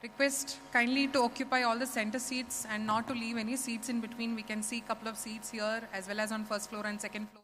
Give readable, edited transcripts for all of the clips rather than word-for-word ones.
Request kindly to occupy all the center seats and not to leave any seats in between. We can see a couple of seats here as well as on first floor and second floor.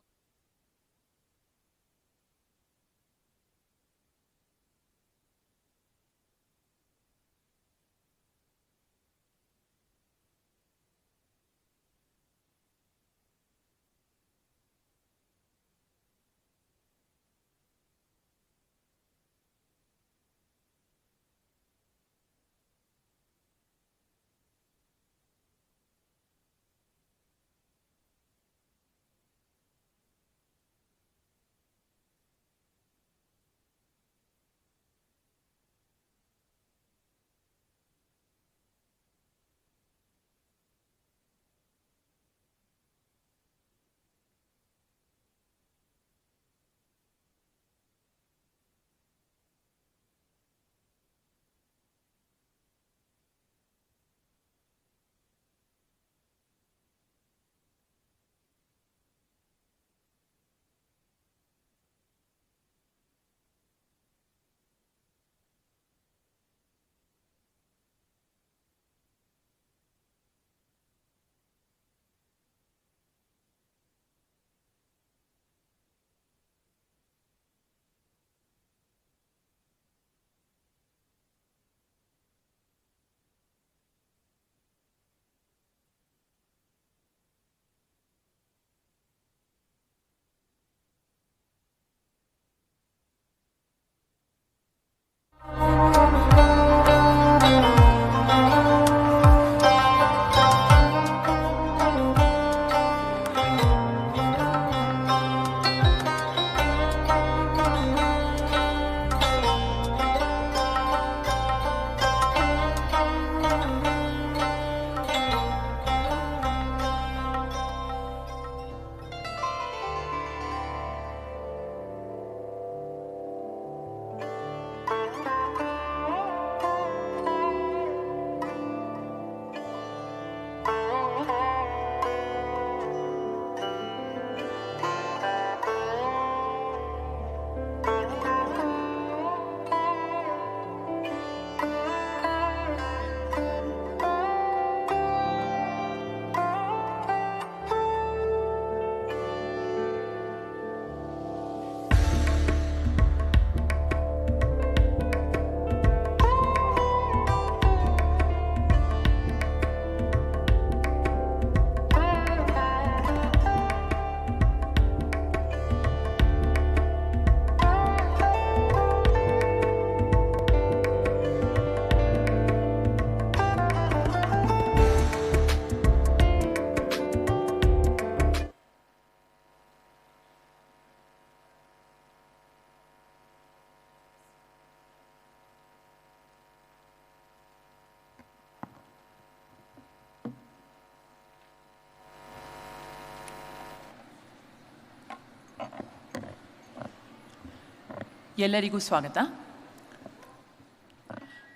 ಎಲ್ಲರಿಗೂ ಸ್ವಾಗತ.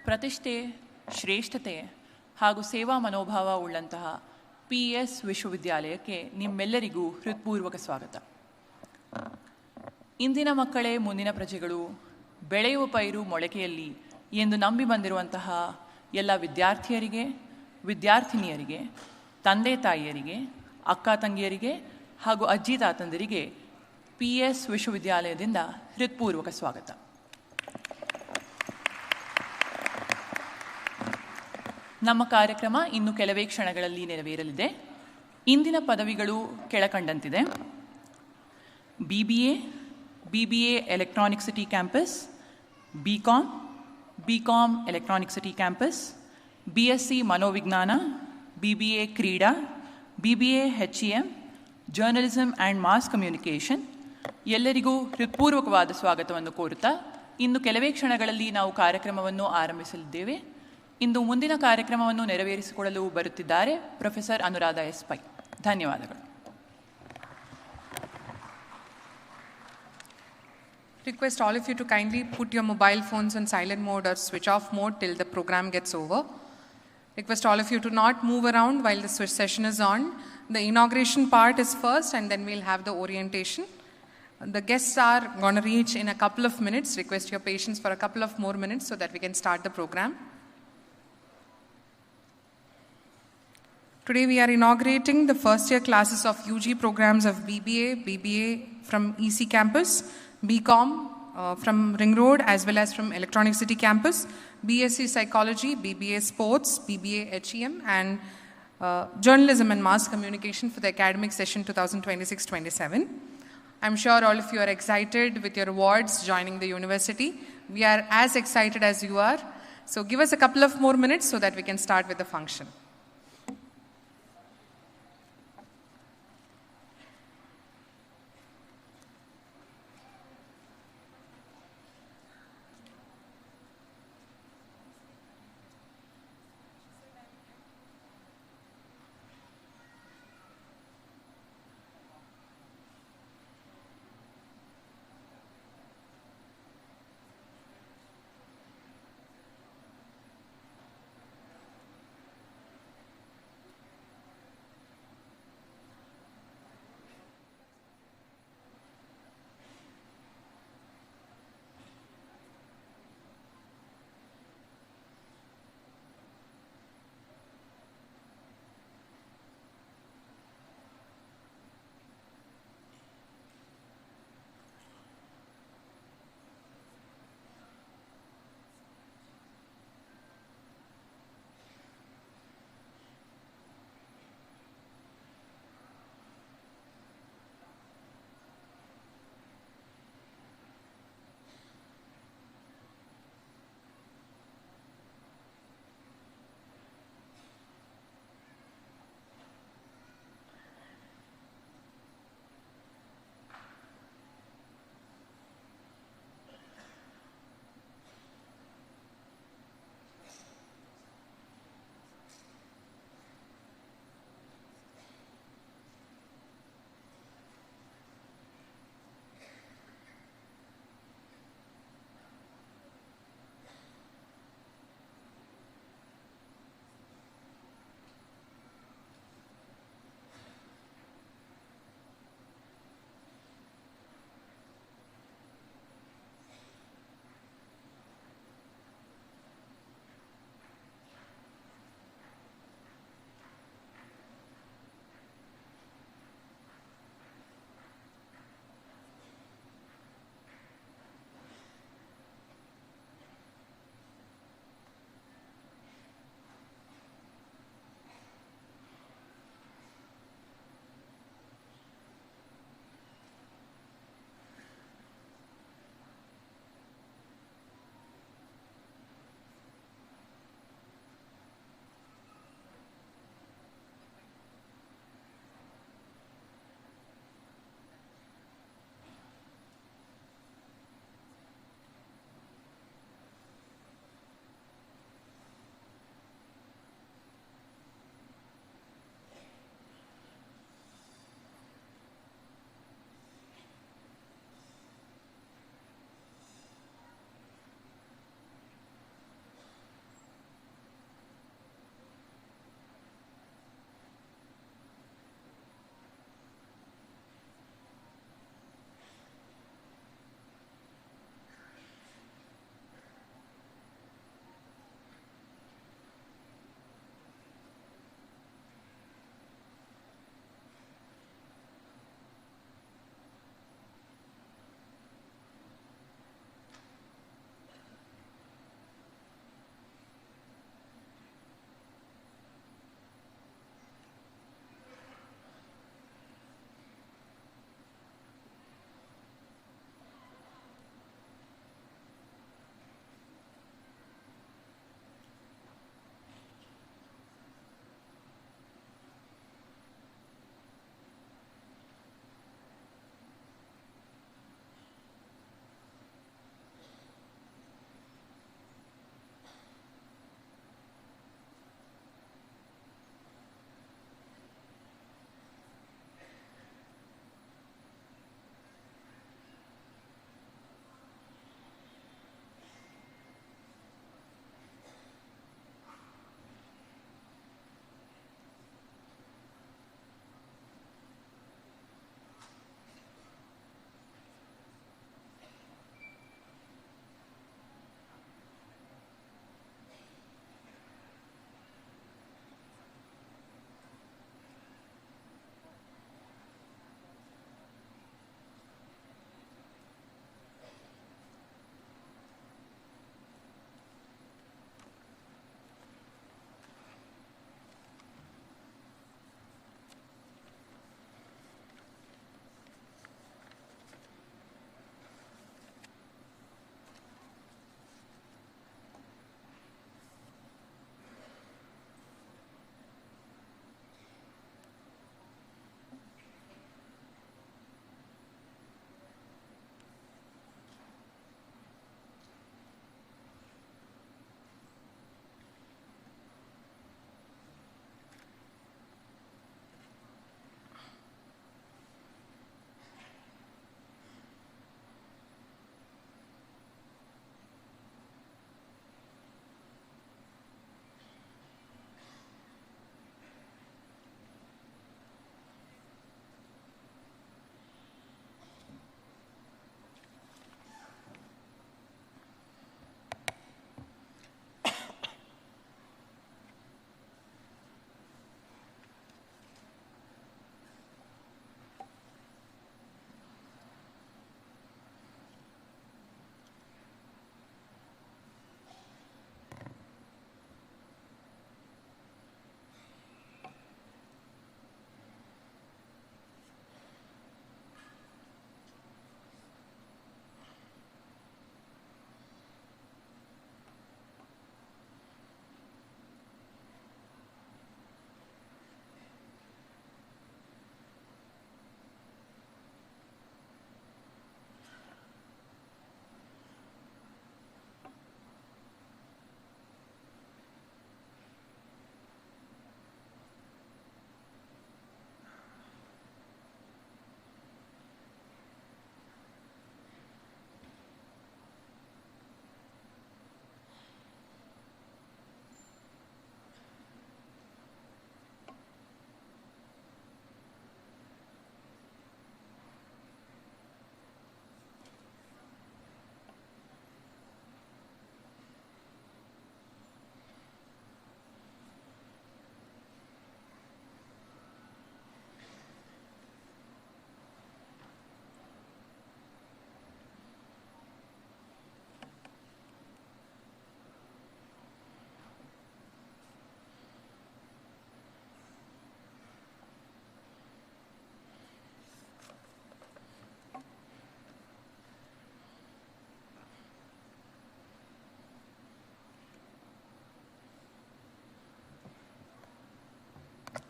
ಪ್ರತಿಷ್ಠೆ, ಶ್ರೇಷ್ಠತೆ ಹಾಗೂ ಸೇವಾ ಮನೋಭಾವ ಉಳ್ಳಂತಹ PS ವಿಶ್ವವಿದ್ಯಾಲಯಕ್ಕೆ ನಿಮ್ಮೆಲ್ಲರಿಗೂ ಹೃತ್ಪೂರ್ವಕ ಸ್ವಾಗತ. ಇಂದಿನ ಮಕ್ಕಳೇ ಮುಂದಿನ ಪ್ರಜೆಗಳು, ಬೆಳೆಯುವ ಪೈರು ಮೊಳಕೆಯಲ್ಲಿ ಎಂದು ನಂಬಿ ಬಂದಿರುವಂತಹ ಎಲ್ಲ ವಿದ್ಯಾರ್ಥಿಯರಿಗೆ, ವಿದ್ಯಾರ್ಥಿನಿಯರಿಗೆ, ತಂದೆ ತಾಯಿಯರಿಗೆ, ಅಕ್ಕ ತಂಗಿಯರಿಗೆ ಹಾಗೂ ಅಜ್ಜಿ ತಾತಂದಿರಿಗೆ PS ವಿಶ್ವವಿದ್ಯಾಲಯದಿಂದ ಹೃತ್ಪೂರ್ವಕ ಸ್ವಾಗತ. ನಮ್ಮ ಕಾರ್ಯಕ್ರಮ ಇನ್ನು ಕೆಲವೇ ಕ್ಷಣಗಳಲ್ಲಿ ನೆರವೇರಲಿದೆ. ಇಂದಿನ ಪದವಿಗಳು ಕೆಳಕಂಡಂತಿದೆ: BBA Electronic City campus, BCom Electronic City campus, BSc ಮನೋವಿಜ್ಞಾನ, BBA ಕ್ರೀಡಾ, BBA HEM journalism and mass communication. ಎಲ್ಲರಿಗೂ ಹೃತ್ಪೂರ್ವಕವಾದ ಸ್ವಾಗತವನ್ನು ಕೋರುತ್ತಾ ಇನ್ನು ಕೆಲವೇ ಕ್ಷಣಗಳಲ್ಲಿ ನಾವು ಕಾರ್ಯಕ್ರಮವನ್ನು ಆರಂಭಿಸಲಿದ್ದೇವೆ. ಇಂದು ಮುಂದಿನ ಕಾರ್ಯಕ್ರಮವನ್ನು ನೆರವೇರಿಸಿಕೊಳ್ಳಲು ಬರುತ್ತಿದ್ದಾರೆ ಪ್ರೊಫೆಸರ್ ಅನುರಾಧ ಎಸ್ ಪೈ. ಧನ್ಯವಾದಗಳು. Request all of you to kindly put your mobile phones on silent mode or switch off mode till the program gets over. Request all of you to not move around while the session is on. The inauguration part is first and then we'll have the orientation. The guests are going to reach in a couple of minutes. Request your patience for a couple of more minutes so that we can start the program. Today we are inaugurating the first year classes of UG programs of BBA from EC campus, BCom from Ring Road as well as from Electronic City campus, BSc Psychology, BBA Sports, BBA HEM and Journalism and Mass Communication for the academic session 2026-27. I'm sure all of you are excited with your awards joining the university. We are as excited as you are. So give us a couple of more minutes so that we can start with the function.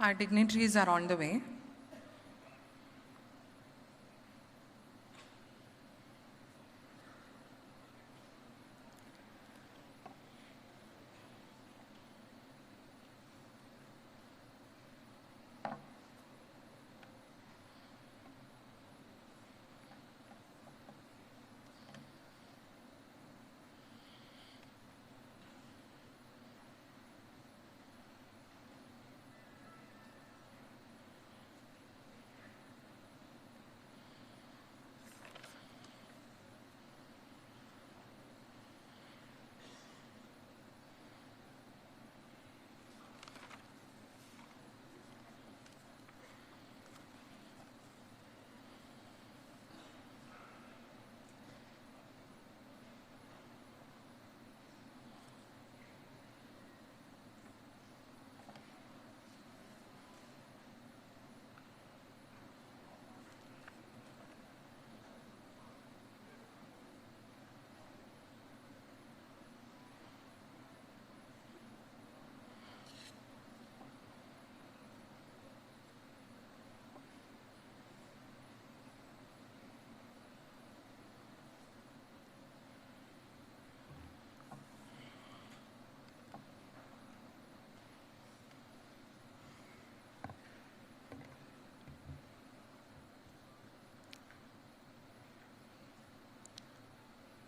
Our dignitaries are on the way.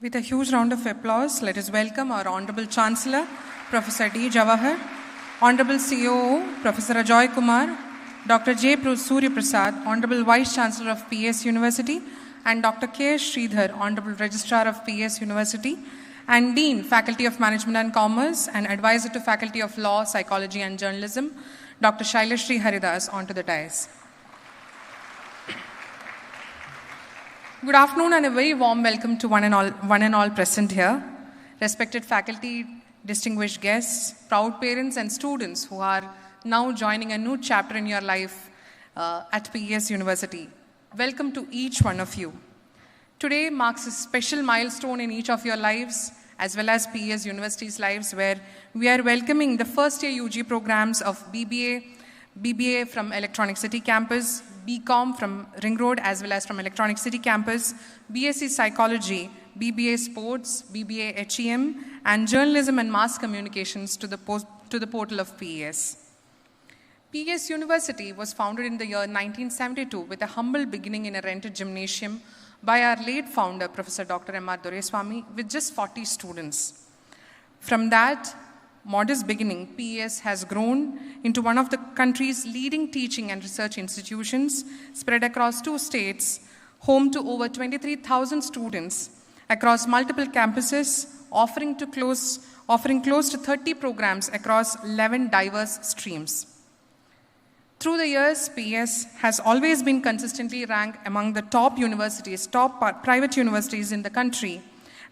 With a huge round of applause, let us welcome our Honorable Chancellor, Professor D. Jawahar, Honorable COO, Professor Ajoy Kumar, Dr. J. Suryaprasad, Honorable Vice Chancellor of PS University, and Dr. K. Sridhar, Honorable Registrar of PS University, and Dean, Faculty of Management and Commerce, and Advisor to Faculty of Law, Psychology and Journalism, Dr. Shailashree Haridas, onto the dais. Good afternoon and a very warm welcome to one and all present here. Respected faculty, distinguished guests, proud parents and students who are now joining a new chapter in your life at PES University. Welcome to each one of you. Today marks a special milestone in each of your lives as well as PES University's lives, where we are welcoming the first year UG programs of BBA from Electronic City campus, BCom from Ring Road as well as from Electronic City campus, BSc Psychology, BBA Sports, BBA HEM, and Journalism and Mass Communications to the portal of PES. PES University was founded in the year 1972 with a humble beginning in a rented gymnasium by our late founder, Professor Dr. M.R. Doreswamy, with just 40 students. From that modest beginning, PES has grown into one of the country's leading teaching and research institutions, spread across 2 states, home to over 23,000 students across multiple campuses, offering close to 30 programs across 11 diverse streams. Through the years, PES has always been consistently ranked among the top private universities in the country,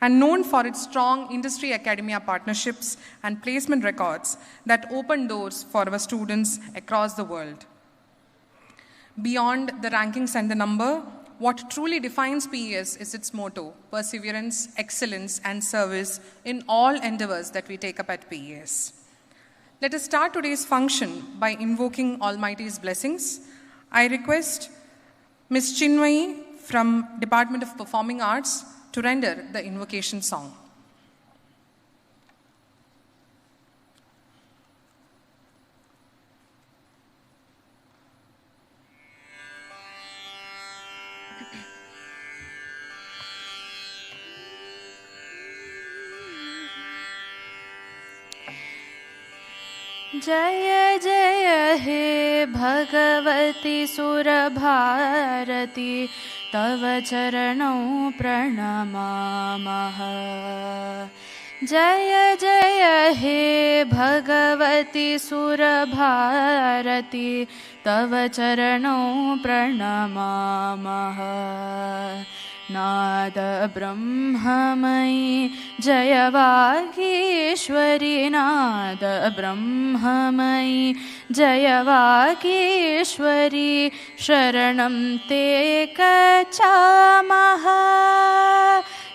and known for its strong industry-academia partnerships and placement records that open doors for our students across the world. Beyond the rankings and the number, what truly defines PES is its motto: perseverance, excellence, and service in all endeavors that we take up at PES. Let us start today's function by invoking Almighty's blessings. I request Ms. Chinmay from Department of Performing Arts to render the invocation song. जय जय हे भगवती सुरभारती तव चरणों प्रणमामः। जय जय हे भगवती सुरभारती तव चरणों प्रणमामः। नाद ब्रह्ममयी जय वागीश्वरी, नाद ब्रह्ममयी जय वागीश्वरी, शरणं ते गच्छामः।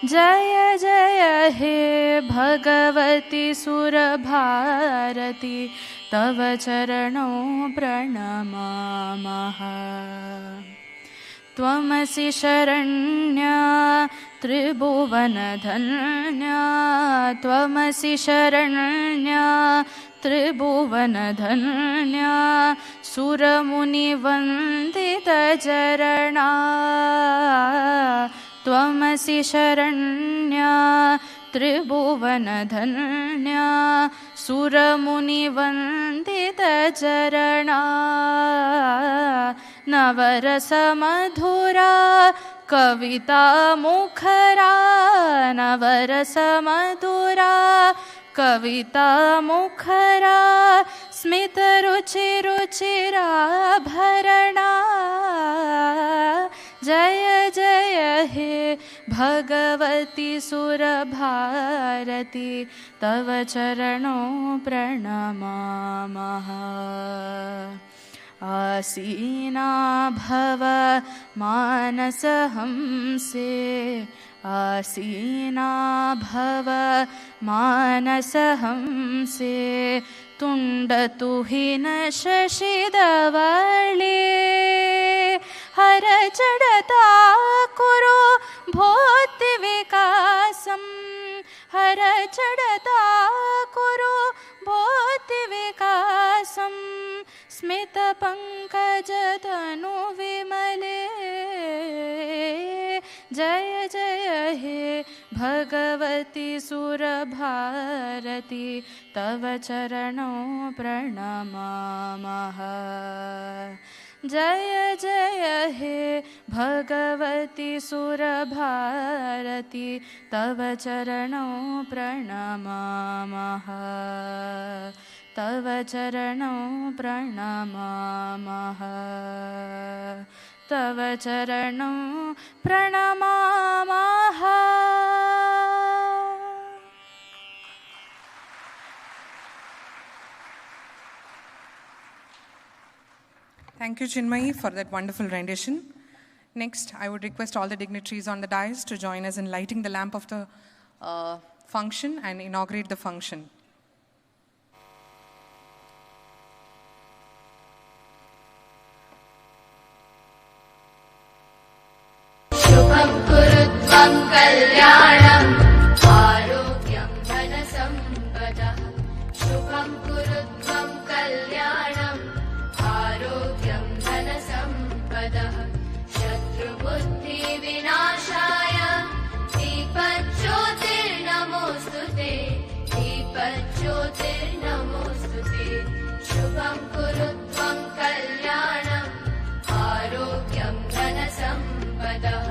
जय जय हे भगवती सुरभारती तव चरणौ प्रणमामः त्वमसि शरण्या त्रिभुवनधन्या त्वमसि शरण्या त्रिभुवनधन्या सुरमुनिवन्दितचरणा त्वमसि शरण्या त्रिभुवनधन्या सुरमुनिवन्दितचरणा नवरसमधुरा कविता मुखरा नवरसमधुरा कविता मुखरा स्मितरुचिरुचिराभरणा जय जय हे भगवती सुरभारती तव चरणौ प्रणमामः आसीना भव मानसहंसे आसीना भव मानसहंसे तुण्डतुहिन शशिधवळे हरचडता कुरु भूतिविकासं हरचडता कुरु भूतिविकासं स्मितपङ्कजतनु विमले जय जय हे भगवती सुरभारती तव चरणौ प्रणमामः जय जय हे भगवती सुरभारती तव चरणौ प्रणमामः तव चरणौ प्रणमामः तव चरणौ प्रणमामः Thank you, Chinmayi, for that wonderful rendition. Next, I would request all the dignitaries on the dais to join us in lighting the lamp of the function and inaugurate the function. शुभं कुरुत्वं कल्याणम् आरोग्यं धनसम्पदः शुभं कुरुत्वं कल्याणम् आरोग्यं धनसम्पदः शत्रुबुद्धिविनाशाय दीपज्योतिर्नमोऽस्तुते दीपज्योतिर्नमोऽस्तुते शुभं कुरुत्वं कल्याणम् आरोग्यं धनसम्पदः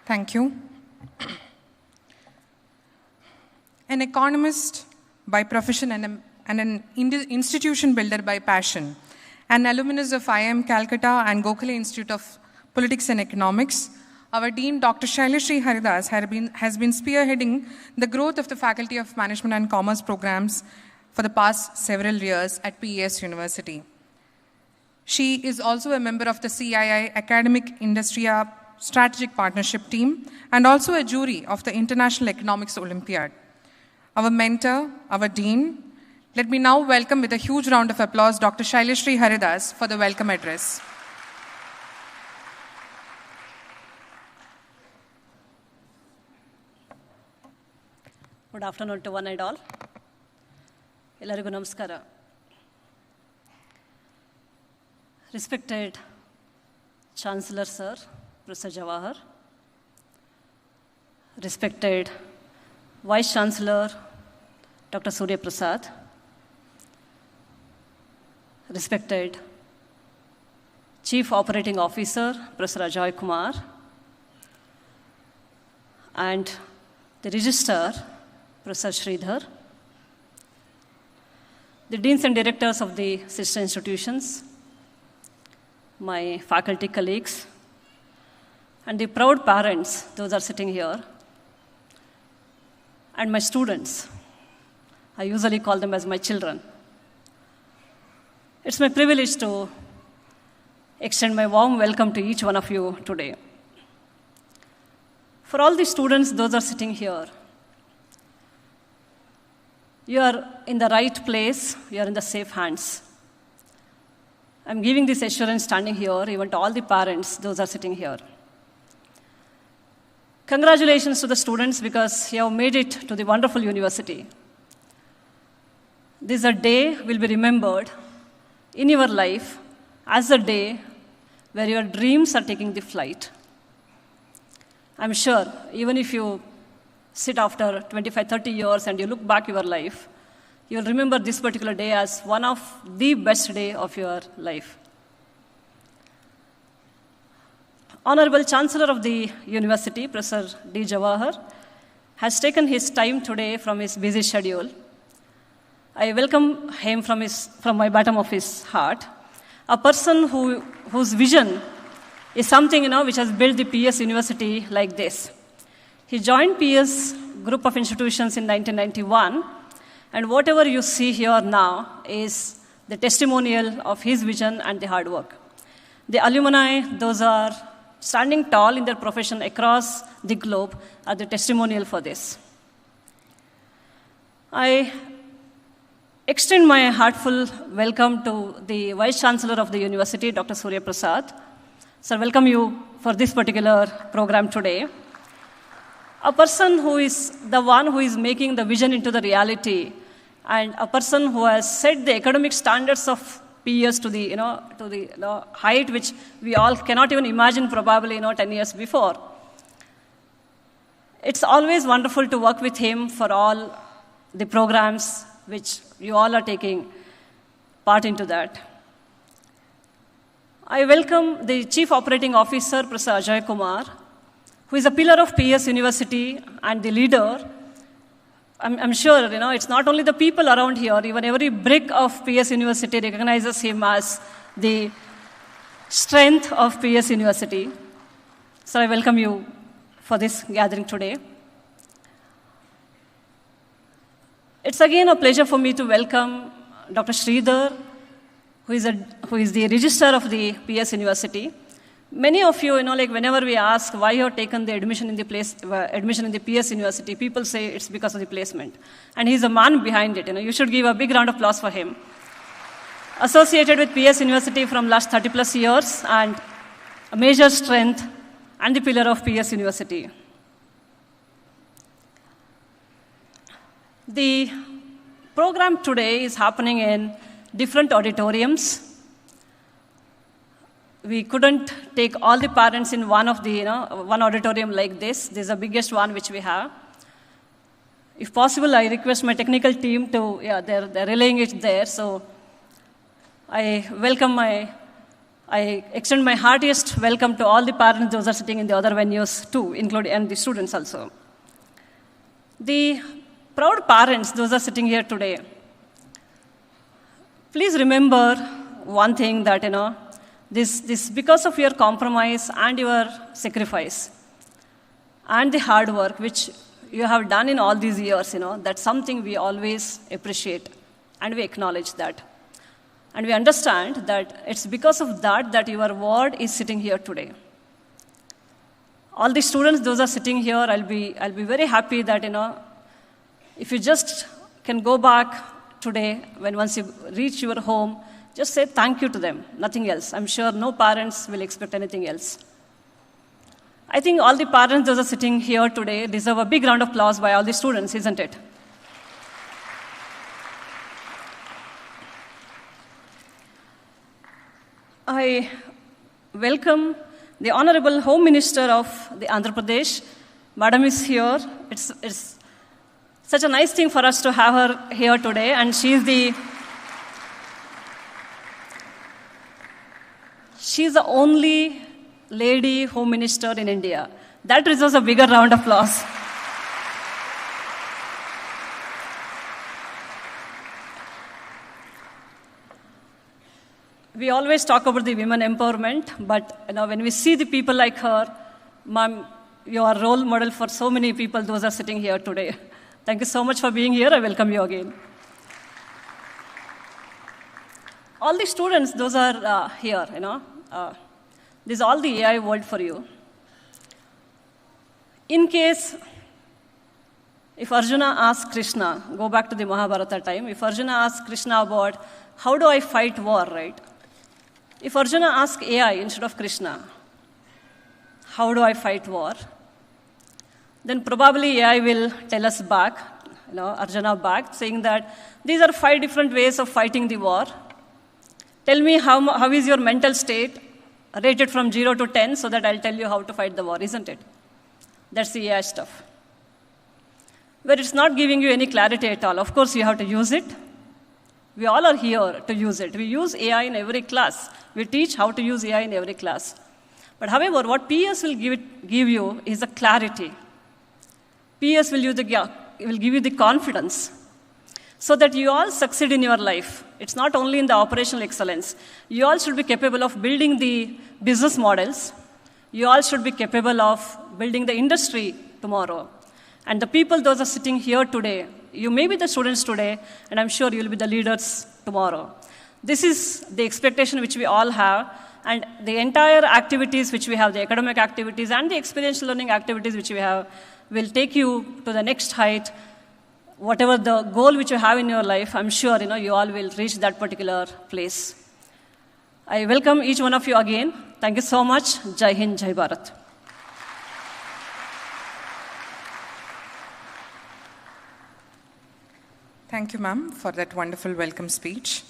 Thank you. An economist by profession and an institution builder by passion, an alumnus of IIM Calcutta and Gokhale Institute of Politics and Economics, our Dean Dr. Shailashree Haridas has been spearheading the growth of the Faculty of Management and Commerce programs for the past several years at PES University. She is also a member of the CII Academic Industria Strategic Partnership Team and also a jury of the International Economics Olympiad. Our mentor, our Dean, let me now welcome with a huge round of applause Dr. Shailashree Haridas for the welcome address. Good afternoon to one and all. Ellarigu namaskara. Respected Chancellor Sir, Professor Jawahar, respected Vice Chancellor, Dr. Suryaprasad, respected Chief Operating Officer, Professor Ajoy Kumar, and the Registrar, Professor Sridhar, the Deans and Directors of the sister institutions, my faculty colleagues, and the proud parents, those are sitting here, and my students. I usually call them as my children. It's my privilege to extend my warm welcome to each one of you today. For all the students, those are sitting here, you are in the right place, you are in the safe hands. I'm giving this assurance standing here, even to all the parents, those are sitting here. Congratulations to the students because you have made it to the wonderful university. This is a day will be remembered in your life as a day where your dreams are taking the flight. I'm sure, even if you sit after 25, 30 years and you look back your life, you'll remember this particular day as one of the best day of your life. Honorable Chancellor of the University, Professor D. Jawahar, has taken his time today from his busy schedule. I welcome him from my bottom of his heart, a person whose vision is something which has built the PS University like this. He joined PS group of institutions in 1991, and whatever you see here now is the testimonial of his vision and the hard work. The alumni, those are standing tall in their profession across the globe, are the testimonial for this. I extend my heartful welcome to the Vice Chancellor of the University, Dr. Suryaprasad. Sir, welcome you for this particular program today. A person who is the one who is making the vision into the reality, and a person who has set the academic standards of PS to the height which we all cannot even imagine probably 10 years before. It's always wonderful to work with him for all the programs which you all are taking part into that. I welcome the Chief Operating Officer, Professor Ajoy Kumar, who is a pillar of PS University and the leader. I'm sure, it's not only the people around here, even every brick of PS University recognizes him as the strength of PS University. So I welcome you for this gathering today. It's again a pleasure for me to welcome Dr. Sridhar, who is the Registrar of the PS University. Many of you, whenever we ask why you have taken the admission in the PS University, people say it's because of the placement. And he's a man behind it. You should give a big round of applause for him. Associated with PS University from last 30 plus years, and a major strength and the pillar of PS University. The program today is happening in different auditoriums. We couldn't take all the parents in one of the, one auditorium like this. This is the biggest one which we have. If possible, I request my technical team to, they're relaying it there. So I extend my heartiest welcome to all the parents, those are sitting in the other venues too, including, and the students also. The proud parents, those are sitting here today, please remember one thing that, this because of your compromise and your sacrifice and the hard work which you have done in all these years, that's something we always appreciate and we acknowledge that. And we understand that it's because of that your award is sitting here today. All the students, those are sitting here, I'll be very happy that, if you just can go back today, once you reach your home, just say thank you to them, nothing else. I'm sure no parents will expect anything else. I think all the parents those are sitting here today deserve a big round of applause by all the students, isn't it? I welcome the Honorable Home Minister of the Andhra Pradesh. Madam is here. It's such a nice thing for us to have her here today, and she's the only lady home minister in India. That deserves a bigger round of applause. We always talk about the women empowerment, but when we see the people like her, ma'am, you are a role model for so many people, those are sitting here today. Thank you so much for being here. I welcome you again. All the students, those are here, this is all the AI world for you. In case, if Arjuna asked Krishna, go back to the Mahabharata time, if Arjuna asked Krishna about how do I fight war, right? If Arjuna asked AI instead of Krishna, how do I fight war? Then probably AI will tell us back, Arjuna back, saying that these are 5 different ways of fighting the war. Tell me how is your mental state, rated from 0 to 10, so that I'll tell you how to fight the war, isn't it? That's the AI stuff. Where it's not giving you any clarity at all. Of course, you have to use it. We all are here to use it. We use AI in every class. We teach how to use AI in every class. But however, what PS will give you is a clarity. PS will give you the confidence so that you all succeed in your life. It's not only in the operational excellence. You all should be capable of building the business models. You all should be capable of building the industry tomorrow. And the people, those are sitting here today, you may be the students today, and I'm sure you'll be the leaders tomorrow. This is the expectation which we all have, and the entire activities which we have, the academic activities and the experiential learning activities which we have, will take you to the next height. Whatever the goal which you have in your life, I'm sure you all will reach that particular place. I welcome each one of you again. Thank you so much. Jai Hind, Jai Bharat. Thank you, ma'am, for that wonderful welcome speech.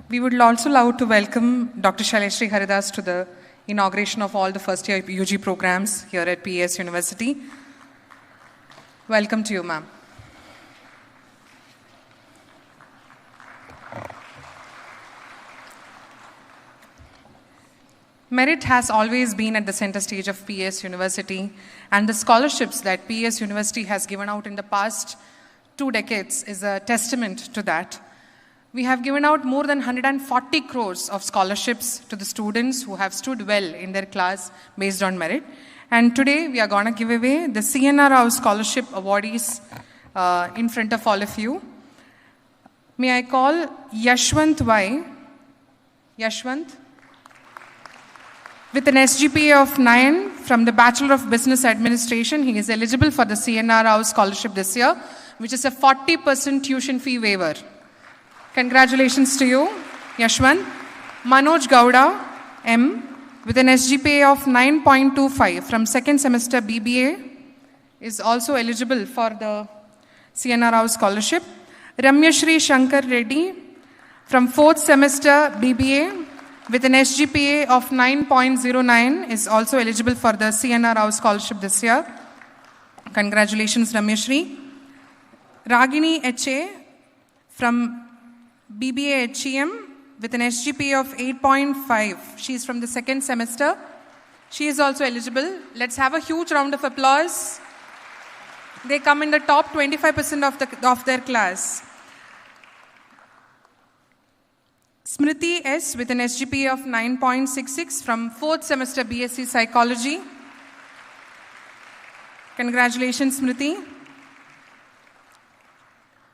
We would also love to welcome Dr. Shailashree Haridas to the inauguration of all the first-year UG programs here at PS University. Welcome to you, ma'am. Merit has always been at the center stage of PS University, and the scholarships that PS University has given out in the past 2 decades is a testament to that. We have given out more than 140 crores of scholarships to the students who have stood well in their class based on merit. And today we are going to give away the CNR Rao Scholarship awardees in front of all of you. May I call Yashwant Y. Yashwant? With an SGPA of 9 from the Bachelor of Business Administration, he is eligible for the CNR Rao Scholarship this year, which is a 40% tuition fee waiver. Congratulations to you, Yashwant. Manoj Gowda, M, with an SGPA of 9.25 from second semester BBA, is also eligible for the CNR Rao Scholarship. Ramyashree Shankar Reddy, from 4th semester BBA, with an SGPA of 9.09, is also eligible for the CNR Rao Scholarship this year. Congratulations, Ramyashree. Ragini H.A. from BBA HEM with an SGPA of 8.5. She is from the 2nd semester. She is also eligible. Let's have a huge round of applause. They come in the top 25% of their class. Smriti S. with an SGPA of 9.66 from 4th semester BSc Psychology. Congratulations, Smriti.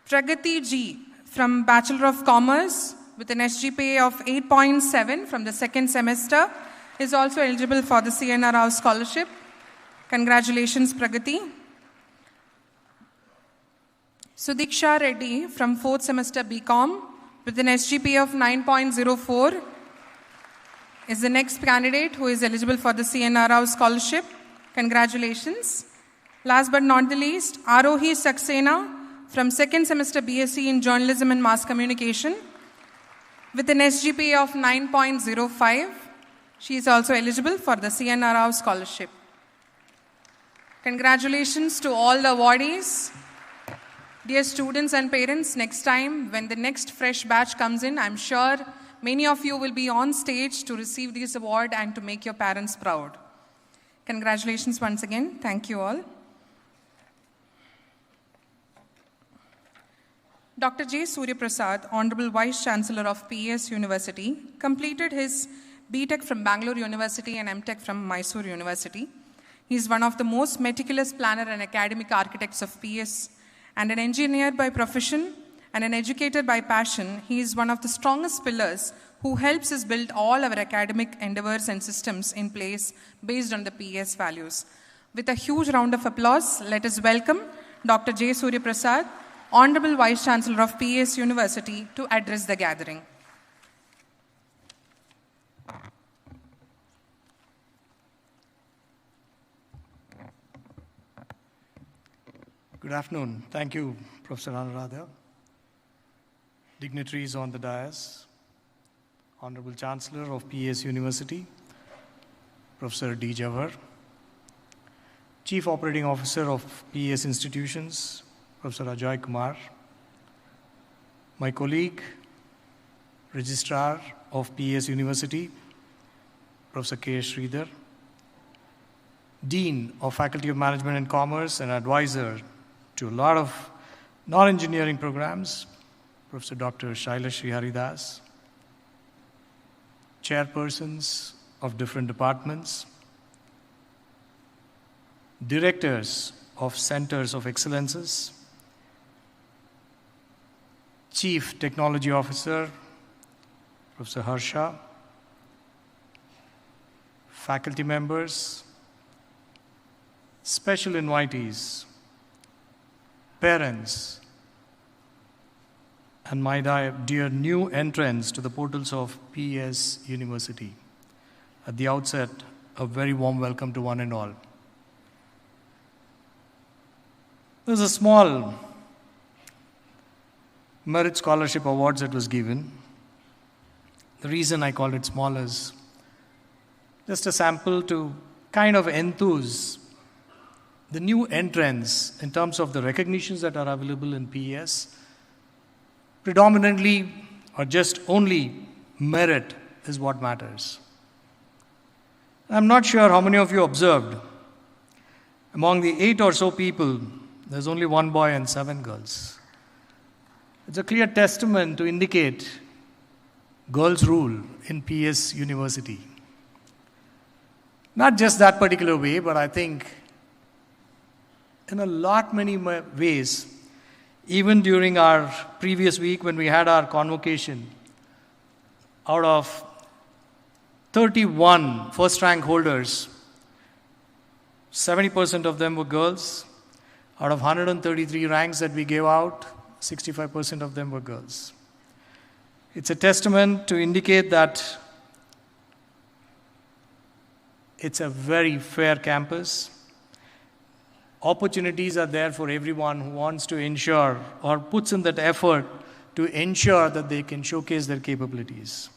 Pragati G. from Bachelor of Commerce with an SGPA of 8.7 from the 2nd semester is also eligible for the CNR Rao Scholarship. Congratulations, Pragati. Sudiksha Reddy from 4th semester BCom with an SGPA of 9.04 is the next candidate who is eligible for the CNR Rao Scholarship. Congratulations. Last but not the least, Arohi Saxena from 2nd semester BSc in Journalism and Mass Communication with an SGPA of 9.05. She is also eligible for the CNR Rao Scholarship. Congratulations to all the awardees. Dear students and parents, next time when the next fresh batch comes in, I'm sure Many of you will be on stage to receive this award and to make your parents proud. Congratulations once again. Thank you all. Dr. J. Suryaprasad, Honorable Vice Chancellor of PES University, completed his B.Tech from Bengaluru University and M.Tech from Mysore University. He is one of the most meticulous planner and academic architects of PES, and an engineer by profession and an educator by passion. He is one of the strongest pillars who helps us build all our academic endeavors and systems in place based on the PES values. With a huge round of applause, let us welcome Dr. J. Suryaprasad, Honorable Vice Chancellor of PES University, to address the gathering. Good afternoon. Thank you, Professor Anuradha. Dignitaries on the dais, Honorable Chancellor of PES University, Professor D. Jawahar, Chief Operating Officer of PES Institutions, Professor Ajoy Kumar, my colleague, Registrar of PES University, Professor K. Sridhar, Dean of Faculty of Management and Commerce and advisor to a lot of non-engineering programs, Professor Dr. Shailashree Haridas, chairpersons of different departments, directors of centers of excellences, Chief Technology Officer, Professor Harsha, faculty members, special invitees, parents, and my dear new entrants to the portals of PES University. At the outset, a very warm welcome to one and all. There's a small merit scholarship awards that was given. The reason I called it small is just a sample to kind of enthuse the new entrants in terms of the recognitions that are available in PES. Predominantly or just only merit is what matters. I'm not sure how many of you observed. Among the 8 or so people, there's only 1 boy and 7 girls. It's a clear testament to indicate girls rule in PES University. Not just that particular way, but I think in a lot many ways. Even during our previous week when we had our convocation, out of 31 first rank holders, 70% of them were girls. Out of 133 ranks that we gave out, 65% of them were girls. It's a testament to indicate that it's a very fair campus. Opportunities are there for everyone who wants to ensure or puts in that effort to ensure that they can showcase their capabilities.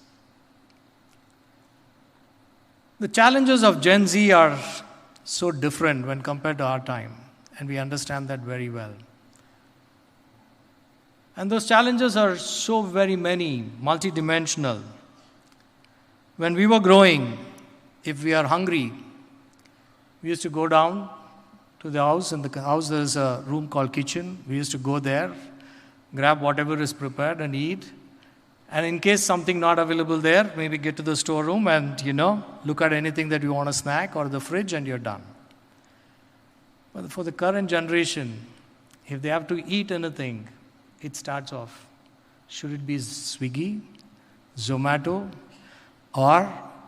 The challenges of Gen Z are so different when compared to our time, and we understand that very well. And those challenges are so very many, multidimensional. When we were growing, if we are hungry, we used to go down to the house. In the house there is a room called kitchen. We used to go there, grab whatever is prepared and eat. And in case something not available there, maybe get to the storeroom and, look at anything that you want to snack or the fridge and you're done. But for the current generation, if they have to eat anything, it starts off. Should it be Swiggy, Zomato, or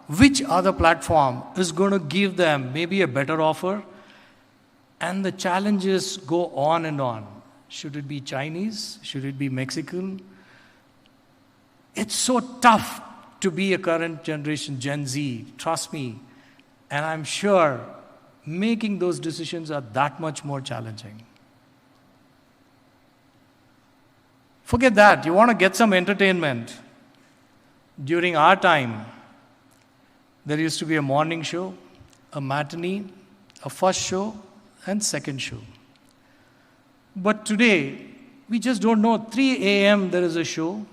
which other platform is going to give them maybe a better offer? And the challenges go on and on. Should it be Chinese? Should it be Mexican? It's so tough to be a current generation Gen Z, trust me. And I'm sure making those decisions are that much more challenging. Forget that. You want to get some entertainment. During our time, there used to be a morning show, a matinee, a first show, and second show. But today, we just don't know. 3 a.m. there is a show,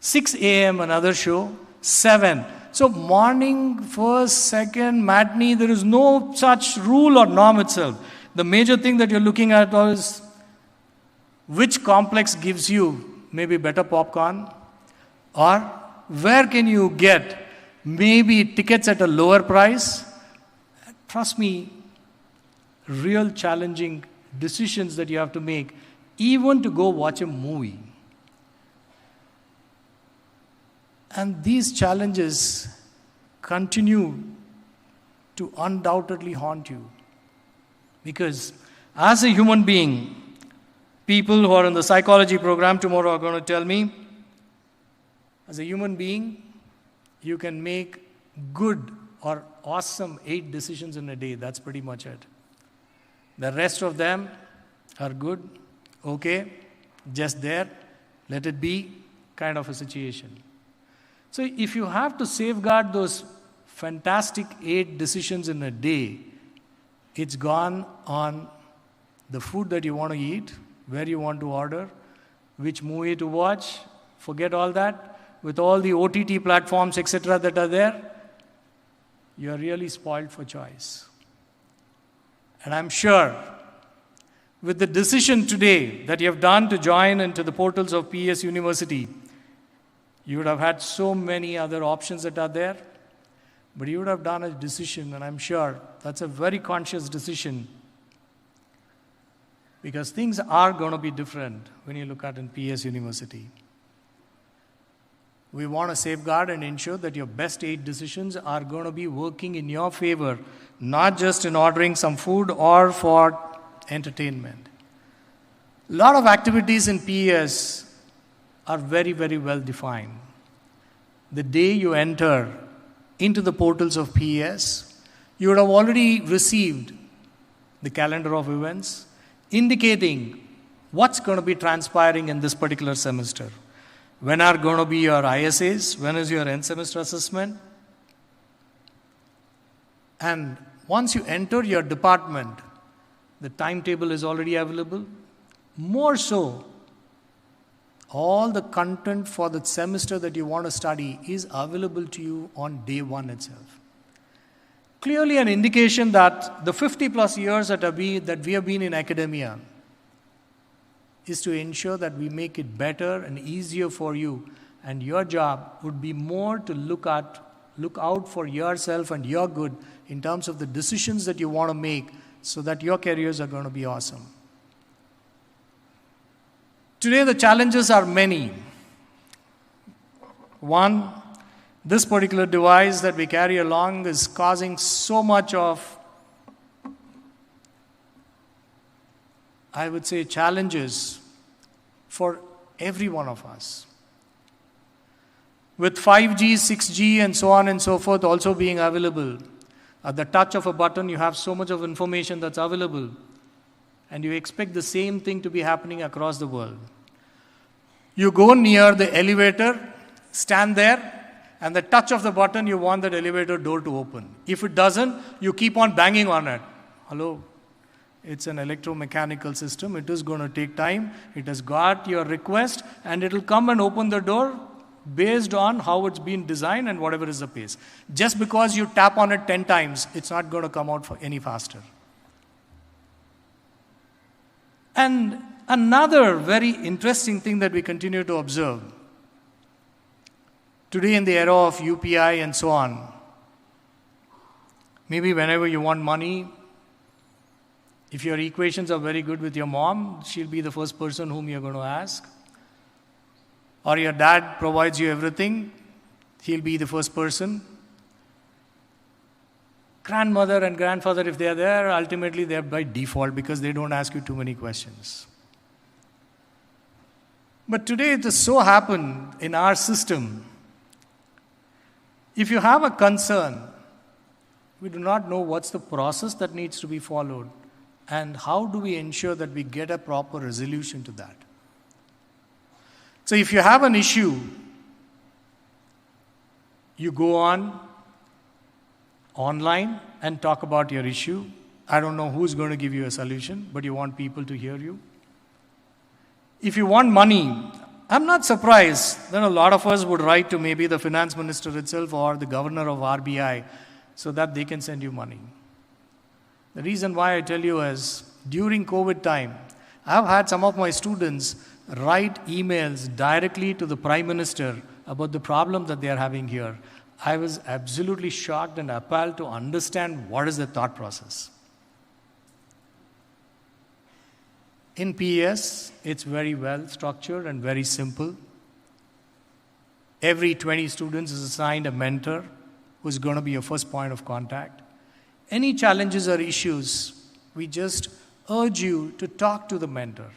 6 a.m. another show, 7. So morning, first, second, matinee, there is no such rule or norm itself. The major thing that you're looking at is which complex gives you maybe better popcorn, or where can you get maybe tickets at a lower price. Trust me, real challenging decisions that you have to make, even to go watch a movie. And these challenges continue to undoubtedly haunt you. Because as a human being, people who are in the psychology program tomorrow are going to tell me, as a human being, you can make good or awesome 8 decisions in a day. That's pretty much it. The rest of them are good, okay, just there, let it be, kind of a situation. So if you have to safeguard those fantastic 8 decisions in a day, it's gone on the food that you want to eat, where you want to order, which movie to watch, forget all that. With all the OTT platforms, etc. that are there, you're really spoiled for choice. And I'm sure with the decision today that you have done to join into the portals of PS University, you would have had so many other options that are there, but you would have done a decision, and I'm sure that's a very conscious decision, because things are going to be different when you look at in PS University. We want to safeguard and ensure that your best 8 decisions are going to be working in your favor, not just in ordering some food or for entertainment. A lot of activities in PS are very, very well defined. The day you enter into the portals of PS, you would have already received the calendar of events indicating what's going to be transpiring in this particular semester. When are going to be your ISAs? When is your end semester assessment? And once you enter your department, the timetable is already available. More so, all the content for the semester that you want to study is available to you on day 1 itself. Clearly an indication that the 50 plus years that we have been in academia is to ensure that we make it better and easier for you, and your job would be more to look out for yourself and your good in terms of the decisions that you want to make so that your careers are going to be awesome. Today the challenges are many. One, this particular device that we carry along is causing so much of, I would say, challenges for every one of us. With 5G, 6G, and so on and so forth also being available, at the touch of a button, you have so much of information that's available, and you expect the same thing to be happening across the world. You go near the elevator, stand there, and the touch of the button, you want that elevator door to open. If it doesn't, you keep on banging on it. Hello? It's an electromechanical system. It is going to take time. It has got your request, and it will come and open the door based on how it's been designed and whatever is the pace. Just because you tap on it 10 times, it's not going to come out any faster. And another very interesting thing that we continue to observe today in the era of UPI and so on, maybe whenever you want money, if your equations are very good with your mom, she'll be the first person whom you're going to ask. Or your dad provides you everything, he'll be the first person. Grandmother and grandfather, if they are there, ultimately they're by default because they don't ask you too many questions. But today it has so happened in our system, if you have a concern, we do not know what's the process that needs to be followed. And how do we ensure that we get a proper resolution to that? So if you have an issue, you go online and talk about your issue. I don't know who's going to give you a solution, but you want people to hear you. If you want money, I'm not surprised that a lot of us would write to maybe the finance minister itself or the governor of RBI so that they can send you money. The reason why I tell you is, during COVID time, I've had some of my students write emails directly to the Prime Minister about the problem that they are having here. I was absolutely shocked and appalled to understand what is the thought process. In PES, it's very well structured and very simple. Every 20 students is assigned a mentor who's going to be your first point of contact. Any challenges or issues, we just urge you to talk to the mentor.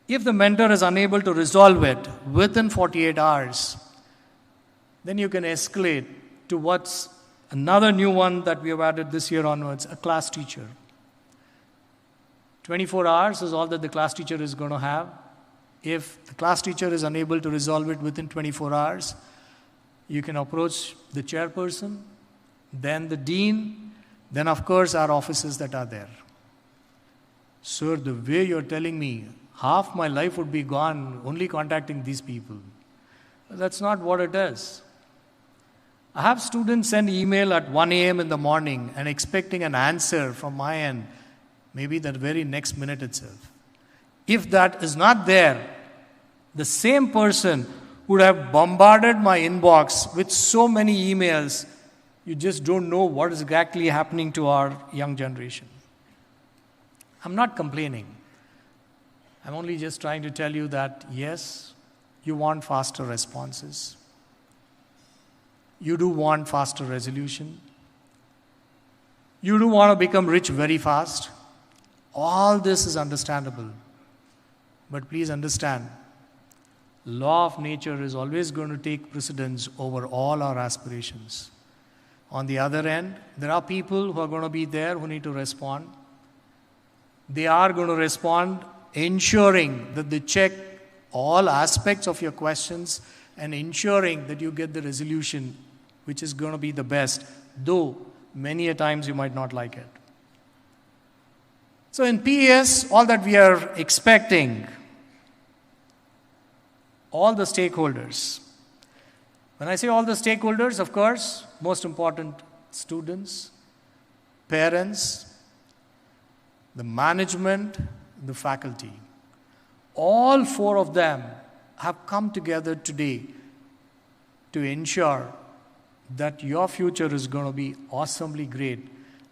If the mentor is unable to resolve it within 48 hours, then you can escalate to what's another new one that we have added this year onwards, a class teacher. 24 hours is all that the class teacher is going to have. If the class teacher is unable to resolve it within 24 hours, you can approach the chairperson, then the dean, then of course our offices that are there. Sir, the way you're telling me, half my life would be gone only contacting these people. That's not what it is. I have students send email at 1 a.m. in the morning and expecting an answer from my end, maybe that very next minute itself. If that is not there, the same person would have bombarded my inbox with so many emails, you just don't know what is exactly happening to our young generation. I'm not complaining. I'm only just trying to tell you that, yes, you want faster responses. You do want faster resolution. You do want to become rich very fast. All this is understandable. But please understand, law of nature is always going to take precedence over all our aspirations. On the other end, there are people who are going to be there who need to respond. They are going to respond ensuring that they check all aspects of your questions and ensuring that you get the resolution which is going to be the best, though many a times you might not like it. So in PES, all that we are expecting, all the stakeholders. When I say all the stakeholders, of course, most important, students, parents, the management, the faculty. All four of them have come together today to ensure that your future is going to be awesomely great.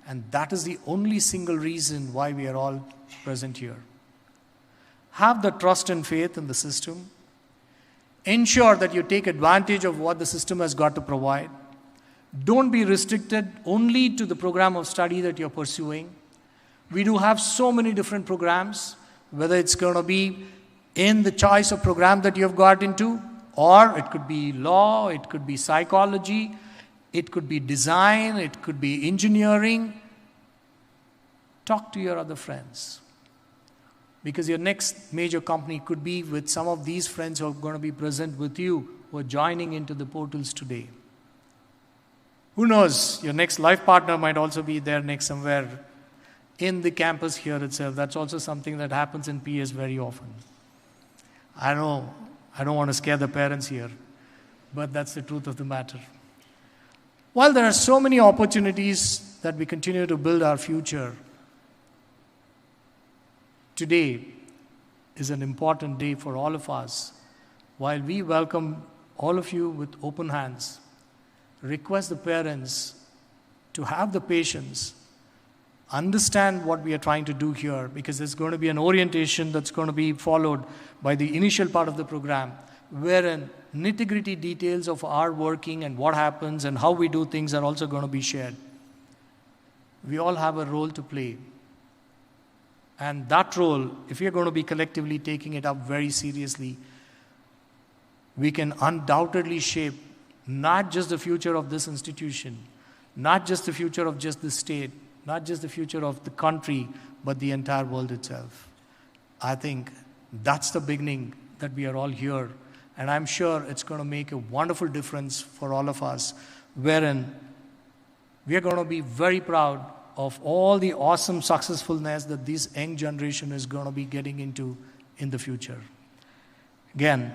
And that is the only single reason why we are all present here. Have the trust and faith in the system. Ensure that you take advantage of what the system has got to provide. Don't be restricted only to the program of study that you're pursuing. We do have so many different programs, whether it's going to be in the choice of program that you've got into, or it could be law, it could be psychology, it could be design, it could be engineering. Talk to your other friends. Because your next major company could be with some of these friends who are going to be present with you, who are joining into the portals today. Who knows, your next life partner might also be there next somewhere in the campus here itself. That's also something that happens in PS very often. I know, I don't want to scare the parents here, but that's the truth of the matter. While there are so many opportunities that we continue to build our future, today is an important day for all of us. While we welcome all of you with open hands, request the parents to have the patience, understand what we are trying to do here, because there's going to be an orientation that's going to be followed by the initial part of the program, wherein nitty-gritty details of our working and what happens and how we do things are also going to be shared. We all have a role to play. And that role, if we are going to be collectively taking it up very seriously, we can undoubtedly shape not just the future of this institution, not just the future of just the state, not just the future of the country, but the entire world itself. I think that's the beginning that we are all here. And I'm sure it's going to make a wonderful difference for all of us, wherein we are going to be very proud of all the awesome successfulness that this young generation is going to be getting into in the future. Again,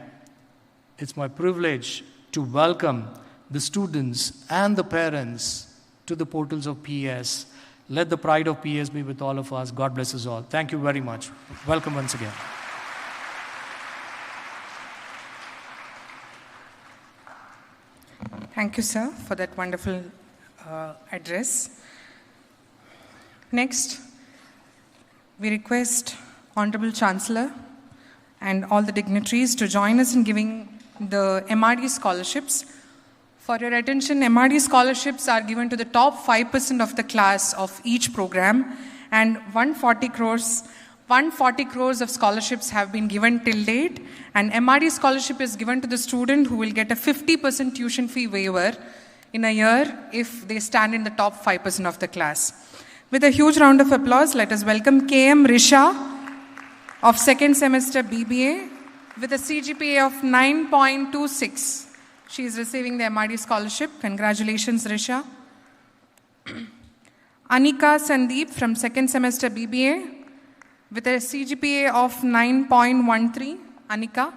it's my privilege to welcome the students and the parents to the portals of PES. Let the pride of PES be with all of us. God bless us all. Thank you very much. Welcome once again. Thank you, sir, for that wonderful address. Next, we request Honorable Chancellor and all the dignitaries to join us in giving the MRD scholarships. For your attention, MRD scholarships are given to the top 5% of the class of each program, and 140 crores of scholarships have been given till date, and MRD scholarship is given to the student who will get a 50% tuition fee waiver in a year if they stand in the top 5% of the class. With a huge round of applause, let us welcome KM Risha of second semester BBA with a CGPA of 9.26. She is receiving the MRD scholarship. Congratulations, Risha. Anika Sandeep from second semester BBA with a CGPA of 9.13. Anika,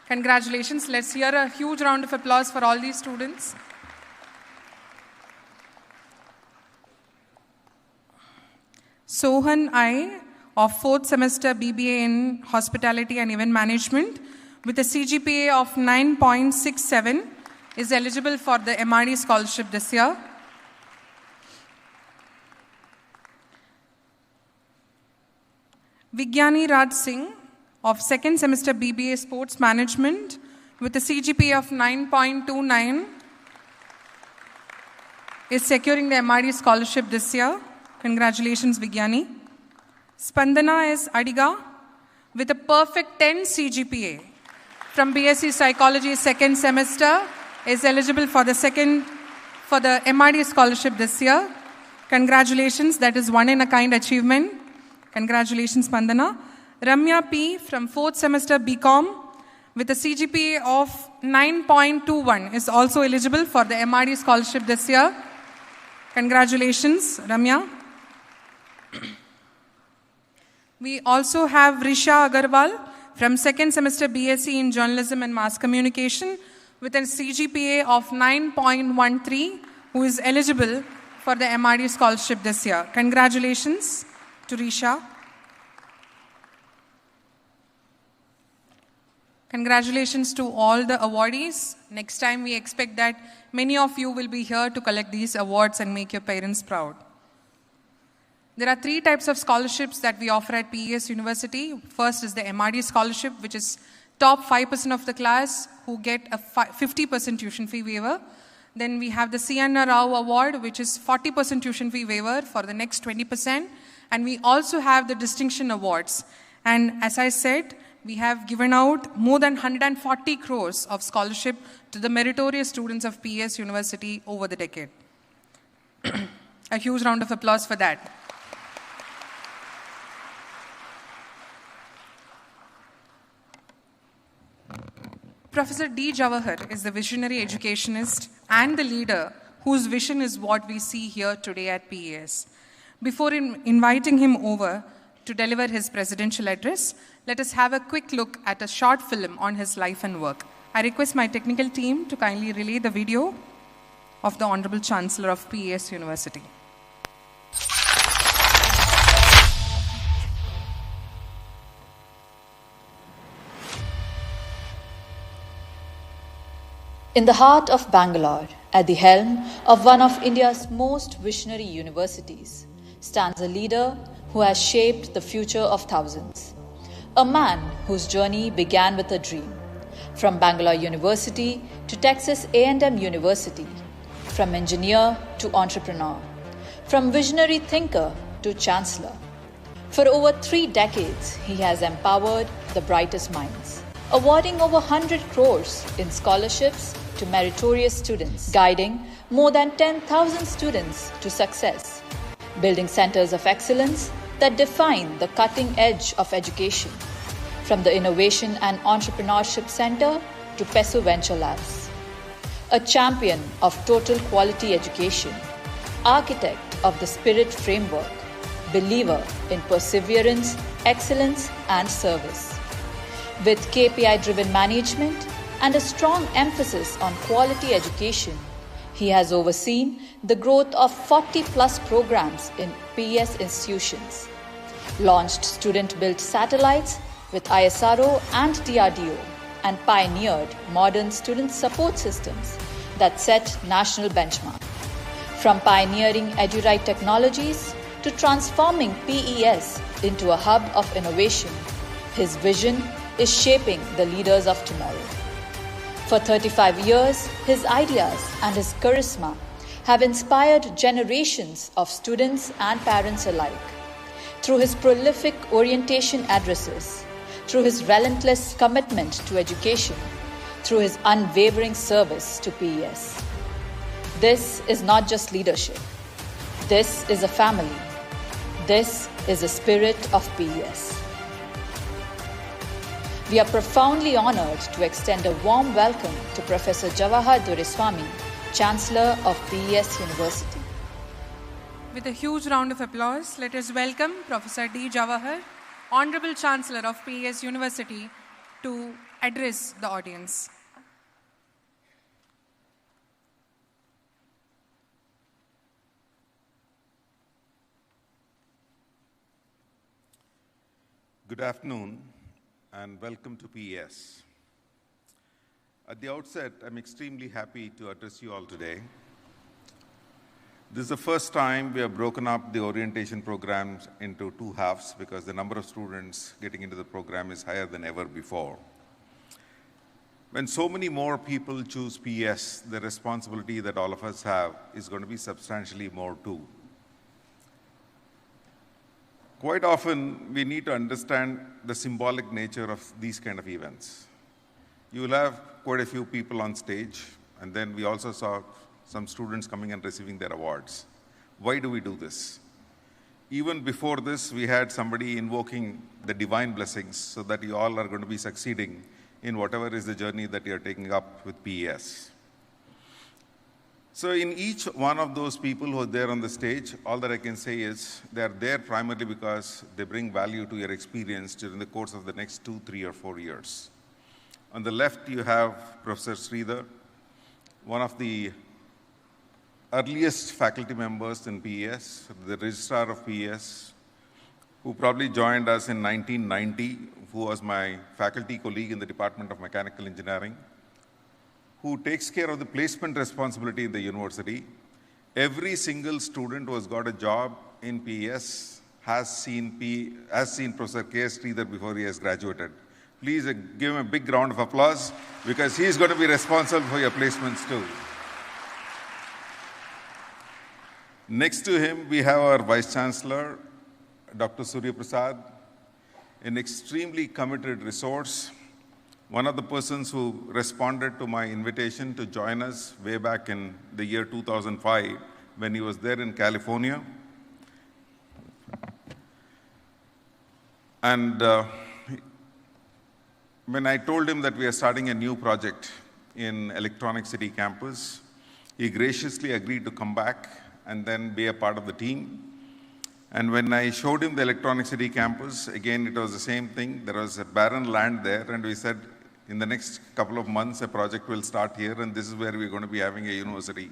congratulations. Let's hear a huge round of applause for all these students. Sohan I of fourth semester BBA in Hospitality and Event Management with a CGPA of 9.67 is eligible for the MRD scholarship this year. Vigyani Raj Singh of second semester BBA Sports Management with a CGPA of 9.29 is securing the MRD scholarship this year. Congratulations, Vigyani. Spandana S. Adiga with a perfect 10 CGPA from BSc Psychology second semester is eligible for the MRD scholarship this year. Congratulations, that is one-in-a-kind achievement. Congratulations, Spandana. Ramya P. from fourth semester BCom with a CGPA of 9.21 is also eligible for the MRD scholarship this year. Congratulations, Ramya. We also have Risha Agarwal from second semester BSc in Journalism and Mass Communication with a CGPA of 9.13 who is eligible for the MRD scholarship this year. Congratulations to Risha. Congratulations to all the awardees. Next time we expect that many of you will be here to collect these awards and make your parents proud. There are three types of scholarships that we offer at PES University. First is the MRD scholarship, which is top 5% of the class who get a 50% tuition fee waiver. Then we have the C.N. Rao Award, which is 40% tuition fee waiver for the next 20%. And we also have the distinction awards. And as I said, we have given out more than 140 crores of scholarship to the meritorious students of PES University over the decade. A huge round of applause for that. Professor D. Jawahar is the visionary educationist and the leader whose vision is what we see here today at PES. Before inviting him over to deliver his presidential address, let us have a quick look at a short film on his life and work. I request my technical team to kindly relay the video of the Honorable Chancellor of PES University. In the heart of Bangalore, at the helm of one of India's most visionary universities, stands a leader who has shaped the future of thousands. A man whose journey began with a dream. From Bangalore University to Texas A&M University, from engineer to entrepreneur, from visionary thinker to chancellor. For over 3 decades, he has empowered the brightest minds, awarding over 100 crores in scholarships to meritorious students, guiding more than 10,000 students to success, building centers of excellence that define the cutting edge of education, from the Innovation and Entrepreneurship Center to PESU Venture Labs. A champion of total quality education, architect of the Spirit Framework, believer in perseverance, excellence, and service. With KPI-driven management and a strong emphasis on quality education, he has overseen the growth of 40-plus programs in PES institutions, launched student-built satellites with ISRO and DRDO, and pioneered modern student support systems that set national benchmark. From pioneering EduRite technologies to transforming PES into a hub of innovation, his vision is shaping the leaders of tomorrow. For 35 years, his ideas and his charisma have inspired generations of students and parents alike. Through his prolific orientation addresses, through his relentless commitment to education, through his unwavering service to PES. This is not just leadership. This is a family. This is the spirit of PES. We are profoundly honored to extend a warm welcome to Professor Jawahar Doreswamy, Chancellor of PES University. With a huge round of applause, let us welcome Professor D. Jawahar, Honorable Chancellor of PES University, to address the audience. Good afternoon and welcome to PES. At the outset, I'm extremely happy to address you all today. This is the first time we have broken up the orientation programs into two halves because the number of students getting into the program is higher than ever before. When so many more people choose PES, the responsibility that all of us have is going to be substantially more too. Quite often, we need to understand the symbolic nature of these kind of events. You will have quite a few people on stage, and then we also saw some students coming and receiving their awards. Why do we do this? Even before this, we had somebody invoking the divine blessings so that you all are going to be succeeding in whatever is the journey that you're taking up with PES. So in each one of those people who are there on the stage, all that I can say is they're there primarily because they bring value to your experience during the course of the next 2, 3, or 4 years. On the left, you have Professor Sridhar, one of the earliest faculty members in PES, the Registrar of PES, who probably joined us in 1990, who was my faculty colleague in the Department of Mechanical Engineering, who takes care of the placement responsibility in the university. Every single student who has got a job in PES has seen Professor K.S. Sridhar before he has graduated. Please give him a big round of applause because he is going to be responsible for your placements too. Next to him, we have our Vice Chancellor, Dr. Suryaprasad, an extremely committed resource, one of the persons who responded to my invitation to join us way back in the year 2005 when he was there in California. And when I told him that we are starting a new project in Electronic City campus, he graciously agreed to come back and then be a part of the team. And when I showed him the Electronic City campus, again, it was the same thing. There was a barren land there, and we said, in the next couple of months, a project will start here, and this is where we're going to be having a university.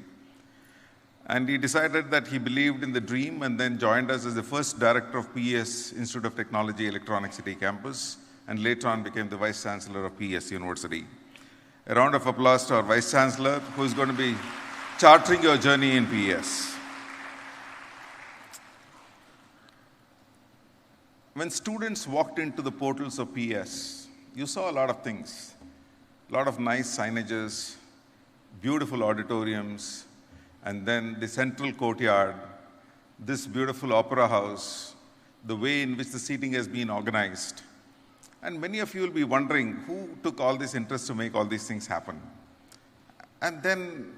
And he decided that he believed in the dream and then joined us as the first director of PES Institute of Technology, Electronic City campus, and later on became the Vice Chancellor of PES University. A round of applause to our Vice Chancellor, who is going to be charting your journey in PES. When students walked into the portals of PES, you saw a lot of things, a lot of nice signages, beautiful auditoriums, and then the central courtyard, this beautiful opera house, the way in which the seating has been organized. And many of you will be wondering who took all this interest to make all these things happen. And then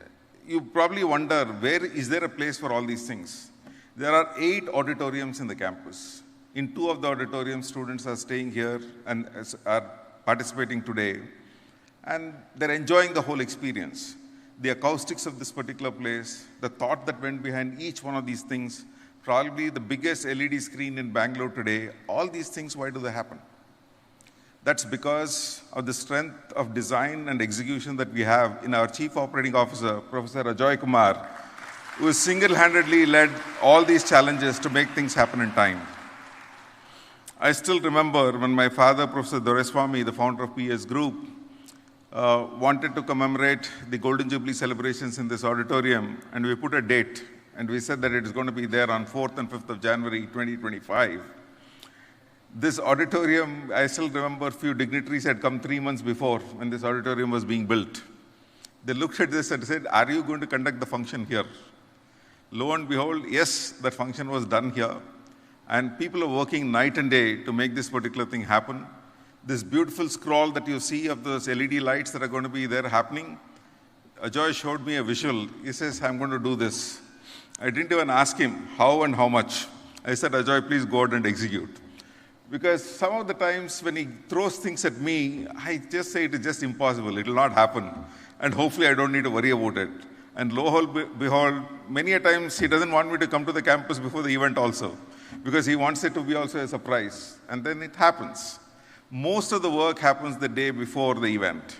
you probably wonder, where is there a place for all these things? There are 8 auditoriums in the campus. In 2 of the auditoriums, students are staying here and are participating today, and they're enjoying the whole experience. The acoustics of this particular place, the thought that went behind each one of these things, probably the biggest LED screen in Bengaluru today, all these things, why do they happen? That's because of the strength of design and execution that we have in our Chief Operating Officer, Professor Ajoy Kumar, who has single-handedly led all these challenges to make things happen in time. I still remember when my father, Professor Doreswamy, the founder of PS Group, wanted to commemorate the Golden Jubilee celebrations in this auditorium, and we put a date, and we said that it is going to be there on 4th and 5th of January 2025. This auditorium, I still remember a few dignitaries had come 3 months before when this auditorium was being built. They looked at this and said, "Are you going to conduct the function here?" Lo and behold, yes, that function was done here. And people are working night and day to make this particular thing happen. This beautiful scroll that you see of those LED lights that are going to be there happening, Ajoy showed me a visual. He says, "I'm going to do this." I didn't even ask him how and how much. I said, "Ajoy, please go out and execute." Because some of the times when he throws things at me, I just say it is just impossible. It will not happen. And hopefully I don't need to worry about it. And lo and behold, many a times he doesn't want me to come to the campus before the event also, because he wants it to be also a surprise. And then it happens. Most of the work happens the day before the event.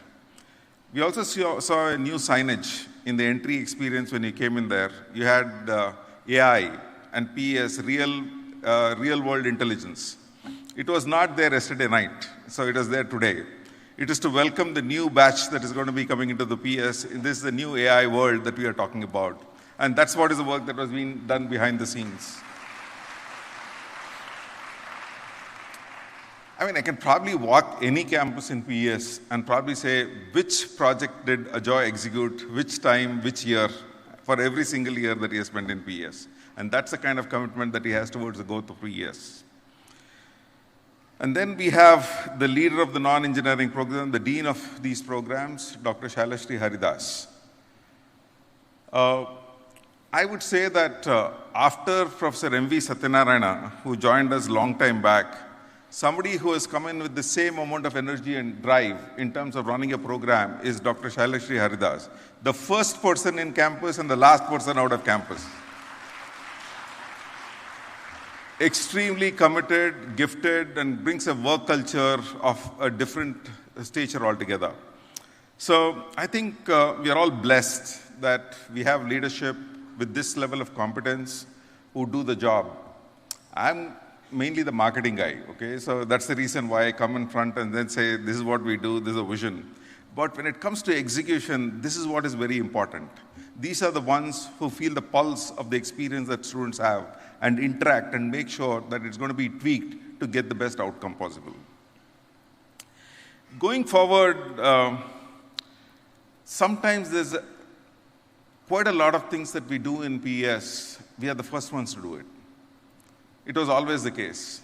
We also saw a new signage in the entry experience when you came in there. You had AI and PS, real world intelligence. It was not there yesterday night, so it is there today. It is to welcome the new batch that is going to be coming into the PS. This is the new AI world that we are talking about. And that's what is the work that was being done behind the scenes. I mean, I can probably walk any campus in PS and probably say which project did Ajoy execute, which time, which year, for every single year that he has spent in PS. And that's the kind of commitment that he has towards the growth of PS. And then we have the leader of the non-engineering program, the dean of these programs, Dr. Shailashree Haridas. I would say that after Professor M.V. Satyanarayana, who joined us a long time back, somebody who has come in with the same amount of energy and drive in terms of running a program is Dr. Shailashree Haridas, the first person in campus and the last person out of campus. Extremely committed, gifted, and brings a work culture of a different stature altogether. So I think we are all blessed that we have leadership with this level of competence who do the job. I'm mainly the marketing guy, okay? So that's the reason why I come in front and then say, this is what we do, this is a vision. But when it comes to execution, this is what is very important. These are the ones who feel the pulse of the experience that students have and interact and make sure that it's going to be tweaked to get the best outcome possible. Going forward, sometimes there's quite a lot of things that we do in PS. We are the first ones to do it. It was always the case.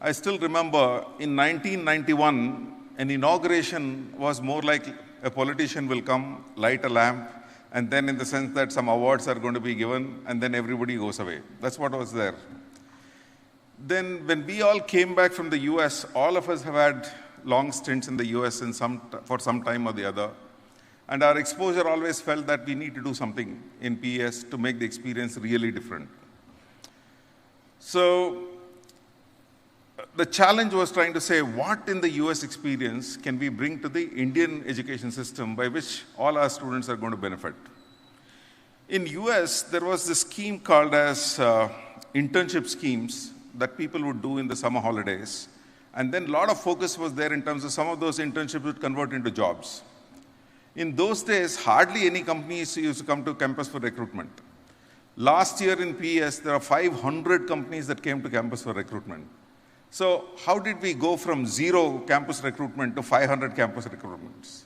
I still remember in 1991, an inauguration was more like a politician will come, light a lamp, and then in the sense that some awards are going to be given, and then everybody goes away. That's what was there. Then when we all came back from the US, all of us have had long stints in the US for some time or the other. And our exposure always felt that we need to do something in PS to make the experience really different. So the challenge was trying to say, what in the US experience can we bring to the Indian education system by which all our students are going to benefit? In US, there was this scheme called as internship schemes that people would do in the summer holidays. And then a lot of focus was there in terms of some of those internships would convert into jobs. In those days, hardly any companies used to come to campus for recruitment. Last year in PS, there are 500 companies that came to campus for recruitment. So how did we go from 0 campus recruitment to 500 campus recruitments?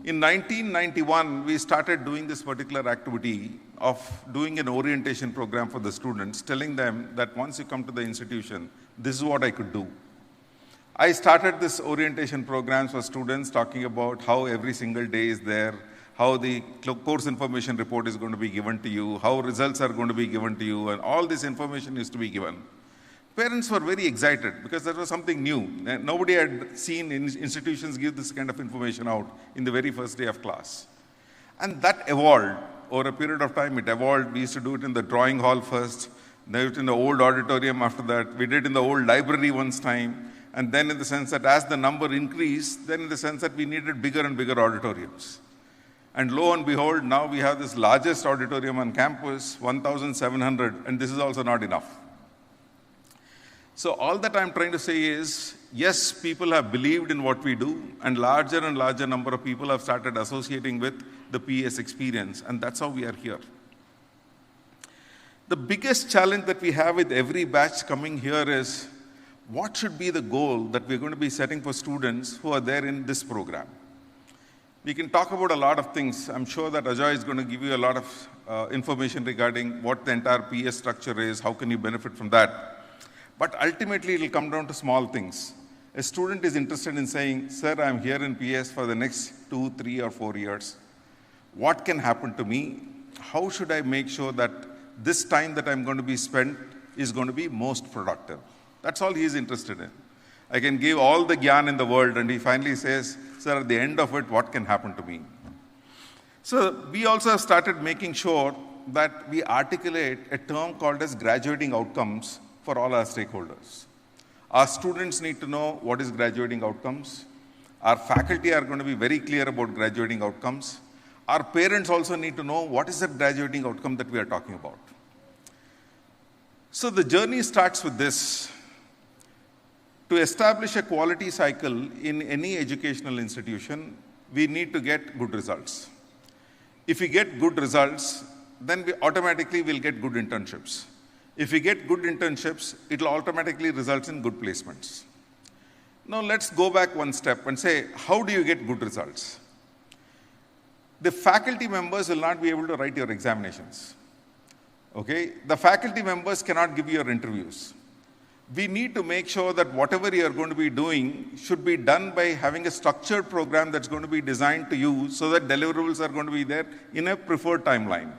In 1991, we started doing this particular activity of doing an orientation program for the students, telling them that once you come to the institution, this is what I could do. I started this orientation programs for students, talking about how every single day is there, how the course information report is going to be given to you, how results are going to be given to you, and all this information is to be given. Parents were very excited because that was something new. Nobody had seen institutions give this kind of information out in the very first day of class. And that evolved. Over a period of time, it evolved. We used to do it in the drawing hall first, then it in the old auditorium after that. We did it in the old library once time. And then in the sense that as the number increased, then in the sense that we needed bigger and bigger auditoriums. And lo and behold, now we have this largest auditorium on campus, 1,700, and this is also not enough. So all that I'm trying to say is, yes, people have believed in what we do, and larger number of people have started associating with the PS experience, and that's how we are here. The biggest challenge that we have with every batch coming here is, what should be the goal that we're going to be setting for students who are there in this program? We can talk about a lot of things. I'm sure that Ajoy is going to give you a lot of information regarding what the entire PS structure is, how can you benefit from that. But ultimately, it will come down to small things. A student is interested in saying, sir, I'm here in PS for the next 2, 3, or 4 years. What can happen to me? How should I make sure that this time that I'm going to be spent is going to be most productive? That's all he is interested in. I can give all the gyan in the world, and he finally says, sir, at the end of it, what can happen to me? So we also have started making sure that we articulate a term called as graduating outcomes for all our stakeholders. Our students need to know what is graduating outcomes. Our faculty are going to be very clear about graduating outcomes. Our parents also need to know what is the graduating outcome that we are talking about. So the journey starts with this. To establish a quality cycle in any educational institution, we need to get good results. If we get good results, then we automatically will get good internships. If we get good internships, it will automatically result in good placements. Now let's go back one step and say, how do you get good results? The faculty members will not be able to write your examinations. Okay? The faculty members cannot give you your interviews. We need to make sure that whatever you are going to be doing should be done by having a structured program that's going to be designed to you so that deliverables are going to be there in a preferred timeline.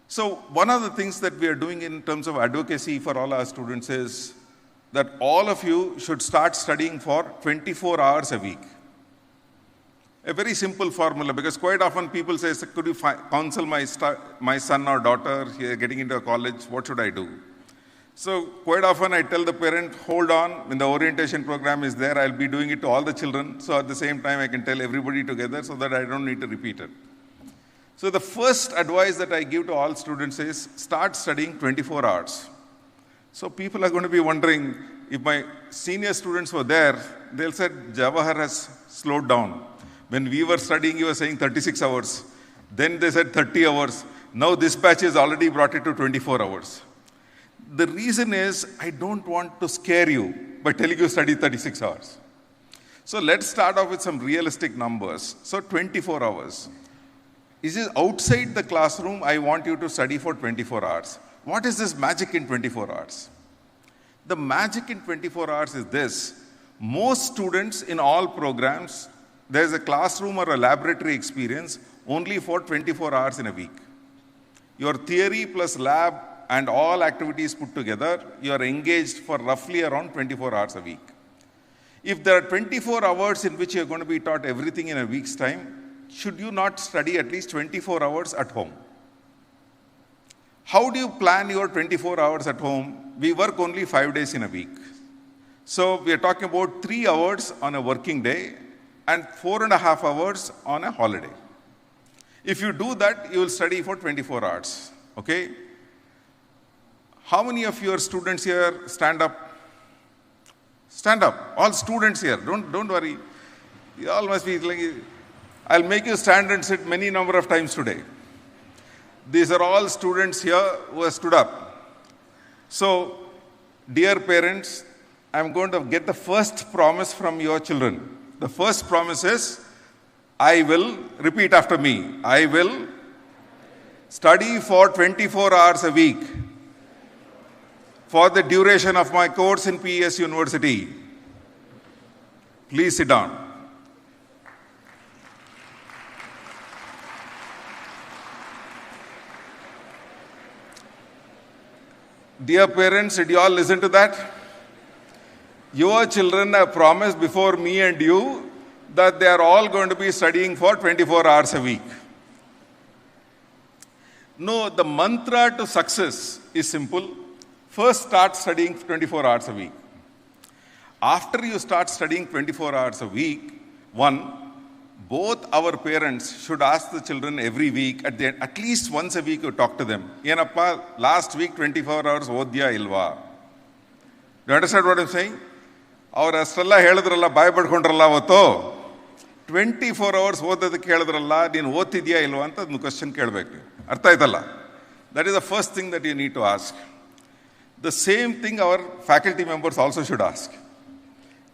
So one of the things that we are doing in terms of advocacy for all our students is that all of you should start studying for 24 hours a week. A very simple formula, because quite often people say, could you counsel my son or daughter here getting into a college, what should I do? So quite often I tell the parent, hold on, when the orientation program is there, I'll be doing it to all the children. So at the same time, I can tell everybody together so that I don't need to repeat it. So the first advice that I give to all students is start studying 24 hours. So people are going to be wondering, if my senior students were there, they'll say, Jawahar has slowed down. When we were studying, you were saying 36 hours. Then they said 30 hours. Now this batch has already brought it to 24 hours. The reason is, I don't want to scare you by telling you study 36 hours. So let's start off with some realistic numbers. So 24 hours. Is it outside the classroom, I want you to study for 24 hours. What is this magic in 24 hours? The magic in 24 hours is this. Most students in all programs, there's a classroom or a laboratory experience only for 24 hours in a week. Your theory plus lab and all activities put together, you are engaged for roughly around 24 hours a week. If there are 24 hours in which you are going to be taught everything in a week's time, should you not study at least 24 hours at home? How do you plan your 24 hours at home? We work only 5 days in a week. So we are talking about 3 hours on a working day and 4.5 hours on a holiday. If you do that, you will study for 24 hours. Okay? How many of your students here stand up? Stand up. All students here. Don't worry. You all must be like, I'll make you stand and sit many number of times today. These are all students here who have stood up. So, dear parents, I'm going to get the first promise from your children. The first promise is, I will, repeat after me, I will study for 24 hours a week for the duration of my course in PS University. Please sit down. Dear parents, did you all listen to that? Your children have promised before me and you that they are all going to be studying for 24 hours a week. No, the mantra to success is simple. First, start studying 24 hours a week. After you start studying 24 hours a week, both our parents should ask the children every week, at least once a week, you talk to them. Yenappa, last week 24 hours odya ilva. Do you understand what I'm saying? Our astralla ಹೇಳಿದ್ರಲ್ಲ ಬಾಯ್ ಪಡ್ಕೊಂಡ್ರಲ್ಲ ಅವತ್ತು 24 hours ಓದೋದಕ್ಕೆ ಹೇಳಿದ್ರಲ್ಲ ನೀನು ಓದ್ತಿದ್ಯಾ ಇಲ್ವಾ ಅಂತ ಒಂದು question ಕೇಳಬೇಕು. ಅರ್ಥ ಆಯ್ತಲ್ಲ? That is the first thing that you need to ask. The same thing our faculty members also should ask.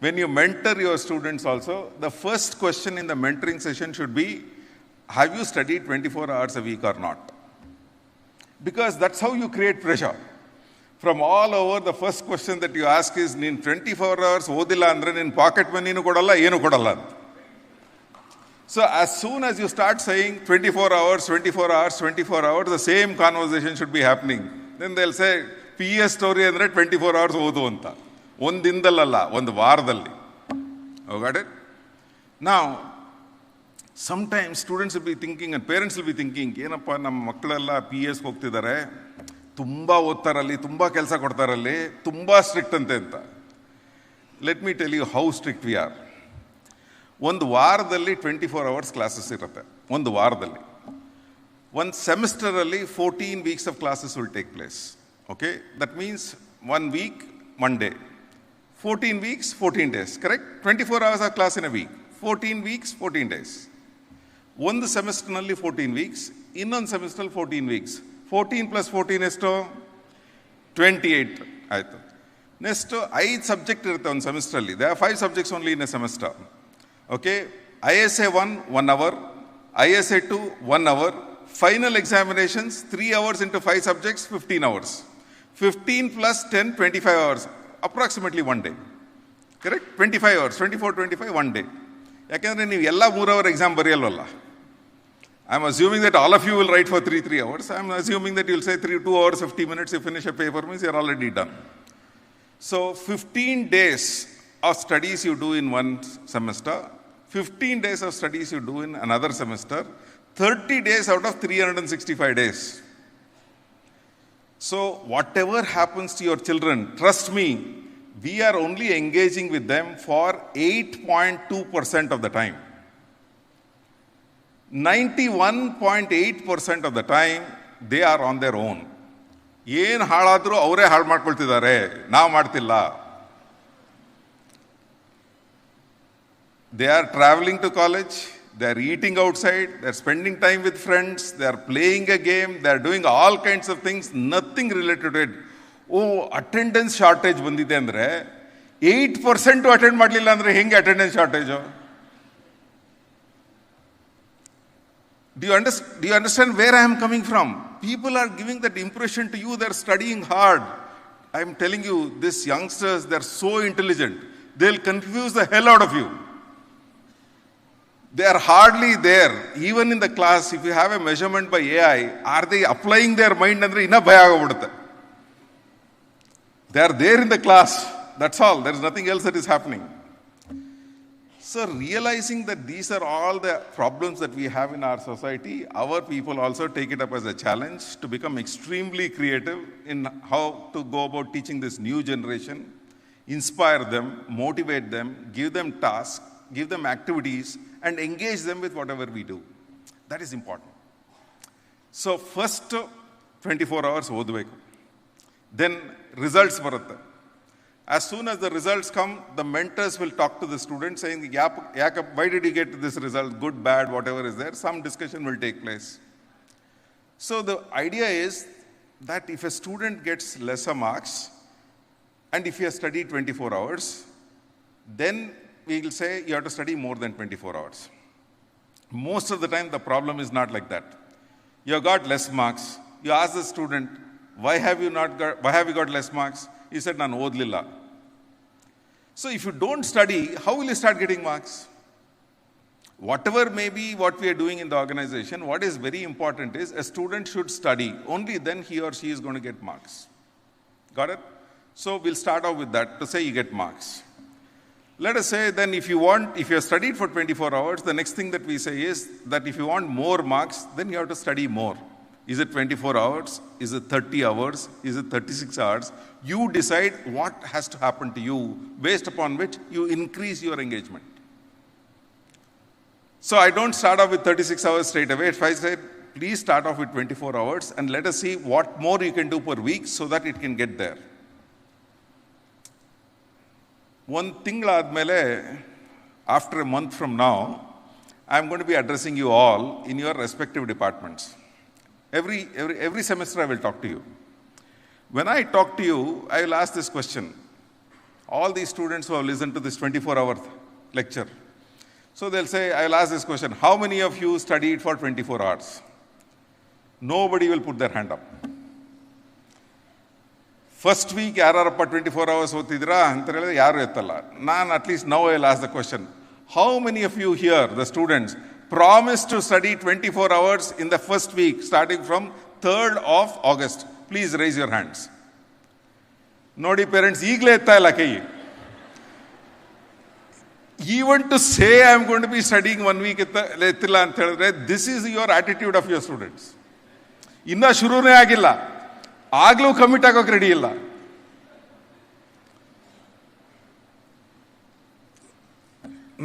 When you mentor your students also, the first question in the mentoring session should be, have you studied 24 hours a week or not? Because that's how you create pressure. From all over, the first question that you ask is, ನೀನು 24 hours ಓದಿಲ್ಲ ಅಂದರೆ ನಿನ್ನ packet ಮನಿನೂ ಕೊಡಲ್ಲ, ಏನೂ ಕೊಡಲ್ಲ ಅಂತ. So as soon as you start saying 24 hours, 24 hours, 24 hours, the same conversation should be happening. Then they'll say, PS story ಅಂದರೆ 24 hours ಓದು ಅಂತ. ಒಂದು ದಿನದಲ್ಲ, ಒಂದು ವಾರದಲ್ಲಿ. Oh, got it? Now, sometimes students will be thinking and parents will be thinking, ಏನಪ್ಪ ನಮ್ಮ ಮಕ್ಕಳೆಲ್ಲ PS ಹೋಗ್ತಿದ್ದಾರೆ, ತುಂಬ ಓದ್ತಾರಲ್ಲಿ, ತುಂಬ ಕೆಲಸ ಕೊಡ್ತಾರಲ್ಲಿ, ತುಂಬ ಸ್ಟ್ರಿಕ್ಟ್ ಅಂತೆ ಅಂತ. Let me tell you how strict we are. ಒಂದು ವಾರದಲ್ಲಿ 24 hours ಕ್ಲಾಸಸ್ ಇರುತ್ತೆ. ಒಂದು ವಾರದಲ್ಲಿ. ಒಂದು ಸೆಮಿಸ್ಟರಲ್ಲಿ 14 weeks of classes will take place. Okay? That means 1 week, 1 day. 14 weeks, 14 days. Correct? 24 hours of class in a week. 14 weeks, 14 days. ಒಂದು ಸೆಮಿಸ್ಟರ್ನಲ್ಲಿ 14 weeks, ಇನ್ನೊಂದು semester 14 weeks. 14 plus 14 ಎಷ್ಟು? 28 ಆಯಿತು. ನೆಕ್ಸ್ಟು 5 ಸಬ್ಜೆಕ್ಟ್ ಇರುತ್ತೆ ಒಂದು ಸೆಮಿಸ್ಟ್ರಲ್ಲಿ. They are 5 subjects only in a semester. Okay? ISA 1, 1 hour. ISA 2, 1 hour. Final examinations, 3 hours into 5 subjects, 15 hours. 15 plus 10, 25 hours. Approximately 1 day. Correct? 25 hours. 24, 25, 1 day. ಯಾಕೆಂದರೆ ನೀವು ಎಲ್ಲ 3 hour exam ಬರೆಯಲ್ವಲ್ಲ. I'm assuming that all of you will write for 3 hours. I'm assuming that you'll say 2 hours, 50 minutes, you finish a paper, means you're already done. So 15 days of studies you do in one semester, 15 days of studies you do in another semester, 30 days out of 365 days. So whatever happens to your children, trust me, we are only engaging with them for 8.2% of the time. 91.8% of the time, they are on their own. ಏನು ಹಾಳಾದರೂ ಅವರೇ ಹಾಳು ಮಾಡ್ಕೊಳ್ತಿದ್ದಾರೆ, ನಾವು ಮಾಡ್ತಿಲ್ಲ. They are traveling to college, they are eating outside, they are spending time with friends, they are playing a game, they are doing all kinds of things, nothing related to it. Attendance shortage ಬಂದಿದೆ ಅಂದರೆ 8% attend ಮಾಡಲಿಲ್ಲ ಅಂದರೆ ಹೆಂಗೆ attendance shortage? Do you understand where I am coming from? People are giving that impression to you, they are studying hard. I am telling you, these youngsters, they are so intelligent. They will confuse the hell out of you. They are hardly there. Even in the class, if you have a measurement by AI, are they applying their mind? Andre inna bhaya agabidutte. They are there in the class. That's all. There is nothing else that is happening. So realizing that these are all the problems that we have in our society, our people also take it up as a challenge to become extremely creative in how to go about teaching this new generation, inspire them, motivate them, give them tasks, give them activities, and engage them with whatever we do. That is important. So first 24 hours ಓದಬೇಕು. Then results ಬರುತ್ತೆ. As soon as the results come, the mentors will talk to the students saying, why did you get this result? Good, bad, whatever is there. Some discussion will take place. So the idea is that if a student gets lesser marks, and if he has studied 24 hours, then we will say you have to study more than 24 hours. Most of the time, the problem is not like that. You have got less marks. You ask the student, why have you got less marks? He said, ನಾನು ಓದಲಿಲ್ಲ. So if you don't study, how will you start getting marks? Whatever may be what we are doing in the organization, what is very important is a student should study. Only then he or she is going to get marks. Got it? So we'll start off with that to say you get marks. Let us say then if you have studied for 24 hours, the next thing that we say is that if you want more marks, then you have to study more. Is it 24 hours? Is it 30 hours? Is it 36 hours? You decide what has to happen to you, based upon which you increase your engagement. So I don't start off with 36 hours straight away. If I said, please start off with 24 hours and let us see what more you can do per week so that it can get there. One thingladmele, after a month from now, I'm going to be addressing you all in your respective departments. Every semester I will talk to you. When I talk to you, I will ask this question. All these students who have listened to this 24-hour lecture, so they'll say, I will ask this question, how many of you studied for 24 hours? Nobody will put their hand up. First week, yararappa 24 hours othidra anta helidre yaru ettalla. Nan at least now I will ask the question, how many of you here, the students, promised to study 24 hours in the first week, starting from 3rd of August? Please raise your hands. Nodi parents, ಈಗಲೇ ಎತ್ತಾ ಇಲ್ಲ ಕೈ. Even to say I am going to be studying 1 week ಎತ್ತಿಲ್ಲ ಅಂತ ಹೇಳಿದ್ರೆ, this is your attitude of your students. ಇನ್ನ ಶುರುನೇ ಆಗಿಲ್ಲ, ಆಗ್ಲೂ commit ಆಗೋಕೆ ready ಇಲ್ಲ.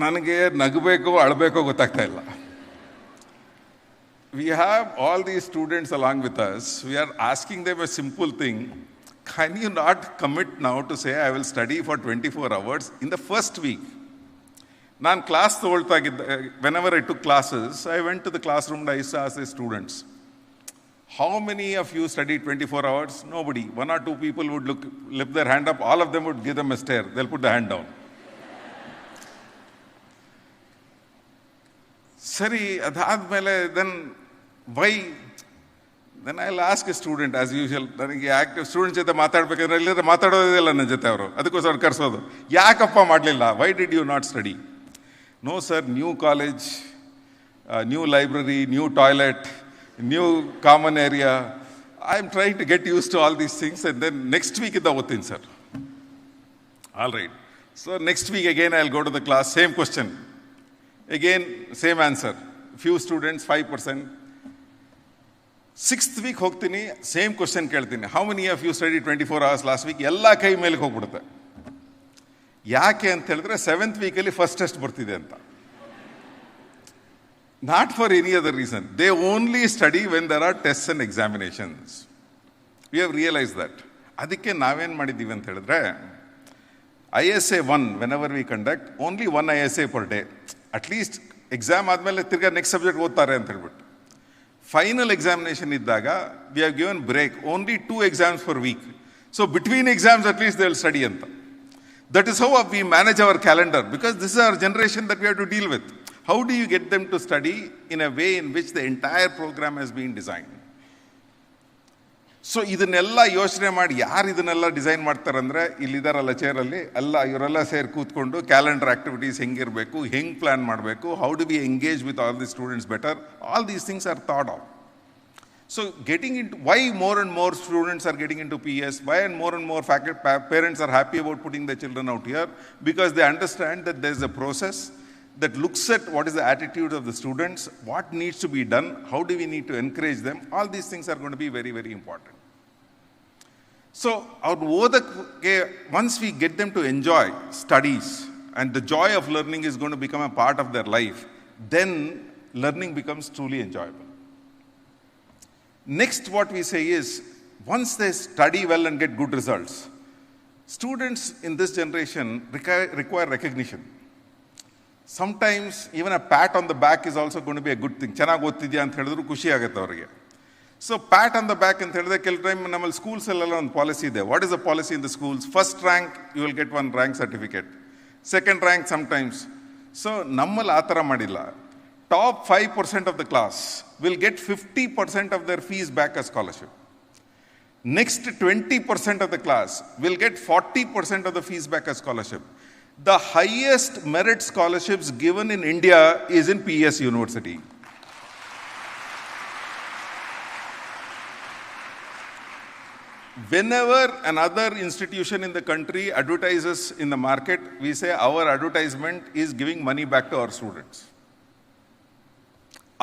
ನನಗೆ ನಗಬೇಕೋ ಅಳಬೇಕೋ ಗೊತ್ತಾಗ್ತಾ ಇಲ್ಲ. We have all these students along with us. We are asking them a simple thing. Can you not commit now to say, I will study for 24 hours in the first week? Nan class whenever I took classes, I went to the classroom and I used to ask the students, how many of you studied 24 hours? Nobody. 1 or 2 people would lift their hand up. All of them would give them a stare. They'll put the hand down. Sari, adhadmele, then why? Then I'll ask a student, as usual, ನನಗೆ active students ಜೊತೆ ಮಾತಾಡ್ಬೇಕಂದ್ರೆ ಇಲ್ಲದ್ರೆ ಮಾತಾಡೋದಿಲ್ಲ ನನ್ನ ಜೊತೆ ಅವರು, ಅದಕ್ಕೋಸ್ಕರ ಕರೆಸೋದು. ಯಾಕಪ್ಪ ಮಾಡಲಿಲ್ಲ? Why did you not study? No sir, new college, new library, new toilet, new common area. I am trying to get use to all these things and then next week ಇಂದ ಓದ್ತೀನಿ sir. All right. So next week again I will go to the class, same question. Again, same answer. Few students, 5%. 6th week ಹೋಗ್ತೀನಿ, same question ಕೇಳ್ತೀನಿ. How many of you study 24 hours last week? ಎಲ್ಲ ಕೈ ಮೇಲೆ ಹೋಗ್ಬಿಡುತ್ತೆ. ಯಾಕೆ ಅಂತ ಹೇಳಿದ್ರೆ 7th ವೀಕಲ್ಲಿ ಫಸ್ಟ್ ಟೆಸ್ಟ್ ಬರ್ತಿದೆ ಅಂತ. Not for any other reason. They only study when there are test and examinations. We have realise that. ಅದಕ್ಕೆ ನಾವೇನು ಮಾಡಿದ್ದೀವಿ ಅಂತ ಹೇಳಿದ್ರೆ, ISA 1, whenever we conduct, only 1 ISA per day. At least exam ಆದಮೇಲೆ ತಿರ್ಗಾ next subject ಓದ್ತಾರೆ ಅಂತ ಹೇಳ್ಬಿಟ್ಟು. ಫೈನಲ್ ಎಕ್ಸಾಮಿನೇಷನ್ ಇದ್ದಾಗ we have given break, only 2 exams per week. So between exams at least they will study ಅಂತ. That is how we manage our calendar, because this is our generation that we have to deal with. How do you get them to study in a way in which the entire programme has been design? So ಇದನ್ನೆಲ್ಲ ಯೋಚನೆ ಮಾಡಿ ಯಾರು ಇದನ್ನೆಲ್ಲ design ಮಾಡ್ತಾರಂದ್ರೆ, ಇಲ್ಲಿದ್ದಾರಲ್ಲ ಚೇರಲ್ಲಿ ಎಲ್ಲ ಇವರೆಲ್ಲ ಸೇರಿ ಕೂತ್ಕೊಂಡು ಕ್ಯಾಲೆಂಡರ್ ಆಕ್ಟಿವಿಟೀಸ್ ಹೆಂಗಿರಬೇಕು, ಹೆಂಗೆ ಪ್ಲಾನ್ ಮಾಡಬೇಕು, how do we engage with all the students better, all these things are thought of. So getting into why more and more students are getting into PS, why and more parents are happy about putting their children out here, because they understand that there is a process that looks at what is the attitude of the students, what needs to be done, how do we need to encourage them. All these things are going to be very, very important. So, once we get them to enjoy studies and the joy of learning is going to become a part of their life, then learning becomes truly enjoyable. Next, what we say is, once they study well and get good results, students in this generation require recognition. Sometimes even a pat on the back is also going to be a good thing. ಚೆನ್ನಾಗಿ ಓದ್ತಿದ್ಯಾ ಅಂತ ಹೇಳಿದ್ರು ಖುಷಿ ಆಗುತ್ತೆ ಅವರಿಗೆ. So pat on the back ಅಂತ ಹೇಳಿದ್ರೆ, ಕೆಲವು time ನಮ್ಮಲ್ಲಿ ಸ್ಕೂಲ್ಸಲ್ಲೆಲ್ಲ ಒಂದು ಪಾಲಿಸಿ ಇದೆ. What is the policy in the schools? First rank you will get 1 rank certificate, second rank sometimes. So ನಮ್ಮಲ್ಲಿ ಆ ಥರ ಮಾಡಿಲ್ಲ. Top 5% of the class will get 50% of their fees back as scholarship. Next 20% of the class will get 40% of the fees back as scholarship. The highest merit scholarships given in India is in PS University. Whenever another institution in the country advertises in the market, we say our advertisement is giving money back to our students.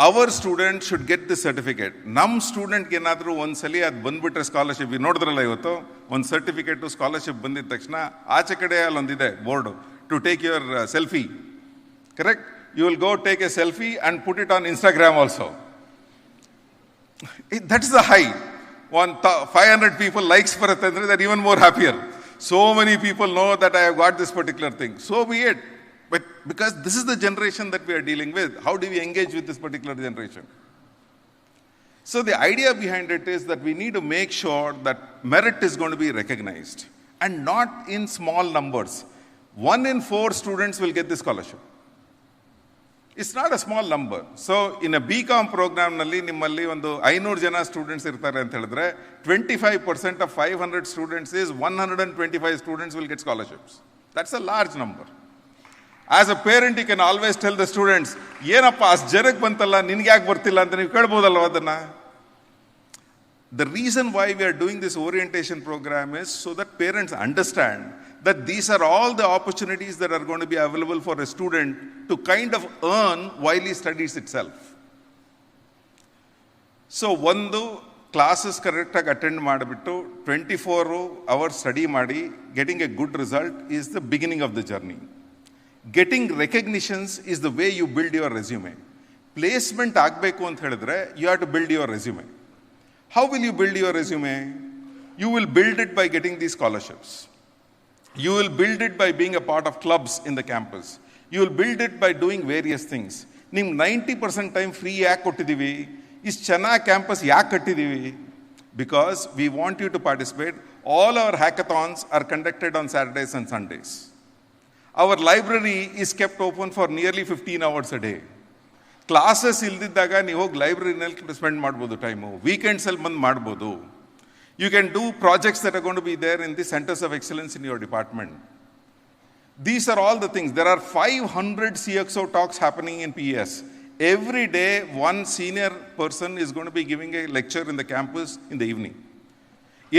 our student should get this certificate. Nam student ಏನಾದರೂ ಒಂದ್ಸಲಿ ಅದು ಬಂದ್ಬಿಟ್ರೆ scholarship, ನೋಡಿದ್ರಲ್ಲ ಇವತ್ತು ಒಂದು certificate scholarship ಬಂದಿದ ತಕ್ಷಣ ಆಚೆ ಕಡೆ ಅಲ್ಲೊಂದಿದೆ board to take your selfie. Correct? You will go take a selfie and put it on Instagram also. That's the high. 500 people likes for it, they're even more happier. So many people know that I have got this particular thing. So be it. But because this is the generation that we are dealing with, how do we engage with this particular generation? So the idea behind it is that we need to make sure that merit is going to be recognized and not in small numbers. 1 in 4 students will get this scholarship. It's not a small number. So in a BCom program nalli nimmalli ಒಂದು 500 ಜನ students ಇರ್ತಾರೆ ಅಂತ ಹೇಳಿದ್ರೆ 25% of 500 students is 125 students will get scholarships. That's a large number. As a parent, you can always tell the students, ಏನಪ್ಪ ಅಷ್ಟು ಜನಕ್ಕೆ ಬಂತಲ್ಲ ನಿನ್ಗೆ ಯಾಕೆ ಬರ್ತಿಲ್ಲ ಅಂತ ನೀವು ಕೇಳ್ಬೋದಲ್ವ ಅದನ್ನ. The reason why we are doing this orientation program is so that parents understand that these are all the opportunities that are going to be available for a student to kind of earn while he studies itself. So, ಒಂದು classes ಕರೆಕ್ಟಾಗಿ attend ಮಾಡಿಬಿಟ್ಟು 24 hours study ಮಾಡಿ getting a good result is the beginning of the journey. Getting recognitions is the way you build your resume. Placement ಆಗಬೇಕು ಅಂತ ಹೇಳಿದ್ರೆ you have to build your resume. How will you build your resume? You will build it by getting these scholarships. You will build it by being a part of clubs in the campus. You will build it by doing various things. ನಿಮ್ಗೆ 90% time free ಯಾಕೆ ಕೊಟ್ಟಿದ್ದೀವಿ? ಇಷ್ಟು ಚೆನ್ನಾಗಿ campus ಯಾಕೆ ಕಟ್ಟಿದ್ದೀವಿ? Because we want you to participate. All our hackathons are conducted on Saturdays and Sundays. Our library is kept open for nearly 15 hours a day. Classes ಇಲ್ದಿದ್ದಾಗ ನೀವು ಹೋಗಿ ಲೈಬ್ರರಿನಲ್ಲಿ spend ಮಾಡ್ಬೋದು time. ವೀಕೆಂಡ್ಸಲ್ಲಿ ಬಂದು ಮಾಡ್ಬೋದು. You can do projects that are going to be there in the centers of excellence in your department. These are all the things. There are 500 CXO talks happening in PES. Every day, one senior person is going to be giving a lecture in the campus in the evening.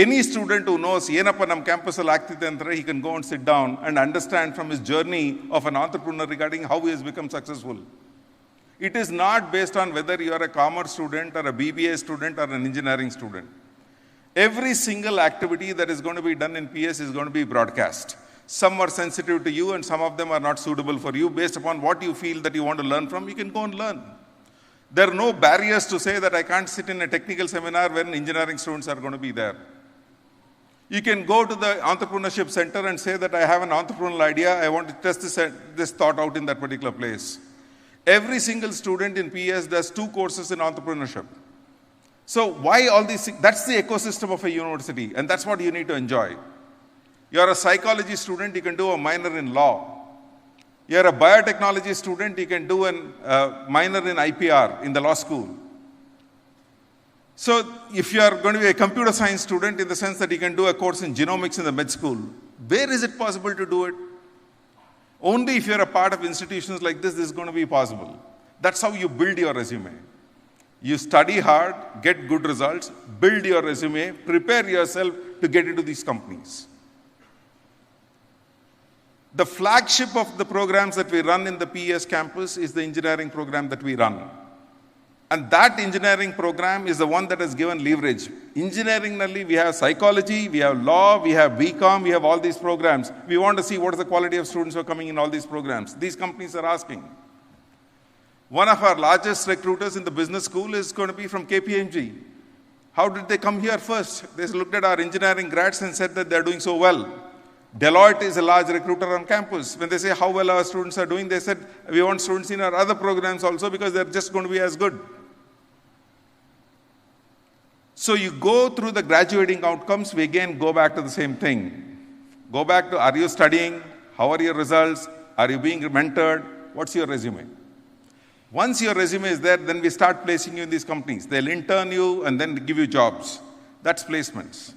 Any student who knows, ಏನಪ್ಪ ನಮ್ಮ ಕ್ಯಾಂಪಸಲ್ಲಿ ಆಗ್ತಿದೆ ಅಂದರೆ, he can go and sit down and understand from his journey of an entrepreneur regarding how he has become successful. It is not based on whether you are a commerce student or a BBA student or an engineering student. Every single activity that is going to be done in PS is going to be broadcast. Some are sensitive to you and some of them are not suitable for you. Based upon what you feel that you want to learn from, you can go and learn. There are no barriers to say that I can't sit in a technical seminar when engineering students are going to be there. You can go to the entrepreneurship center and say that I have an entrepreneurial idea, I want to test this thought out in that particular place. Every single student in PS does 2 courses in entrepreneurship. So why all these things? That's the ecosystem of a university, and that's what you need to enjoy. You're a psychology student, you can do a minor in law. You're a biotechnology student, you can do a minor in IPR in the law school. So if you are going to be a computer science student, in the sense that you can do a course in genomics in the med school, where is it possible to do it? Only if you're a part of institutions like this is going to be possible. That's how you build your resume. You study hard, get good results, build your resume, prepare yourself to get into these companies. The flagship of the programs that we run in the PES campus is the engineering program that we run. And that engineering program is the one that has given leverage. Engineering nalli, we have psychology, we have law, we have BCom, we have all these programs. We want to see what is the quality of students who are coming in all these programs. These companies are asking. One of our largest recruiters in the business school is going to be from KPMG. How did they come here first? They looked at our engineering grads and said that they're doing so well. Deloitte is a large recruiter on campus. When they say how well our students are doing, they said we want students in our other programs also because they're just going to be as good. So you go through the graduating outcomes, we again go back to the same thing. Go back to, are you studying? How are your results? Are you being mentored? What's your resume? Once your resume is there, then we start placing you in these companies. They'll intern you and then give you jobs. That's placements.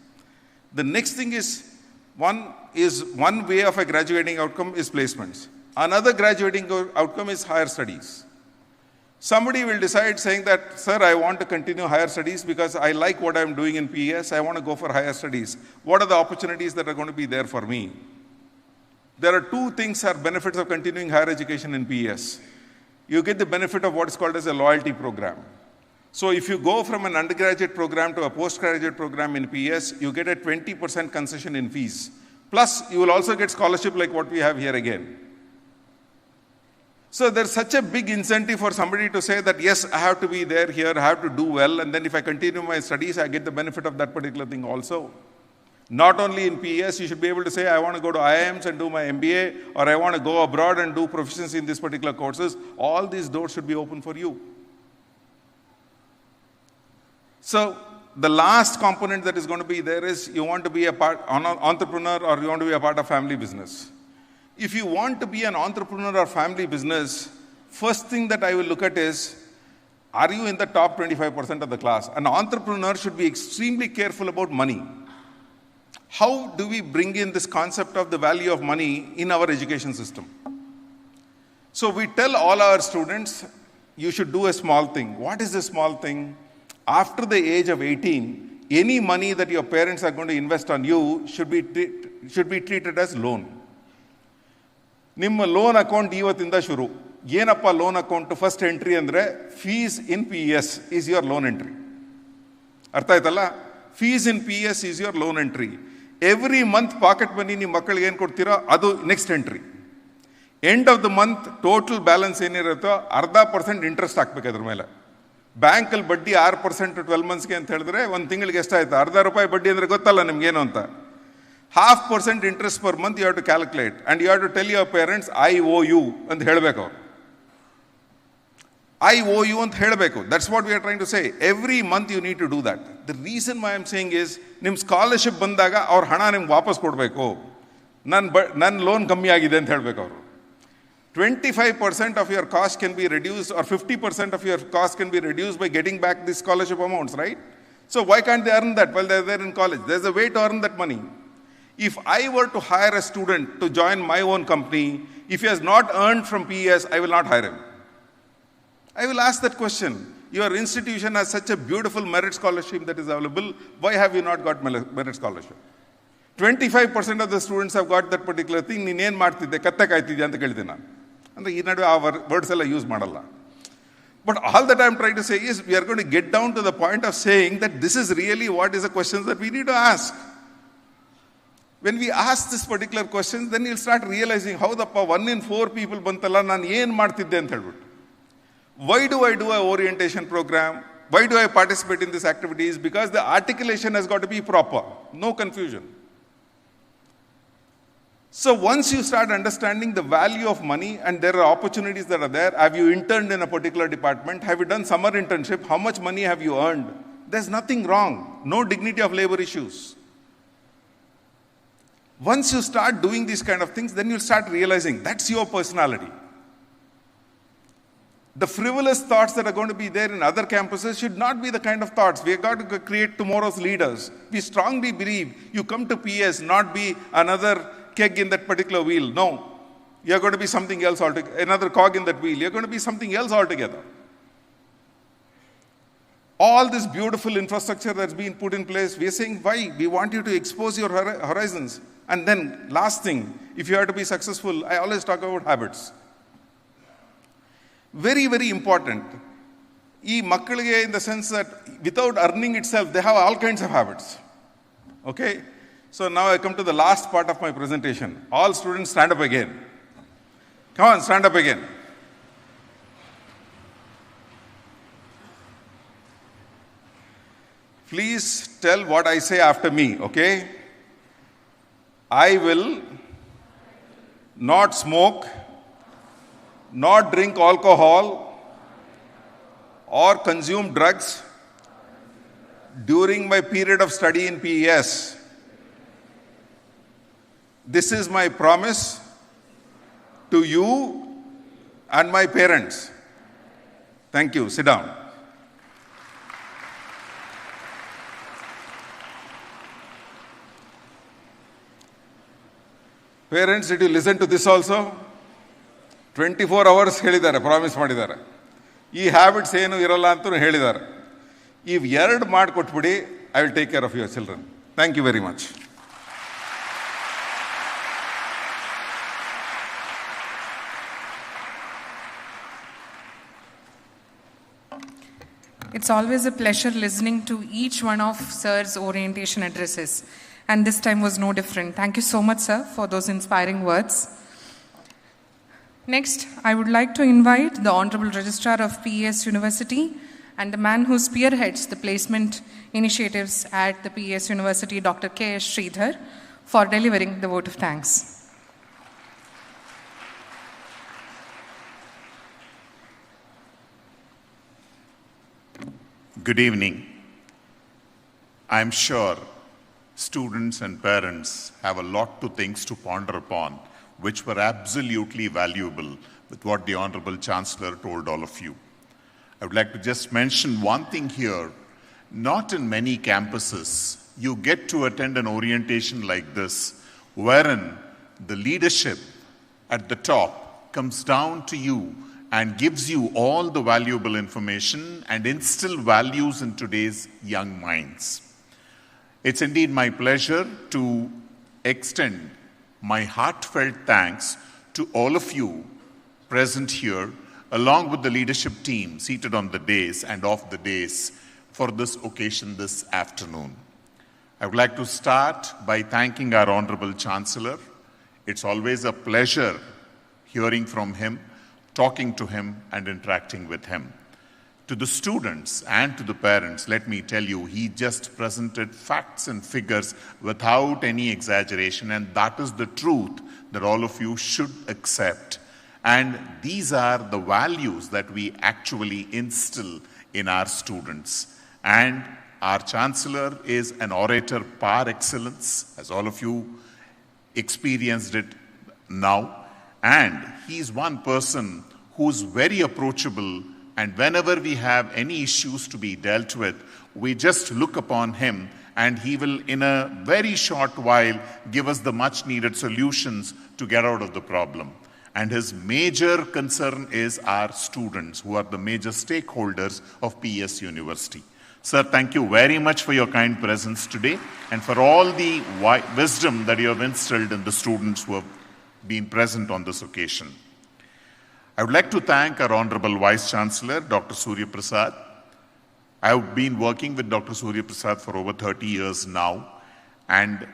The next thing is one way of a graduating outcome is placements. Another graduating outcome is higher studies. Somebody will decide saying that, sir, I want to continue higher studies because I like what I'm doing in PES. I want to go for higher studies. What are the opportunities that are going to be there for me? There are 2 things are benefits of continuing higher education in PES. you get the benefit of what is called as a loyalty program. So if you go from an undergraduate program to a postgraduate program in PS, you get a 20% concession in fees. Plus, you will also get scholarship like what we have here again. So there's such a big incentive for somebody to say that, yes, I have to be there here, I have to do well, and then if I continue my studies, I get the benefit of that particular thing also. Not only in PES, you should be able to say, I want to go to IIMs and do my MBA, or I want to go abroad and do proficiency in these particular courses. All these doors should be open for you. So the last component that is going to be there is you want to be an entrepreneur or you want to be a part of family business. If you want to be an entrepreneur or family business, first thing that I will look at is, are you in the top 25% of the class? An entrepreneur should be extremely careful about money. How do we bring in this concept of the value of money in our education system? So we tell all our students, you should do a small thing. What is the small thing? After the age of 18, any money that your parents are going to invest on you should be treated as loan. Nimma loan account ivatinda shuru. Yenappa loan account first entry andre fees in PES is your loan entry. Artha aitalla? Fees in PES is your loan entry. Every month pocket money ni makkalige ಏನು ಕೊಡ್ತೀರಾ ಅದು next entry. End of the month total balance ಏನಿರುತ್ತೋ 0.5% interest ಹಾಕಬೇಕು ಅದರ ಮೇಲೆ. ಬ್ಯಾಂಕಲ್ಲಿ ಬಡ್ಡಿ 6% 12 monthsಗೆ ಅಂತ ಹೇಳಿದ್ರೆ ಒಂದು ತಿಂಗಳಿಗೆ ಎಷ್ಟಾಯ್ತು? ₹0.5 ಬಡ್ಡಿ ಅಂದ್ರೆ ಗೊತ್ತಲ್ಲ ನಿಮ್ಗೆ ಏನು ಅಂತ. 0.5% interest per month you have to calculate and you have to tell your parents I owe you ಅಂತ ಹೇಳಬೇಕು ಅವರು. I owe you ಅಂತ ಹೇಳಬೇಕು. That's what we are trying to say. Every month you need to do that. The reason why I am saying is ನಿಮ್ಮ scholarship ಬಂದಾಗ ಅವ್ರ ಹಣ ನಿಮ್ಗೆ ವಾಪಸ್ ಕೊಡಬೇಕು. ನನ್ನ ಲೋನ್ ಕಮ್ಮಿ ಆಗಿದೆ ಅಂತ ಹೇಳಬೇಕು ಅವರು. 25% of your cost can be reduced or 50% of your cost can be reduced by getting back these scholarship amounts, right? So why can't they earn that while they're there in college? There's a way to earn that money. If I were to hire a student to join my own company, if he has not earned from PES, I will not hire him. I will ask that question. Your institution has such a beautiful merit scholarship that is available. Why have you not got merit scholarship? 25% of the students have got that particular thing. ನೀನು ಏನು ಮಾಡ್ತಿದ್ದೆ? ಕತ್ತೆ ಕಾಯ್ತಿದ್ದೆ ಅಂತ ಕೇಳ್ತೀನಿ ನಾನು. ಅಂದರೆ ಈ ನಡುವೆ ಆ ವರ್ಡ್ಸ್ ಎಲ್ಲ ಯೂಸ್ ಮಾಡಲ್ಲ. But all that I am trying to say is we are going to get down to the point of saying that this is really what is the questions that we need to ask. When we ask this particular questions, then you'll start realizing how the 1 in 4 people bantalla ನಾನು ಏನು ಮಾಡ್ತಿದ್ದೆ ಅಂತ ಹೇಳ್ಬಿಟ್ಟು. Why do I do an orientation program? Why do I participate in these activities? Because the articulation has got to be proper. No confusion. So once you start understanding the value of money and there are opportunities that are there, have you interned in a particular department? Have you done summer internship? How much money have you earned? There's nothing wrong. No dignity of labor issues. Once you start doing these kind of things, then you'll start realizing that's your personality. The frivolous thoughts that are going to be there in other campuses should not be the kind of thoughts. We have got to create tomorrow's leaders. We strongly believe you come to PS, not be another keg in that particular wheel. No. You're going to be something else altogether. Another cog in that wheel. You're going to be something else altogether. All this beautiful infrastructure that's been put in place, we are saying, why? We want you to expose your horizons. And then, last thing, if you have to be successful, I always talk about habits. Very, very important. ಈ ಮಕ್ಕಳಿಗೆ in the sense that without earning itself, they have all kinds of habits. Okay? So now I come to the last part of my presentation. All students stand up again. Come on, stand up again. Please tell what I say after me, okay? I will not smoke, not drink alcohol, or consume drugs during my period of study in PES. This is my promise to you and my parents. Thank you. Sit down. Parents, did you listen to this also? 24 hours ಹೇಳಿದ್ದಾರೆ, promise ಮಾಡಿದ್ದಾರೆ. ಈ habits ಏನು ಇರಲ್ಲ ಅಂತ ಹೇಳಿದ್ದಾರೆ. ಇವು 2 ಮಾಡಿಕೊಟ್ಬಿಡಿ, I will take care of your children. Thank you very much. It's always a pleasure listening to each one of Sir's orientation addresses. And this time was no different. Thank you so much, sir, for those inspiring words. Next, I would like to invite the Honorable Registrar of PES University and the man who spearheads the placement initiatives at the PES University, Dr. K.S. Sridhar, for delivering the vote of thanks. Good evening. I'm sure students and parents have a lot of things to ponder upon, which were absolutely valuable with what the Honorable Chancellor told all of you. I would like to just mention one thing here. Not in many campuses you get to attend an orientation like this, wherein the leadership at the top comes down to you and gives you all the valuable information and instill values in today's young minds. It's indeed my pleasure to extend my heartfelt thanks to all of you present here, along with the leadership team seated on the dais and off the dais for this occasion this afternoon. I would like to start by thanking our Honorable Chancellor. It's always a pleasure hearing from him, talking to him, and interacting with him. To the students and to the parents, let me tell you, he just presented facts and figures without any exaggeration, and that is the truth that all of you should accept. And these are the values that we actually instill in our students. And our Chancellor is an orator par excellence, as all of you experienced it now. And he's one person who's very approachable, and whenever we have any issues to be dealt with, we just look upon him and he will in a very short while give us the much needed solutions to get out of the problem. And his major concern is our students, who are the major stakeholders of PES University. Sir, thank you very much for your kind presence today and for all the wisdom that you have instilled in the students who have been present on this occasion. I would like to thank our Honorable Vice Chancellor, Dr. Suryaprasad. I have been working with Dr. Suryaprasad for over 30 years now, and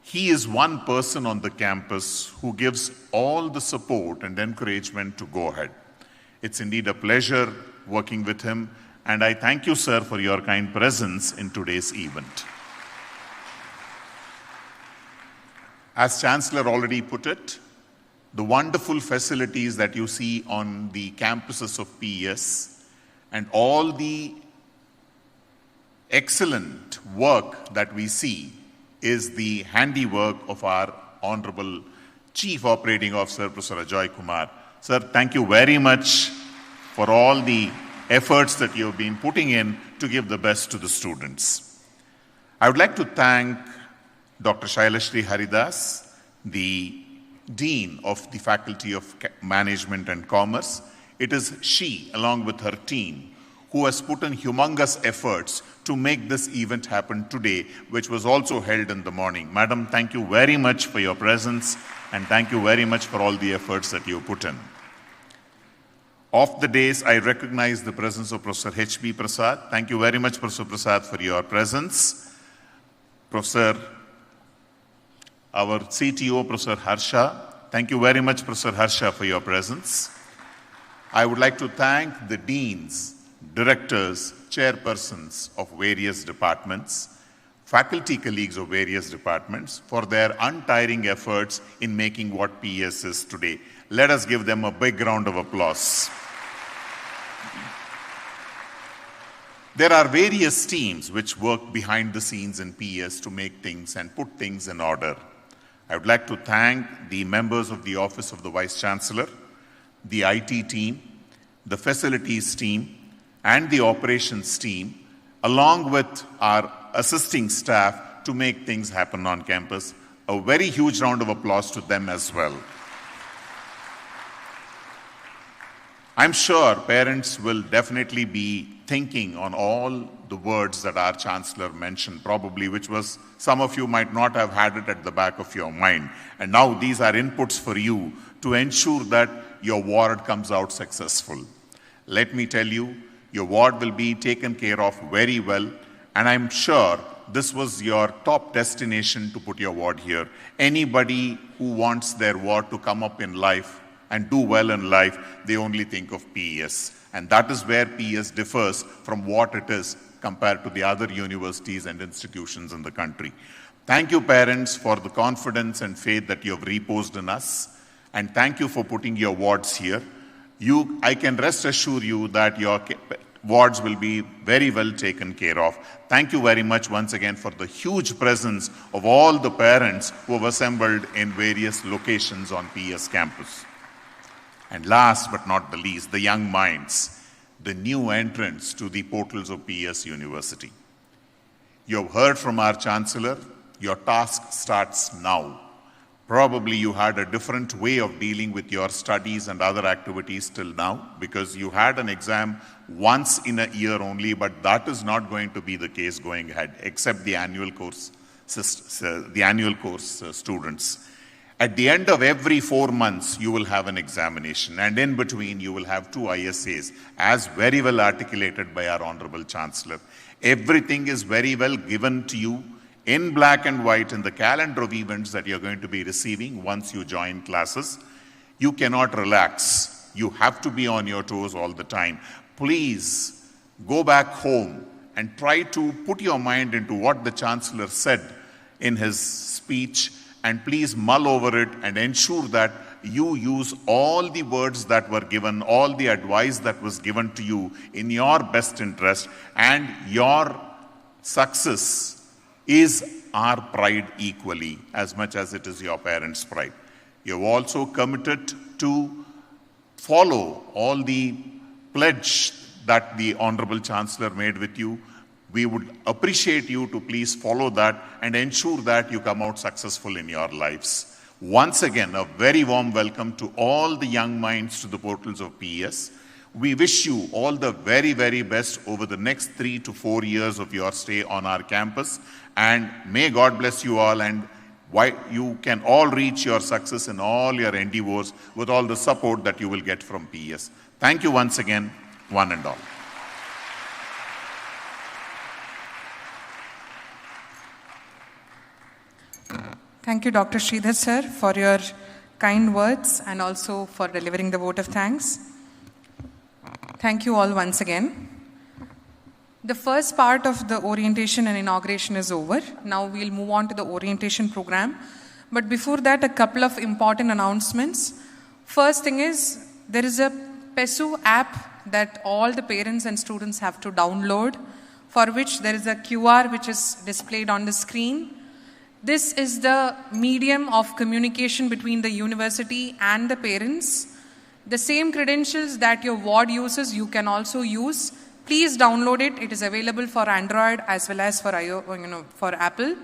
he is one person on the campus who gives all the support and encouragement to go ahead. It's indeed a pleasure working with him, and I thank you, sir, for your kind presence in today's event. As Chancellor already put it, the wonderful facilities that you see on the campuses of PES and all the excellent work that we see is the handiwork of our Honorable Chief Operating Officer, Professor Ajoy Kumar. Sir, thank you very much for all the efforts that you have been putting in to give the best to the students. I would like to thank Dr. Shailashree Haridas, the Dean of the Faculty of Management and Commerce. It is she, along with her team, who has put in humongous efforts to make this event happen today, which was also held in the morning. Madam, thank you very much for your presence, and thank you very much for all the efforts that you put in. Off the days, I recognize the presence of Professor H.B. Prasad. Thank you very much, Professor Prasad, for your presence. Professor, our CTO, Professor Harsha. Thank you very much, Professor Harsha, for your presence. I would like to thank the deans, directors, chairpersons of various departments, faculty colleagues of various departments for their untiring efforts in making what PES is today. Let us give them a big round of applause. There are various teams which work behind the scenes in PES to make things and put things in order. I would like to thank the members of the Office of the Vice Chancellor, the IT team, the facilities team, and the operations team, along with our assisting staff to make things happen on campus. A very huge round of applause to them as well. I'm sure parents will definitely be thinking on all the words that our Chancellor mentioned, probably, which was some of you might not have had it at the back of your mind. And now these are inputs for you to ensure that your ward comes out successful. Let me tell you, Your ward will be taken care of very well, and I'm sure this was your top destination to put your ward here. Anybody who wants their ward to come up in life and do well in life, they only think of PES. And that is where PES differs from what it is compared to the other universities and institutions in the country. Thank you, parents, for the confidence and faith that you have reposed in us. And thank you for putting your wards here. I can rest assure you that your wards will be very well taken care of. Thank you very much once again for the huge presence of all the parents who have assembled in various locations on PES campus. And last but not the least, the young minds, the new entrants to the portals of PES University. You have heard from our Chancellor. Your task starts now. Probably you had a different way of dealing with your studies and other activities till now, because you had an exam once in a year only, but that is not going to be the case going ahead, except the annual course students. At the end of every 4 months, you will have an examination, and in between, you will have 2 ISAs, as very well articulated by our Honorable Chancellor. Everything is very well given to you in black and white in the calendar of events that you're going to be receiving once you join classes. You cannot relax. You have to be on your toes all the time. Please go back home and try to put your mind into what the Chancellor said in his speech, and please mull over it and ensure that you use all the words that were given, all the advice that was given to you in your best interest, and your success is our pride equally, as much as it is your parents' pride. You've also committed to follow all the pledge that the Honorable Chancellor made with you. We would appreciate you to please follow that and ensure that you come out successful in your lives. Once again, a very warm welcome to all the young minds to the portals of PES. We wish you all the very, very best over the next 3 to 4 years of your stay on our campus. And may God bless you all, and you can all reach your success in all your endeavors with all the support that you will get from PES. Thank you once again, one and all. Thank you, Dr. Sridhar, sir, for your kind words and also for delivering the vote of thanks. Thank you all once again. The first part of the orientation and inauguration is over. Now we'll move on to the orientation program. But before that, a couple of important announcements. First thing is, there is a PESU app that all the parents and students have to download, for which there is a QR which is displayed on the screen. This is the medium of communication between the university and the parents. The same credentials that your ward uses, you can also use. Please download it. It is available for Android as well as for for Apple.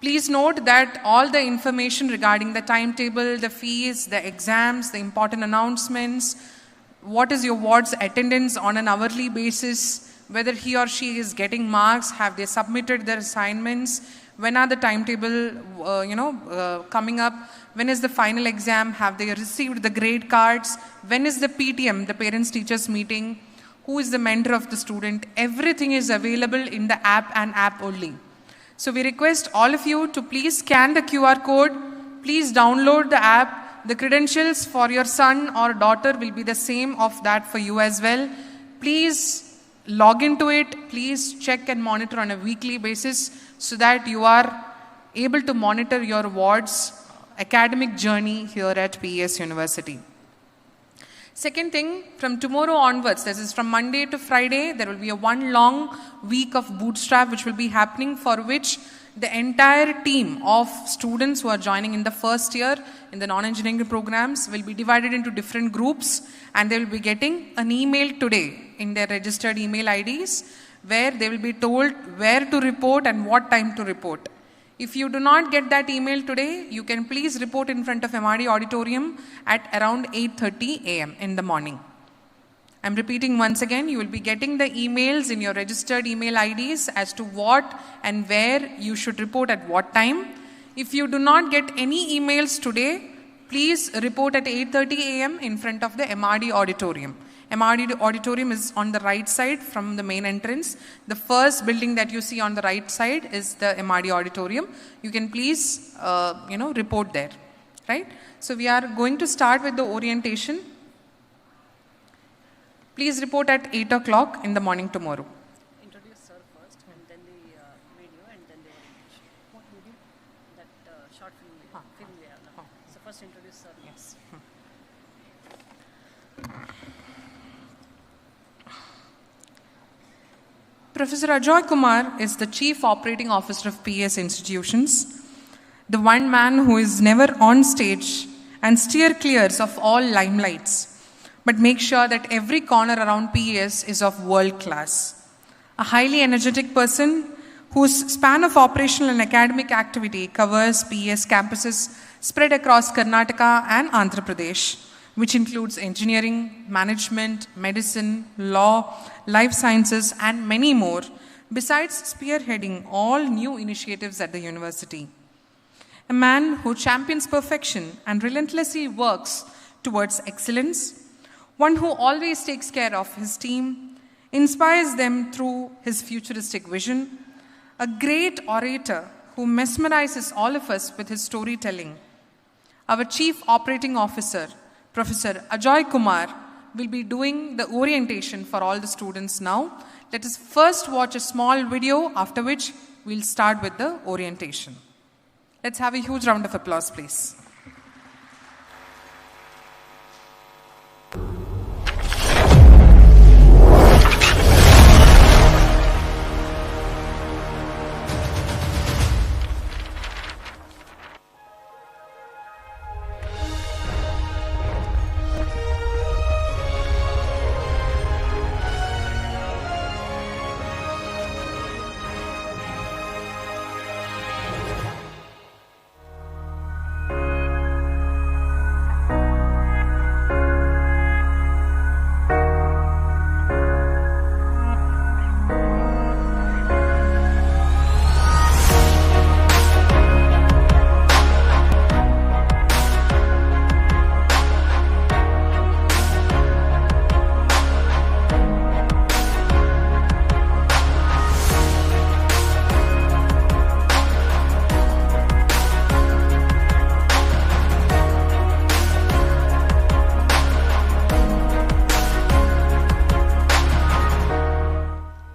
Please note that all the information regarding the timetable, the fees, the exams, the important announcements, what is your ward's attendance on an hourly basis, whether he or she is getting marks, have they submitted their assignments, when are the timetable coming up, when is the final exam, have they received the grade cards, when is the PTM, the parents teachers meeting, who is the mentor of the student. Everything is available in the app and app only. So we request all of you to please scan the QR code, please download the app. The credentials for your son or daughter will be the same of that for you as well. Please log into it, please check and monitor on a weekly basis so that you are able to monitor your ward's academic journey here at PES University. Second thing, from tomorrow onwards, this is from Monday to Friday, there will be a one long week of bootstrap which will be happening, for which the entire team of students who are joining in the first year in the non-engineering programs will be divided into different groups, and they will be getting an email today in their registered email IDs where they will be told where to report and what time to report. If you do not get that email today, you can please report in front of MRD auditorium at around 8:30 a.m. in the morning. I'm repeating once again, you will be getting the emails in your registered email IDs as to what and where you should report at what time. If you do not get any emails today, please report at 8:30 a.m. in front of the MRD auditorium. MRD auditorium is on the right side from the main entrance. The first building that you see on the right side is the MRD auditorium. You can please, report there, right? So we are going to start with the orientation. Please report at 8 o'clock in the morning tomorrow. Introduce sir first, and then the video, and then the orientation. What video? That short film we have now. So first introduce sir. Yes. Professor Ajoy Kumar is the Chief Operating Officer of PS Institutions, the one man who is never on stage and steer clears of all limelights, but make sure that every corner around PES is of world class. A highly energetic person whose span of operational and academic activity covers PES campuses spread across Karnataka and Andhra Pradesh, which includes engineering, management, medicine, law, life sciences, and many more, besides spearheading all new initiatives at the university. A man who champions perfection and relentlessly works towards excellence, one who always takes care of his team, inspires them through his futuristic vision, a great orator who mesmerizes all of us with his storytelling. Our Chief Operating Officer, Professor Ajoy Kumar, will be doing the orientation for all the students now. Let us first watch a small video, after which we'll start with the orientation. Let's have a huge round of applause, please.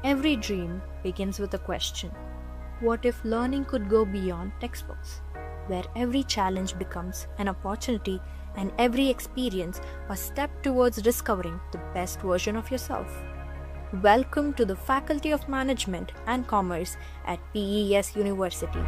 Every dream begins with a question. What if learning could go beyond textbooks, where every challenge becomes an opportunity and every experience a step towards discovering the best version of yourself? Welcome to the Faculty of Management and Commerce at PES University.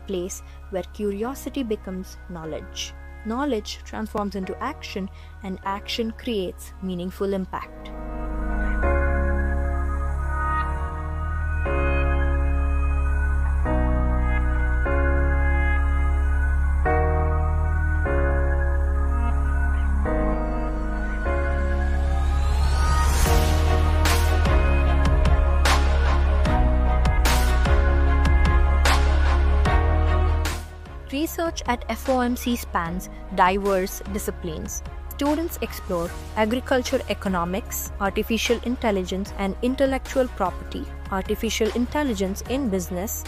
Place where curiosity becomes knowledge. Knowledge transforms into action, and action creates meaningful impact. Research at FOMC spans diverse disciplines. Students explore agriculture economics, artificial intelligence and intellectual property, artificial intelligence in business,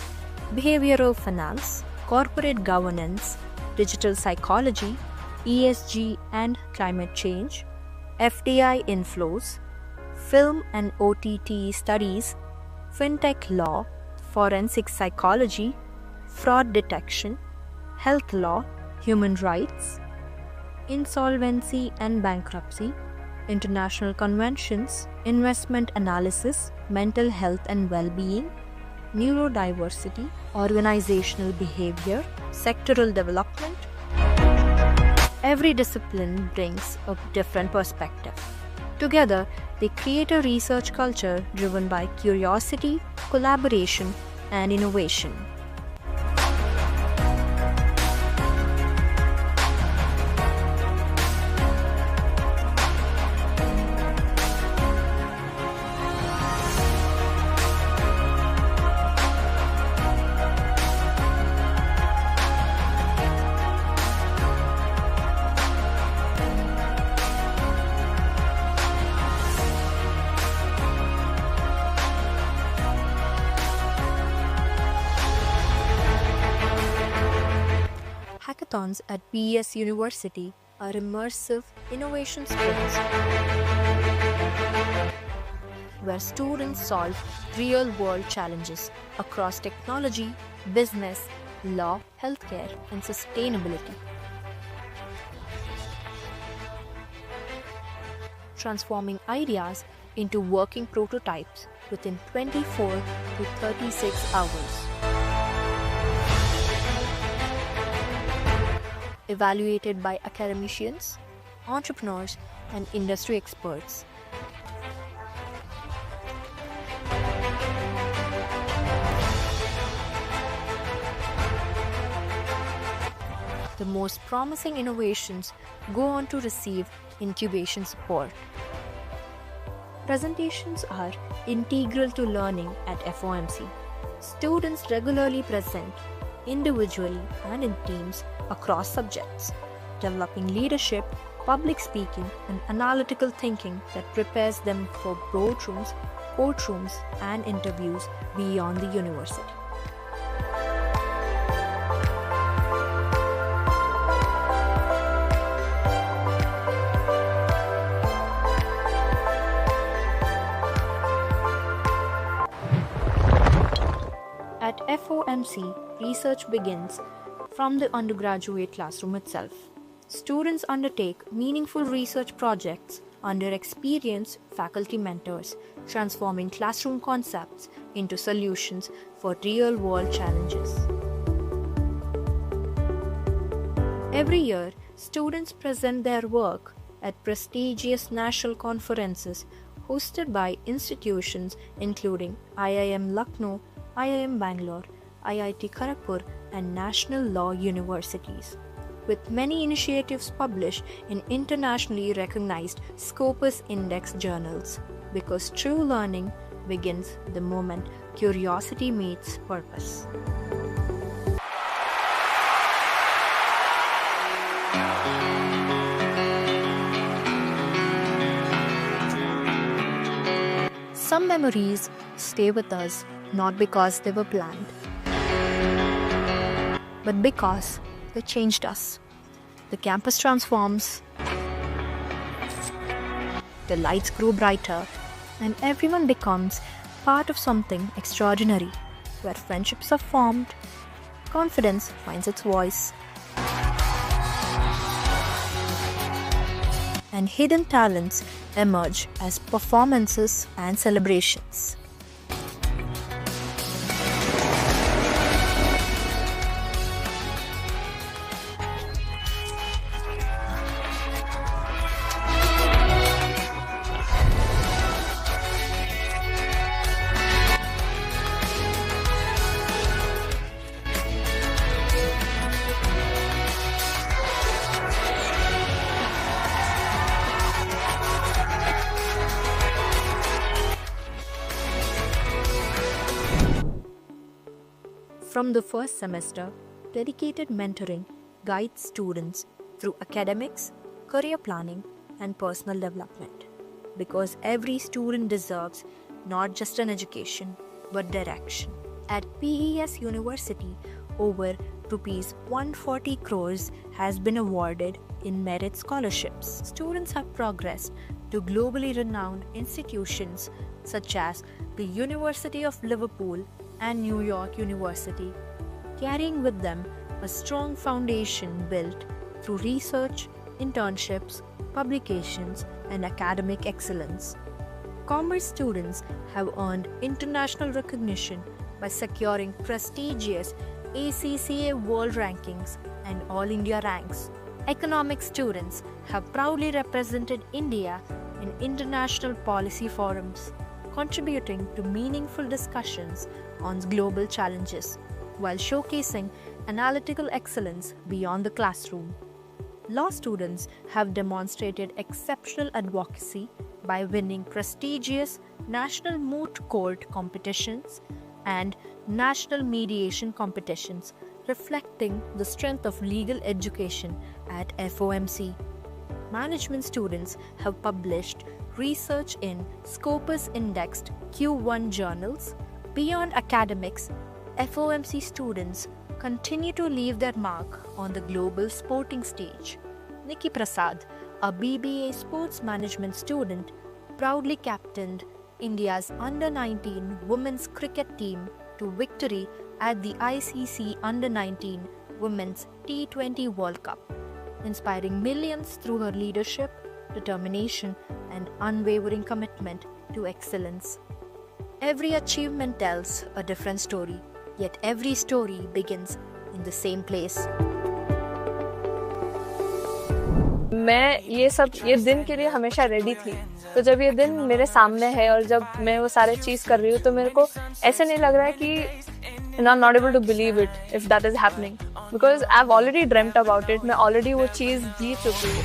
behavioral finance, corporate governance, digital psychology, ESG and climate change, FDI inflows, film and OTT studies, fintech law, forensic psychology, fraud detection, health law, human rights, insolvency and bankruptcy, international conventions, investment analysis, mental health and well-being, neurodiversity, organizational behavior, sectoral development. Every discipline brings a different perspective. Together, they create a research culture driven by curiosity, collaboration, and innovation. Hackathons at PES University are immersive innovation sprints where students solve real-world challenges across technology, business, law, healthcare, and sustainability. Transforming ideas into working prototypes within 24 to 36 hours. Evaluated by academicians, entrepreneurs, and industry experts. The most promising innovations go on to receive incubation support. Presentations are integral to learning at FOMC. Students regularly present individually and in teams across subjects, developing leadership, public speaking, and analytical thinking that prepares them for boardrooms, courtrooms, and interviews beyond the university. At FOMC, research begins from the undergraduate classroom itself. Students undertake meaningful research projects under experienced faculty mentors, transforming classroom concepts into solutions for real-world challenges. Every year, students present their work at prestigious national conferences hosted by institutions including IIM Lucknow, IIM Bangalore, IIT Kharagpur, and national law universities, with many initiatives published in internationally recognized Scopus Index journals, because true learning begins the moment curiosity meets purpose. Some memories stay with us not because they were planned, but because they changed us. The campus transforms, the lights grow brighter, and everyone becomes part of something extraordinary, where friendships are formed, confidence finds its voice, and hidden talents emerge as performances and celebrations. From the first semester, dedicated mentoring guides students through academics, career planning, and personal development. Because every student deserves not just an education, but direction. At PES University, over Rs 140 crores has been awarded in merit scholarships. Students have progressed to globally renowned institutions such as the University of Liverpool and New York University, carrying with them a strong foundation built through research, internships, publications, and academic excellence. Commerce students have earned international recognition by securing prestigious ACCA World Rankings and All India ranks. Economics students have proudly represented India in international policy forums, contributing to meaningful discussions on global challenges, while showcasing analytical excellence beyond the classroom. Law students have demonstrated exceptional advocacy by winning prestigious national moot court competitions and national mediation competitions, reflecting the strength of legal education at FOMC. Management students have published research in Scopus indexed Q1 journals. Beyond academics, FOMC students continue to leave their mark on the global sporting stage. Nikki Prasad, a BBA sports management student, proudly captained India's under-19 women's cricket team to victory at the ICC Under-19 Women's T20 World Cup, inspiring millions through her leadership, determination, and unwavering commitment to excellence. Every achievement tells a different story, yet every story begins in the same place. मैं ये दिन के लिए हमेशा ready थी, तो जब ये दिन मेरे सामने है और जब मैं वो सारे चीज़ कर रही हूँ तो मेरे को ऐसे नहीं लग रहा है कि I'm not able to believe it if that is happening, because I've already dreamt about it. मैं already वो चीज़ जी चुकी हूँ.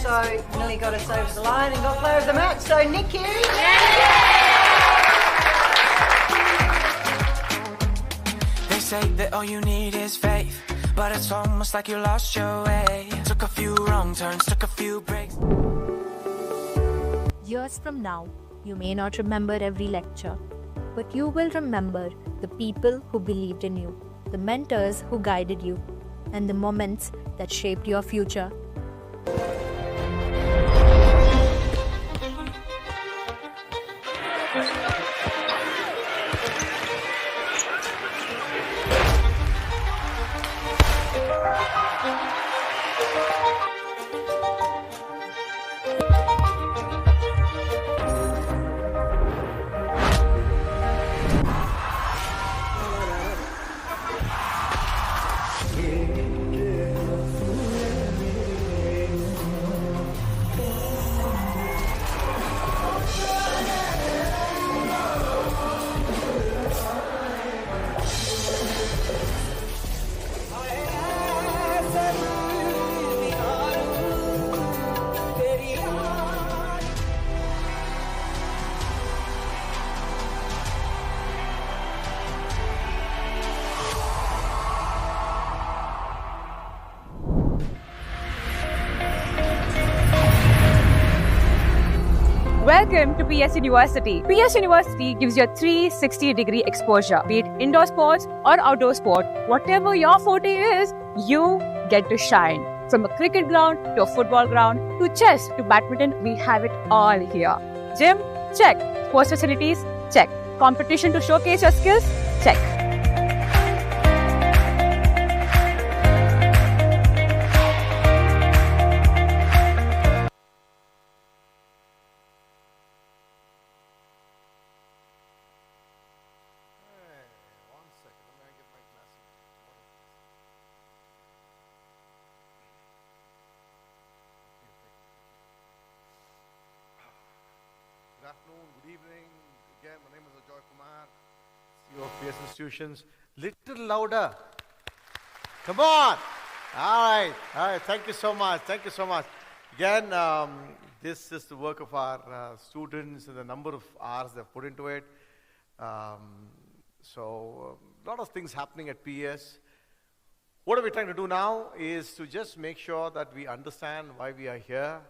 So nearly got us over the line and got player of the match. So Nikki. They say that all you need is faith, but it's almost like you lost your way. Took a few wrong turns, took a few breaks. Years from now, you may not remember every lecture, but you will remember the people who believed in you, the mentors who guided you, and the moments that shaped your future. Welcome to PS University. PS University gives you a 360-degree exposure, be it indoor sports or outdoor sport. Whatever your forte is, you get to shine. From a cricket ground to a football ground to chess to badminton, we have it all here. Gym? Check. Sports facilities? Check. Competition to showcase your skills? Check. Good afternoon, good evening. Again, my name is Ajoy Kumar, CEO of PS Institutions. Little louder. Come on. All right. Thank you so much. Again, this is the work of our students and the number of hours they've put into it. So a lot of things happening at PS. What are we trying to do now is to just make sure that we understand why we are here.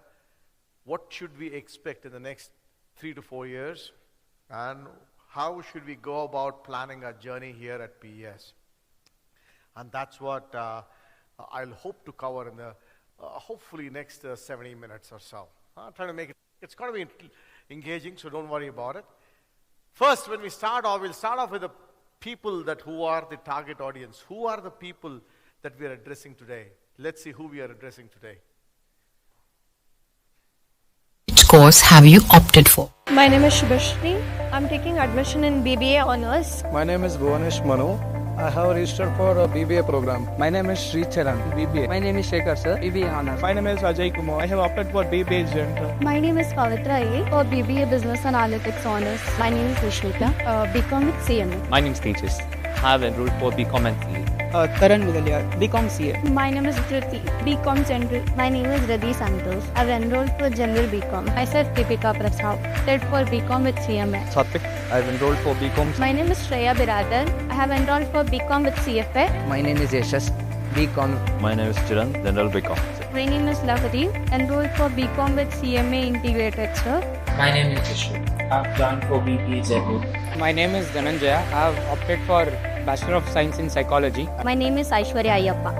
what should we expect in the next 3 to 4 years, and how should we go about planning our journey here at PES. And that's what I'll hope to cover in the hopefully next 70 minutes or so. I'm trying to make it's going to be engaging, so don't worry about it. First, when we start off, we'll start off with the people who are the target audience. Who are the people that we are addressing today? Let's see who we are addressing today. Which course have you opted for? My name is Shailashree. I'm taking admission in BBA Honours. My name is Bhuvanesh Manu. I have registered for a BBA program. My name is Sridhar, BBA. My name is Shekhar, sir, BBA Honours. My name is Ajoy Kumar. I have opted for BBA General. My name is Pavitra A. for BBA Business Analytics Honours. My name is Rishmita, BCom with CMA. My name is Tejas. I have enrolled for BCom and CA. Taran Mudalia, BCom CA. My name is Kriti, BCom General. My name is Radhi Santos. I've enrolled for General BCom. Myself Deepika Prasad, opted for BCom with CMA. Satvik, I've enrolled for BCom. My name is Shreya Biradar. I have enrolled for BCom with CFA. My name is Yashas, BCom. My name is Chiran, General BCom. My name is Lavati, enrolled for BCom with CMA Integrated, sir. My name is Vishnu. I've joined for BBA Jaipur. My name is Dhananjaya. I've opted for Bachelor of Science in Psychology. My name is Aishwarya Ayyappa.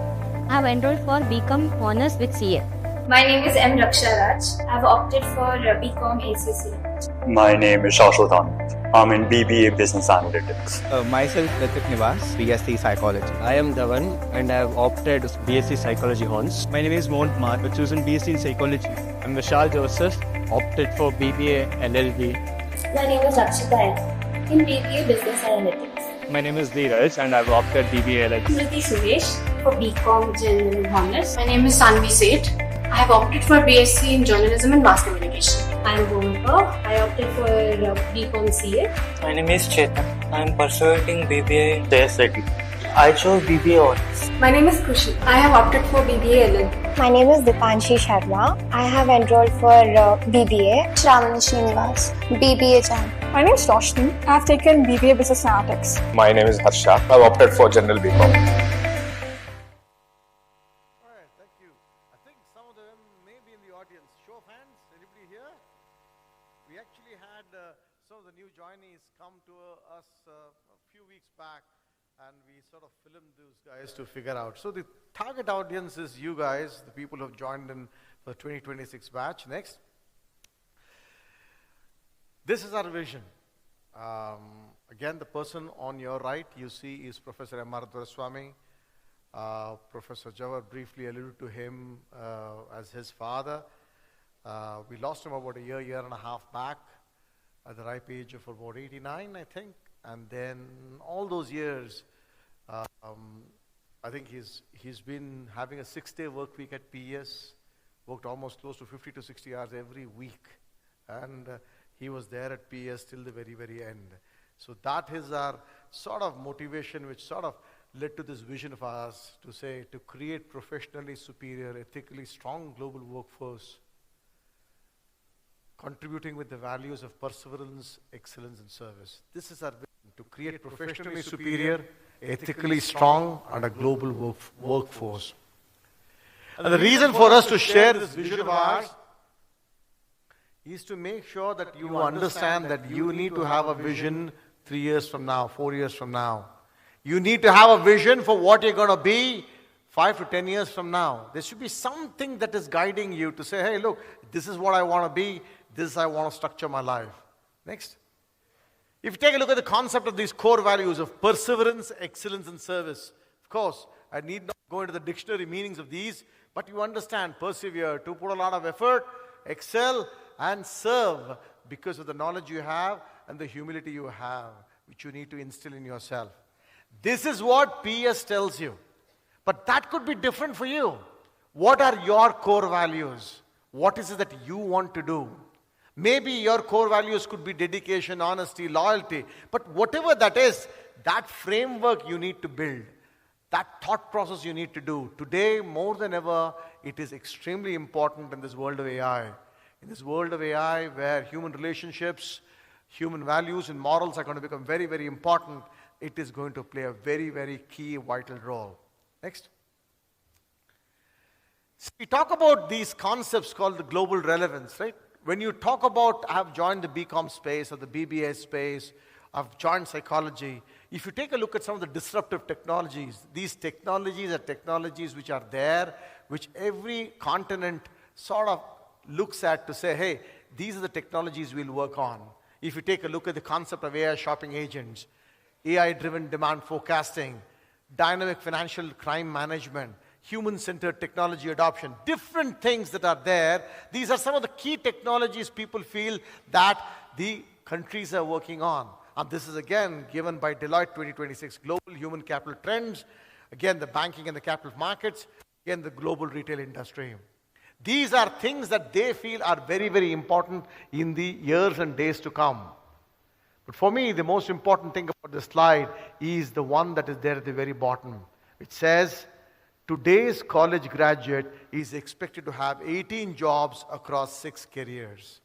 I have enrolled for BCom Honours with CA. My name is M. Raksharaj. I have opted for BCom ACC. My name is Shashwatan. I'm in BBA Business Analytics. Myself, Pratik Nivas, BSc Psychology. I am Dhawan and I have opted BSc Psychology Honors. My name is Mohan Kumar, I've chosen BSc in Psychology. I'm Vishal Joseph, opted for BBA LLB. My name is Rakshita M. in BBA Business Analytics. My name is Dheeraj and I've opted BBA LLB. Smriti Suresh for BCom General Honours. My name is Sanvi Seth. I have opted for BSc in Journalism and Mass Communication. I am Bhumika. I opted for BCom CA. My name is Chetan. I am pursuing BBA JSRT. I chose BBA Honours. My name is Kushi. I have opted for BBA LLB. My name is Dipanshi Sharma. I have enrolled for BBA. Shravani Srinivas, BBA Jan. My name is Roshni. I have taken BBA Business Analytics. My name is Harsha. I have opted for General BCom. To figure out. So the target audience is you guys, the people who have joined in the 2026 batch. Next. This is our vision. Again, the person on your right you see is Professor M.R. Doreswamy. Professor Jawahar briefly alluded to him as his father. We lost him about a year and a half back at the ripe age of about 89, I think. And then all those years, I think he's been having a 6-day work week at PES, worked almost close to 50 to 60 hours every week, and he was there at PES till the very, very end. So that is our sort of motivation, which sort of led to this vision of ours to say, to create professionally superior, ethically strong global workforce, contributing with the values of perseverance, excellence, and service. This is our vision, to create professionally superior, ethically strong, and a global workforce. And the reason for us to share this vision of ours is to make sure that you understand that you need to have a vision 3 years from now, 4 years from now. You need to have a vision for what you're going to be 5 to 10 years from now. There should be something that is guiding you to say, hey, look, this is what I want to be, this is how I want to structure my life. Next. If you take a look at the concept of these core values of perseverance, excellence, and service, of course, I need not go into the dictionary meanings of these, but you understand, persevere, to put a lot of effort, excel, and serve because of the knowledge you have and the humility you have, which you need to instill in yourself. This is what PES tells you. But that could be different for you. What are your core values? What is it that you want to do? Maybe your core values could be dedication, honesty, loyalty. But whatever that is, that framework you need to build. That thought process you need to do. Today, more than ever, it is extremely important in this world of AI. In this world of AI, where human relationships, human values and morals are going to become very, very important, it is going to play a very, very key, vital role. Next. So we talk about these concepts called the global relevance, right? When you talk about, I have joined the BCom space or the BBA space, I've joined psychology. If you take a look at some of the disruptive technologies, these technologies are technologies which are there, which every continent sort of looks at to say, hey, these are the technologies we'll work on. If you take a look at the concept of AI shopping agents, AI-driven demand forecasting, dynamic financial crime management, human-centered technology adoption, different things that are there. These are some of the key technologies people feel that the countries are working on. And this is again given by Deloitte 2026 Global Human Capital Trends, again the banking and the capital markets, again the global retail industry. These are things that they feel are very, very important in the years and days to come. But for me, the most important thing about this slide is the one that is there at the very bottom. It says, today's college graduate is expected to have 18 jobs across 6 careers.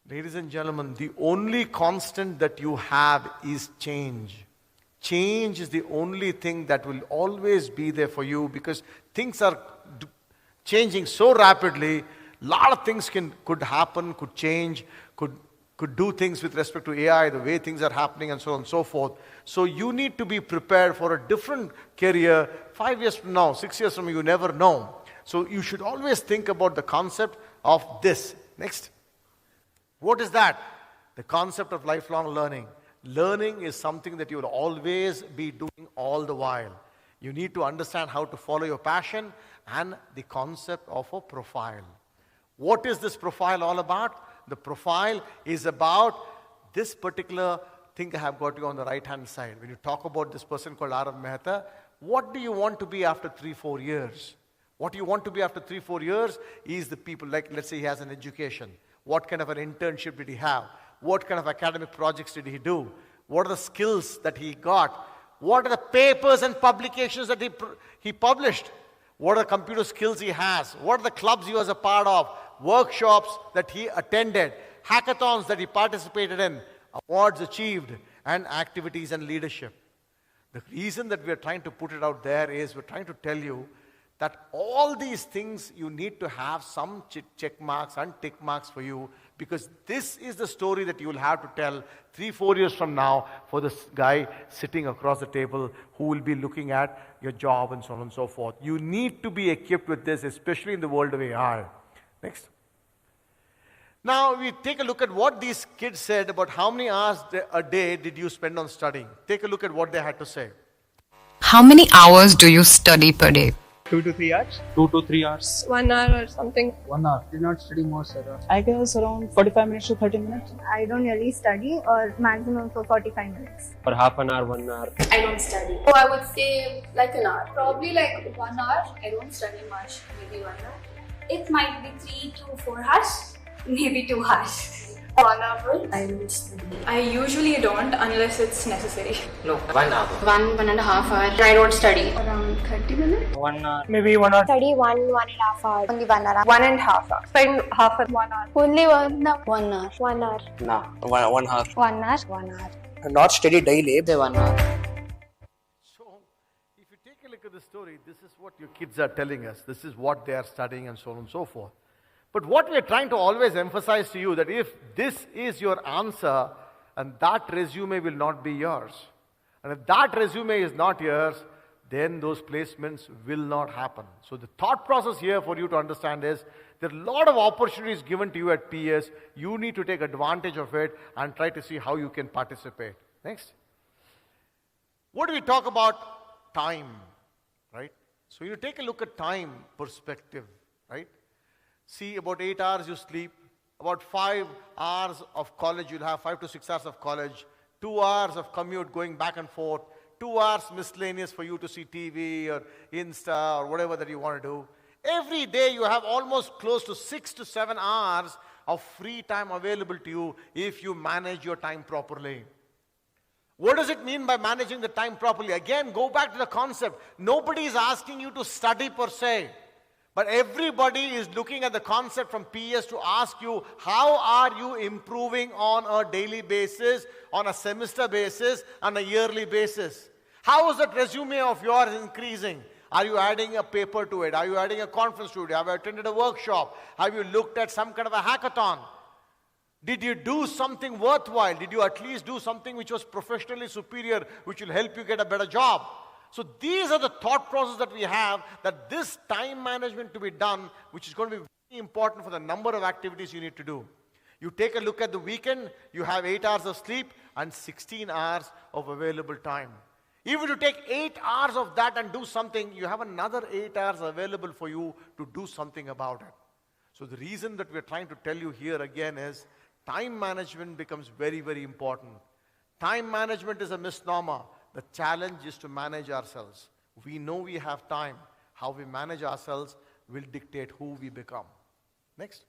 Ladies and gentlemen, the only constant that you have is change. Change is the only thing that will always be there for you because things are changing so rapidly. A lot of things could happen, could change, could do things with respect to AI, the way things are happening and so on and so forth. So you need to be prepared for a different career 5 years from now, 6 years from now, you never know. So you should always think about the concept of this. Next. What is that? The concept of lifelong learning. Learning is something that you will always be doing all the while. You need to understand how to follow your passion and the concept of a profile. What is this profile all about? The profile is about this particular thing I have got you on the right hand side. When you talk about this person called R.M. Mehta, what do you want to be after 3-4 years? What you want to be after 3-4 years is the people, like let's say he has an education. What kind of an internship did he have? What kind of academic projects did he do? What are the skills that he got? What are the papers and publications that he published? What are the computer skills he has? What are the clubs he was a part of? Workshops that he attended? Hackathons that he participated in? Awards achieved? And activities and leadership. The reason that we are trying to put it out there is we're trying to tell you that all these things you need to have some check marks and tick marks for you because this is the story that you will have to tell 3-4 years from now for this guy sitting across the table who will be looking at your job and so on and so forth. You need to be equipped with this, especially in the world of AI. Next. Now we take a look at what these kids said about how many hours a day did you spend on studying. Take a look at what they had to say. How many hours do you study per day? 2 to 3 hours. 2 to 3 hours. 1 hour or something. 1 hour. Did not study more, sir. I guess around 45 minutes to 30 minutes. I don't really study or maximum for 45 minutes. For half an hour, 1 hour. I don't study. So I would say like an hour. Probably like 1 hour. I don't study much. Maybe 1 hour. It might be 3 to 4 hours. Maybe 2 hours. 1 hour. I don't study. I usually don't unless it's necessary. No, 1 hour. 1.5 hours. I don't study. Around 30 minutes. 1 hour. Maybe 1 hour. Study 1.5 hours. Only 1 hour. 1.5 hours. Spend half of 1 hour. Only 1 hour. 1 hour. 1 hour. No, 1 hour. 1 hour. 1 hour. Not study daily. Say 1 hour. So, if you take a look at the story, this is what your kids are telling us. This is what they are studying and so on and so forth. But what we are trying to always emphasize to you that if this is your answer, and that resume will not be yours. And if that resume is not yours, then those placements will not happen. So the thought process here for you to understand is there are a lot of opportunities given to you at PS. You need to take advantage of it and try to see how you can participate. Next. What do we talk about? Time, right? So you take a look at time perspective, right? See, about 8 hours you sleep, about 5 hours of college you'll have, 5 to 6 hours of college, 2 hours of commute going back and forth, 2 hours miscellaneous for you to see TV or Insta or whatever that you want to do. Every day you have almost close to 6 to 7 hours of free time available to you if you manage your time properly. What does it mean by managing the time properly? Again, go back to the concept. Nobody is asking you to study per se. But everybody is looking at the concept from PS to ask you, how are you improving on a daily basis, on a semester basis, on a yearly basis? How is that resume of yours increasing? Are you adding a paper to it? Are you adding a conference to it? Have you attended a workshop? Have you looked at some kind of a hackathon? Did you do something worthwhile? Did you at least do something which was professionally superior, which will help you get a better job? So these are the thought process that we have, that this time management to be done, which is going to be very important for the number of activities you need to do. You take a look at the weekend, you have 8 hours of sleep and 16 hours of available time. Even if you take 8 hours of that and do something, you have another 8 hours available for you to do something about it. So the reason that we're trying to tell you here again is time management becomes very, very important. Time management is a misnomer. The challenge is to manage ourselves. We know we have time. How we manage ourselves will dictate who we become. Next.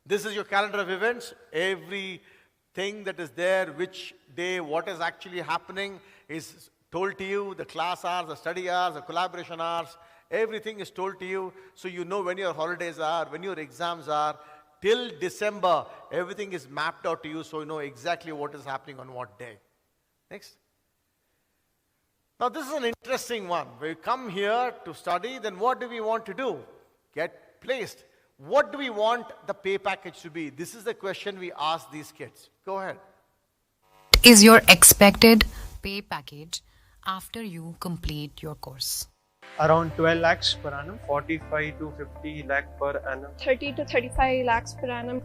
This is your calendar of events. Everything that is there, which day, what is actually happening is told to you. The class hours, the study hours, the collaboration hours, everything is told to you. So you know when your holidays are, when your exams are. Till December, everything is mapped out to you, so you know exactly what is happening on what day. Next. Now this is an interesting one. We come here to study, then what do we want to do? Get placed. What do we want the pay package to be? This is the question we ask these kids. Go ahead. Is your expected pay package after you complete your course? Around 12 lakhs per annum, 45 to 50 lakh per annum. 30 to 35 lakhs per annum.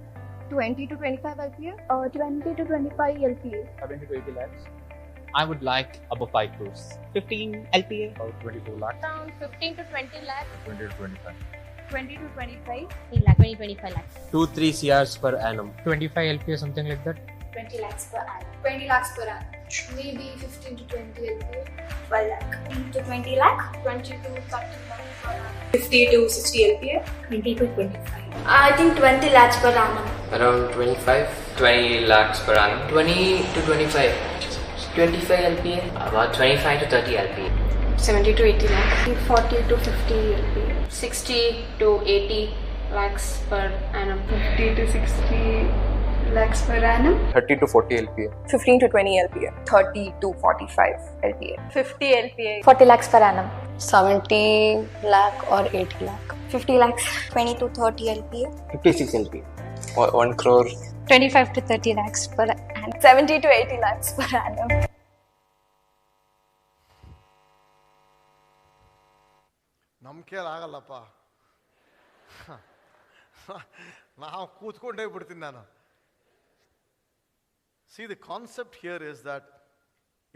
20 to 25 LPA? 20 to 25 LPA. 70 to 80 lakhs. I would like above 5 crores. 15 LPA. About 24 lakhs. Around 15 to 20 lakhs. 20 to 25. 20 to 25. 20-25 lakhs. 2-3 CRs per annum. 25 LPA, something like that. 20 lakhs per annum. 20 lakhs per annum. Maybe 15 to 20 LPA. 12 lakh. 15 to 20 lakh. 20 to 30 lakh per annum. 50 to 60 LPA. 20 to 25. I think 20 lakhs per annum. Around 25. 20 lakhs per annum. 20 to 25. 25 LPA. About 25 to 30 LPA. 70 to 80 lakhs. 40 to 50 LPA. 60 to 80 lakhs per annum. 50 to 60 lakhs per annum. 30 to 40 LPA. 15 to 20 LPA. 30 to 45 LPA. 50 LPA. 40 lakhs per annum. 70 lakh or 80 lakh. 50 lakhs. 20 to 30 LPA. 56 LPA. 1 crore. 25 to 30 lakhs per annum. 70 to 80 lakhs per annum. ನಂಬಿಕೆಯಾಗಲ್ಲಪ್ಪ ನಾವು ಕೂತ್ಕೊಂಡೇ ಬಿಡ್ತೀನಿ ನಾನು. See, the concept here is that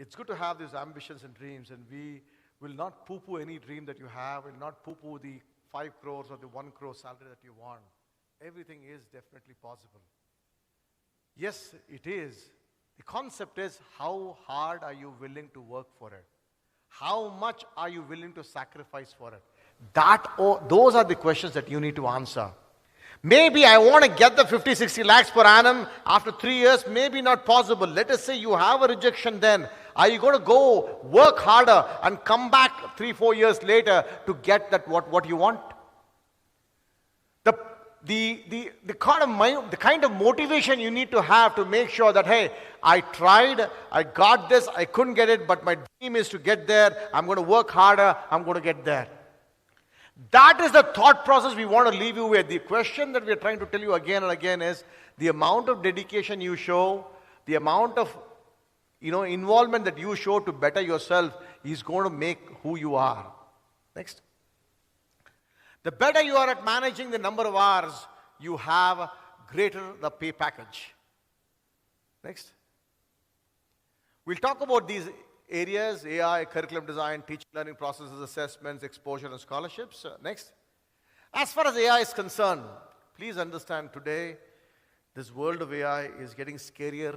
it's good to have these ambitions and dreams, and we will not poo-poo any dream that you have, will not poo-poo the 5 crores or the 1 crore salary that you want. Everything is definitely possible. Yes, it is. The concept is, how hard are you willing to work for it? How much are you willing to sacrifice for it? Those are the questions that you need to answer. Maybe I want to get the 50-60 lakhs per annum after 3 years, maybe not possible. Let us say you have a rejection then. Are you going to go work harder and come back 3-4 years later to get that what you want? The kind of motivation you need to have to make sure that, hey, I tried, I got this, I couldn't get it, but my dream is to get there. I'm going to work harder, I'm going to get there. That is the thought process we want to leave you with. The question that we are trying to tell you again and again is the amount of dedication you show, the amount of involvement that you show to better yourself is going to make who you are. Next. The better you are at managing the number of hours you have, greater the pay package. Next. We'll talk about these areas: AI, curriculum design, teaching learning processes, assessments, exposure and scholarships. Next. As far as AI is concerned, please understand today, this world of AI is getting scarier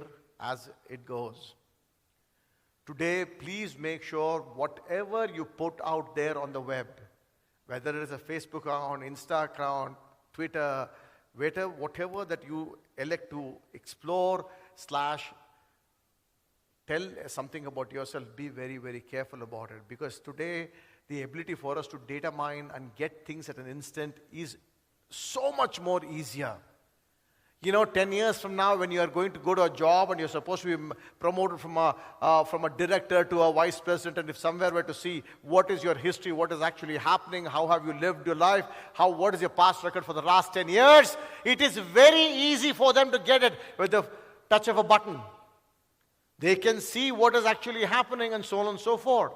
as it goes. Today, please make sure whatever you put out there on the web, whether it is a Facebook account, Insta account, Twitter, whatever that you elect to explore / tell something about yourself, be very, very careful about it. Because today, the ability for us to data mine and get things at an instant is so much more easier. You know, 10 years from now, when you are going to go to a job and you're supposed to be promoted from a director to a vice president, and if somewhere were to see what is your history, what is actually happening, how have you lived your life, what is your past record for the last 10 years, it is very easy for them to get it with the touch of a button. They can see what is actually happening and so on and so forth.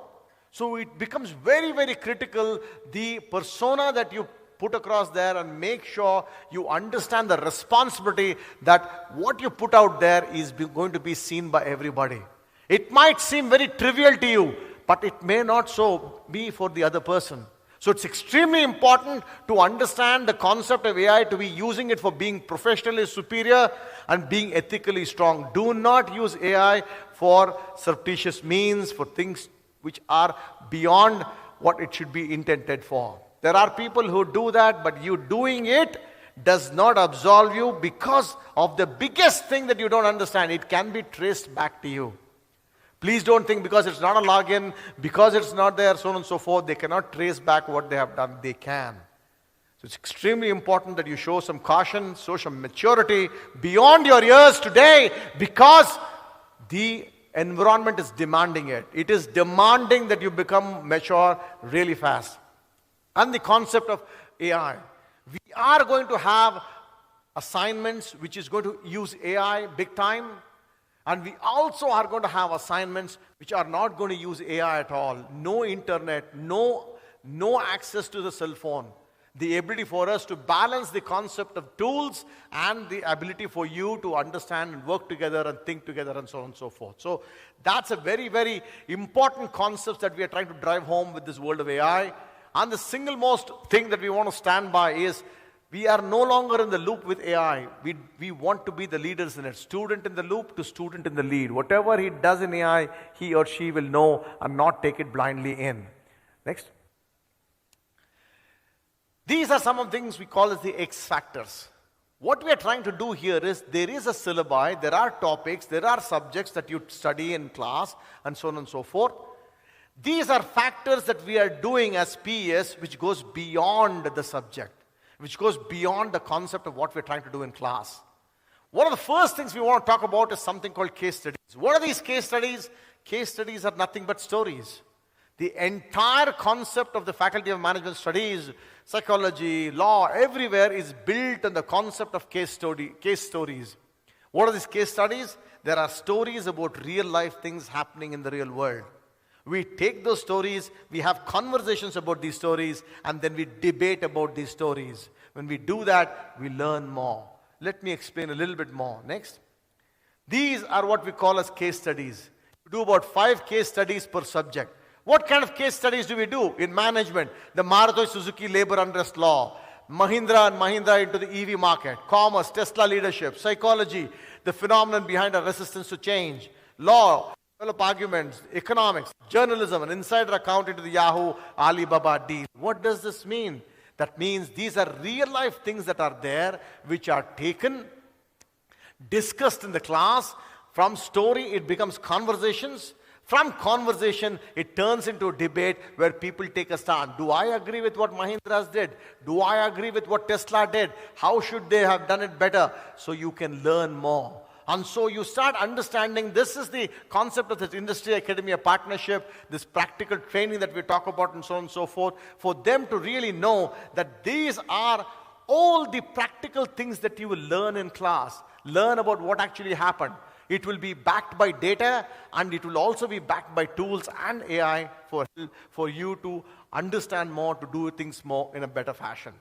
So it becomes very, very critical, the persona that you put across there, and make sure you understand the responsibility that what you put out there is going to be seen by everybody. It might seem very trivial to you, but it may not so be for the other person. So it's extremely important to understand the concept of AI, to be using it for being professionally superior and being ethically strong. Do not use AI for surreptitious means, for things which are beyond what it should be intended for. There are people who do that, but you doing it does not absolve you because of the biggest thing that you don't understand. It can be traced back to you. Please don't think because it's not a login, because it's not there, so on and so forth, they cannot trace back what they have done. They can. So it's extremely important that you show some caution, show some maturity beyond your years today, because the environment is demanding it. It is demanding that you become mature really fast. And the concept of AI. We are going to have assignments which is going to use AI big time. And we also are going to have assignments which are not going to use AI at all. No internet, no access to the cell phone. The ability for us to balance the concept of tools and the ability for you to understand and work together and think together and so on and so forth. So that's a very, very important concept that we are trying to drive home with this world of AI. And the single most thing that we want to stand by is we are no longer in the loop with AI. We want to be the leaders in it. Student in the loop to student in the lead. Whatever he does in AI, he or she will know and not take it blindly in. Next. These are some of the things we call as the X factors. What we are trying to do here is there is a syllabi, there are topics, there are subjects that you study in class and so on and so forth. These are factors that we are doing as PES which goes beyond the subject, which goes beyond the concept of what we're trying to do in class. One of the first things we want to talk about is something called case studies. What are these case studies? Case studies are nothing but stories. The entire concept of the Faculty of Management Studies, psychology, law, everywhere is built on the concept of case stories. What are these case studies? There are stories about real life things happening in the real world. We take those stories, we have conversations about these stories, and then we debate about these stories. When we do that, we learn more. Let me explain a little bit more. Next. These are what we call as case studies. We do about 5 case studies per subject. What kind of case studies do we do? In management, the Maruti Suzuki labor unrest law, Mahindra and Mahindra into the EV market, commerce, Tesla leadership, psychology, the phenomenon behind our resistance to change, law, develop arguments, economics, journalism, an insider account into the Yahoo Alibaba deal. What does this mean? That means these are real life things that are there, which are taken, discussed in the class. From story, it becomes conversations. From conversation, it turns into a debate where people take a stand. Do I agree with what Mahindra's did? Do I agree with what Tesla did? How should they have done it better? So you can learn more. And so you start understanding this is the concept of this industry academia partnership, this practical training that we talk about and so on and so forth, for them to really know that these are all the practical things that you will learn in class. Learn about what actually happened. It will be backed by data, and it will also be backed by tools and AI for you to understand more, to do things more in a better fashion.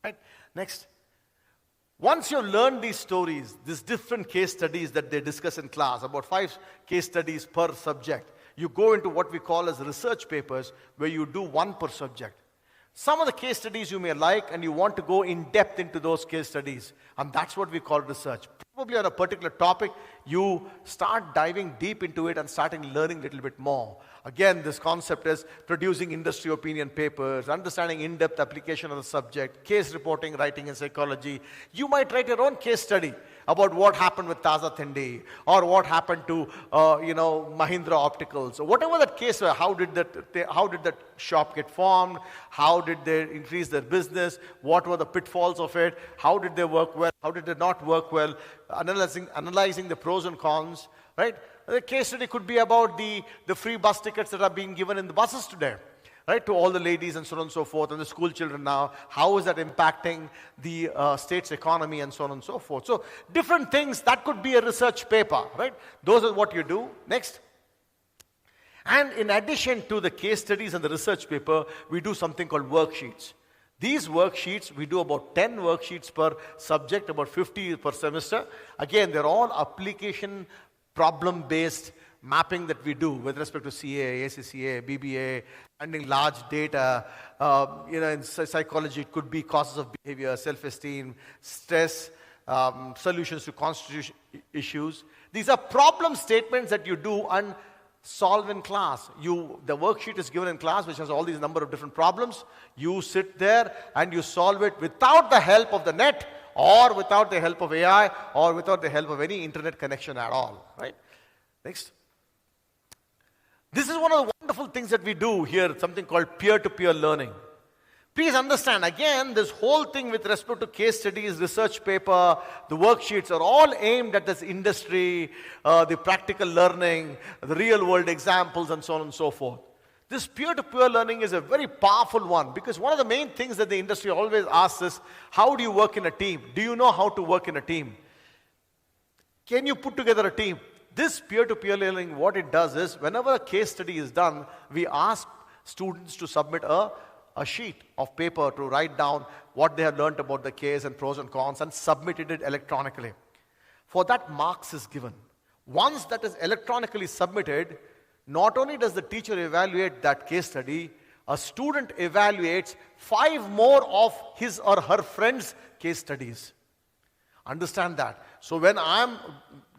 Right? Next. Once you learn these stories, these different case studies that they discuss in class, about 5 case studies per subject, you go into what we call as research papers, where you do 1 per subject. Some of the case studies you may like, and you want to go in depth into those case studies, and that's what we call research. Probably on a particular topic, you start diving deep into it and starting learning a little bit more. Again, this concept is producing industry opinion papers, understanding in-depth application of the subject, case reporting, writing in psychology. You might write your own case study about what happened with Taza Thindi, or what happened to, Mahindra Opticals, or whatever that case was. How did that shop get formed? How did they increase their business? What were the pitfalls of it? How did they work well? How did they not work well? Analyzing the pros and cons, right? The case study could be about the free bus tickets that are being given in the buses today, right, to all the ladies and so on and so forth, and the school children now. How is that impacting the state's economy and so on and so forth? So different things, that could be a research paper, right? Those are what you do. Next. And in addition to the case studies and the research paper, we do something called worksheets. These worksheets, we do about 10 worksheets per subject, about 50 per semester. Again, they're all application problem-based mapping that we do with respect to CA, ACCA, BBA, handling large data. In psychology, it could be causes of behavior, self-esteem, stress, solutions to constitution issues. These are problem statements that you do and solve in class. The worksheet is given in class, which has all these number of different problems. You sit there and you solve it without the help of the net, or without the help of AI, or without the help of any internet connection at all, right? Next. This is one of the wonderful things that we do here, something called peer-to-peer learning. Please understand, again, this whole thing with respect to case studies, research paper, the worksheets are all aimed at this industry, the practical learning, the real-world examples, and so on and so forth. This peer-to-peer learning is a very powerful one, because one of the main things that the industry always asks is, how do you work in a team? Do you know how to work in a team? Can you put together a team? This peer-to-peer learning, what it does is, whenever a case study is done, we ask students to submit a sheet of paper to write down what they have learned about the case and pros and cons, and submitted it electronically. For that, marks is given. Once that is electronically submitted, not only does the teacher evaluate that case study, a student evaluates 5 more of his or her friends' case studies. Understand that. So when I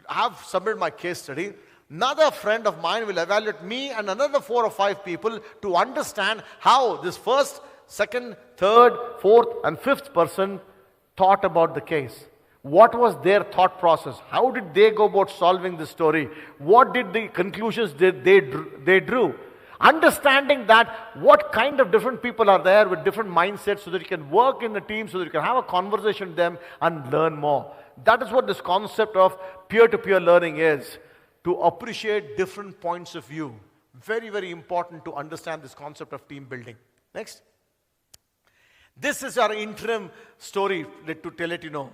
have submitted my case study, another friend of mine will evaluate me and another 4 or 5 people to understand how this first, second, third, fourth, and fifth person thought about the case. What was their thought process? How did they go about solving the story? What did the conclusions they drew? Understanding that what kind of different people are there with different mindsets, so that you can work in the team, so that you can have a conversation with them and learn more. That is what this concept of peer-to-peer learning is, to appreciate different points of view. Very, very important to understand this concept of team building. Next. This is our interim story to let you know.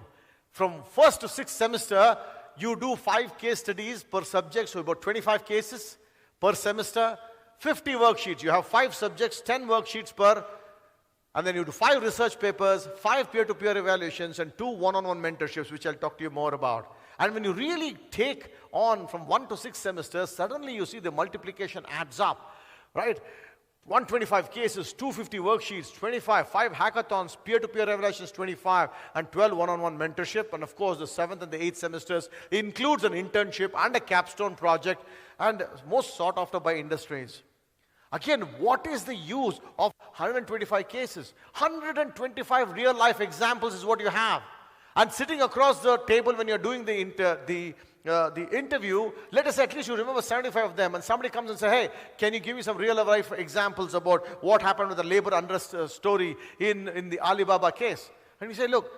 From 1st to 6th semester, you do 5 case studies per subject, so about 25 cases per semester, 50 worksheets. You have 5 subjects, 10 worksheets per, and then you do 5 research papers, 5 peer-to-peer evaluations, and 2 one-on-one mentorships, which I'll talk to you more about. And when you really take on from 1 to 6 semesters, suddenly you see the multiplication adds up, right? 125 cases, 250 worksheets, 5 hackathons, peer-to-peer evaluations 25, and 12 one-on-one mentorship. And of course, the 7th and the 8th semesters includes an internship and a capstone project, and most sought after by industries. Again, what is the use of 125 cases? 125 real-life examples is what you have. And sitting across the table when you're doing the interview, let us say at least you remember 75 of them, and somebody comes and says, hey, can you give me some real-life examples about what happened with the labor unrest story in the Alibaba case? And we say, look,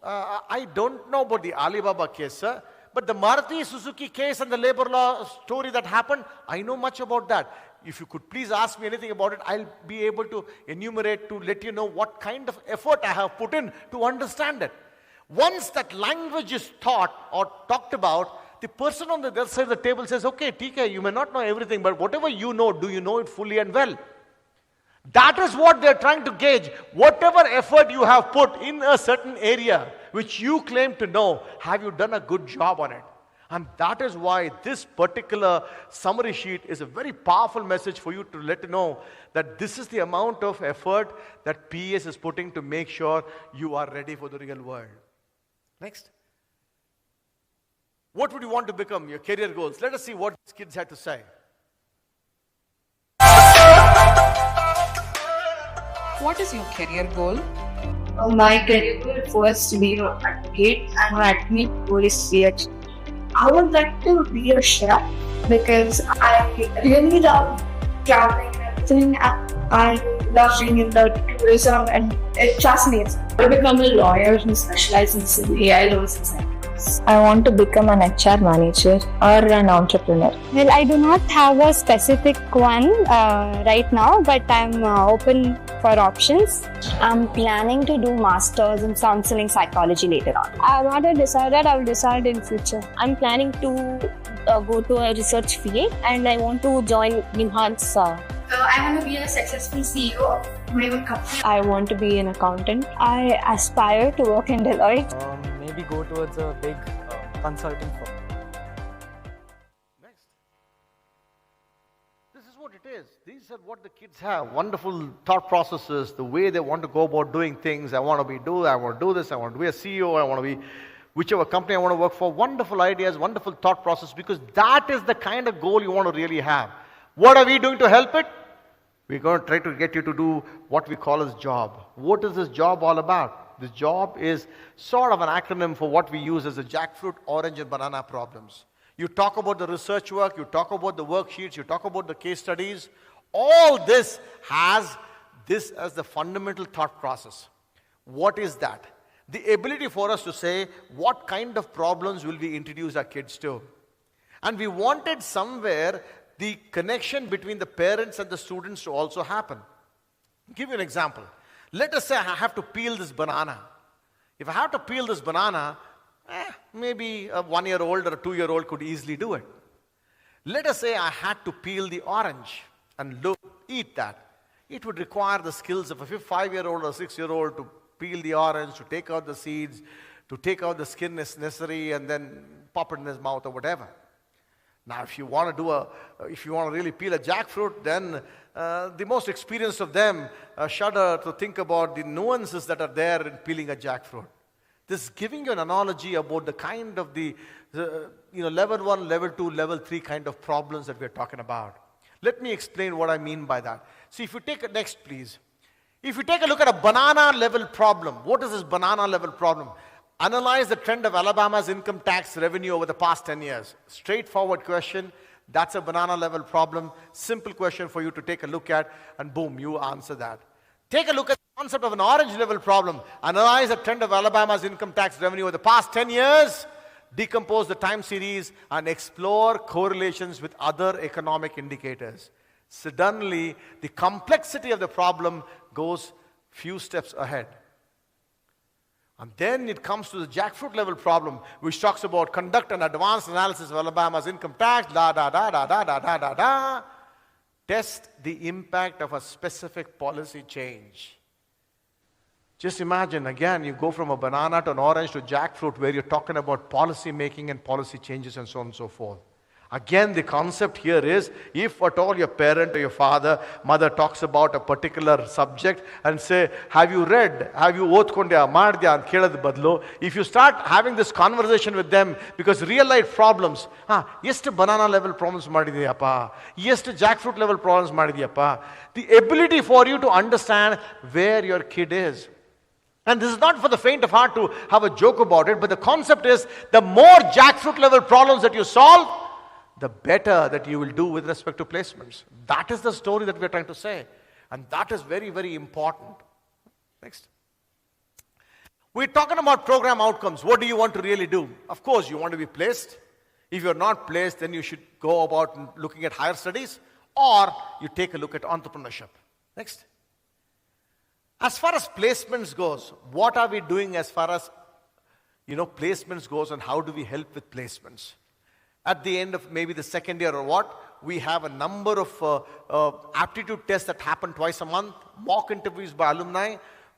I don't know about the Alibaba case, sir, but the Maruti Suzuki case and the labor law story that happened, I know much about that. If you could please ask me anything about it, I'll be able to enumerate to let you know what kind of effort I have put in to understand it. Once that language is taught or talked about, the person on the other side of the table says, okay, TK, you may not know everything, but whatever you know, do you know it fully and well? That is what they're trying to gauge. Whatever effort you have put in a certain area, which you claim to know, have you done a good job on it? And that is why this particular summary sheet is a very powerful message for you to let you know that this is the amount of effort that PES is putting to make sure you are ready for the real world. Next. What would you want to become? Your career goals. Let us see what these kids had to say. What is your career goal? My career goal was to be an advocate, and my academic goal is to be a chef. I would like to be a chef because I really love traveling and everything. I love being in the tourism and it fascinates me. I become a lawyer who specializes in AI laws and science. I want to become an HR manager or an entrepreneur. Well, I do not have a specific one right now, but I'm open for options. I'm planning to do masters in counseling psychology later on. I'm not decided. I will decide in future. I'm planning to go to a research field and I want to join Nimhan's. I want to be a successful CEO of my own company. I want to be an accountant. I aspire to work in Deloitte. Maybe go towards a big consulting firm. Next. This is what it is. These are what the kids have. Wonderful thought processes, the way they want to go about doing things. I want to do this, I want to be a CEO, I want to be whichever company I want to work for. Wonderful ideas, wonderful thought process, because that is the kind of goal you want to really have. What are we doing to help it? We're going to try to get you to do what we call as job. What is this job all about? This job is sort of an acronym for what we use as the jackfruit, orange and banana problems. You talk about the research work, you talk about the worksheets, you talk about the case studies. All this has this as the fundamental thought process. What is that? The ability for us to say what kind of problems will we introduce our kids to. And we wanted somewhere the connection between the parents and the students to also happen. I'll give you an example. Let us say I have to peel this banana. If I have to peel this banana, maybe a 1-year-old or a 2-year-old could easily do it. Let us say I had to peel the orange and eat that. It would require the skills of a 5-year-old or 6-year-old to peel the orange, to take out the seeds, to take out the skin if necessary, and then pop it in his mouth or whatever. Now, if you want to really peel a jackfruit, then the most experienced of them shudder to think about the nuances that are there in peeling a jackfruit. This is giving you an analogy about the kind of the level 1, level 2, level 3 kind of problems that we're talking about. Let me explain what I mean by that. See, if you take a next, please. If you take a look at a banana level problem, what is this banana level problem? Analyze the trend of Alabama's income tax revenue over the past 10 years. Straightforward question. That's a banana level problem. Simple question for you to take a look at, and boom, you answer that. Take a look at the concept of an orange level problem. Analyze the trend of Alabama's income tax revenue over the past 10 years. Decompose the time series and explore correlations with other economic indicators. Suddenly, the complexity of the problem goes few steps ahead. And then it comes to the jackfruit level problem, which talks about conduct an advanced analysis of Alabama's income tax, Test the impact of a specific policy change. Just imagine, again, you go from a banana to an orange to jackfruit, where you're talking about policy making and policy changes and so on and so forth. Again, the concept here is, if at all your parent or your father, mother talks about a particular subject and say, have you read, have you othkondya, maadya and kelad badlu, if you start having this conversation with them, because real life problems, ಎಷ್ಟು banana level problems ಮಾಡಿದೀಯಪ್ಪ, ಎಷ್ಟು jackfruit level problems ಮಾಡಿದೀಯಪ್ಪ, the ability for you to understand where your kid is. And this is not for the faint of heart to have a joke about it, but the concept is, the more jackfruit level problems that you solve, the better that you will do with respect to placements. That is the story that we're trying to say. And that is very, very important. Next. We're talking about program outcomes. What do you want to really do? Of course, you want to be placed. If you're not placed, then you should go about looking at higher studies, or you take a look at entrepreneurship. Next. As far as placements goes, what are we doing as far as placements goes, and how do we help with placements? At the end of maybe the second year or what, we have a number of aptitude tests that happen twice a month, mock interviews by alumni.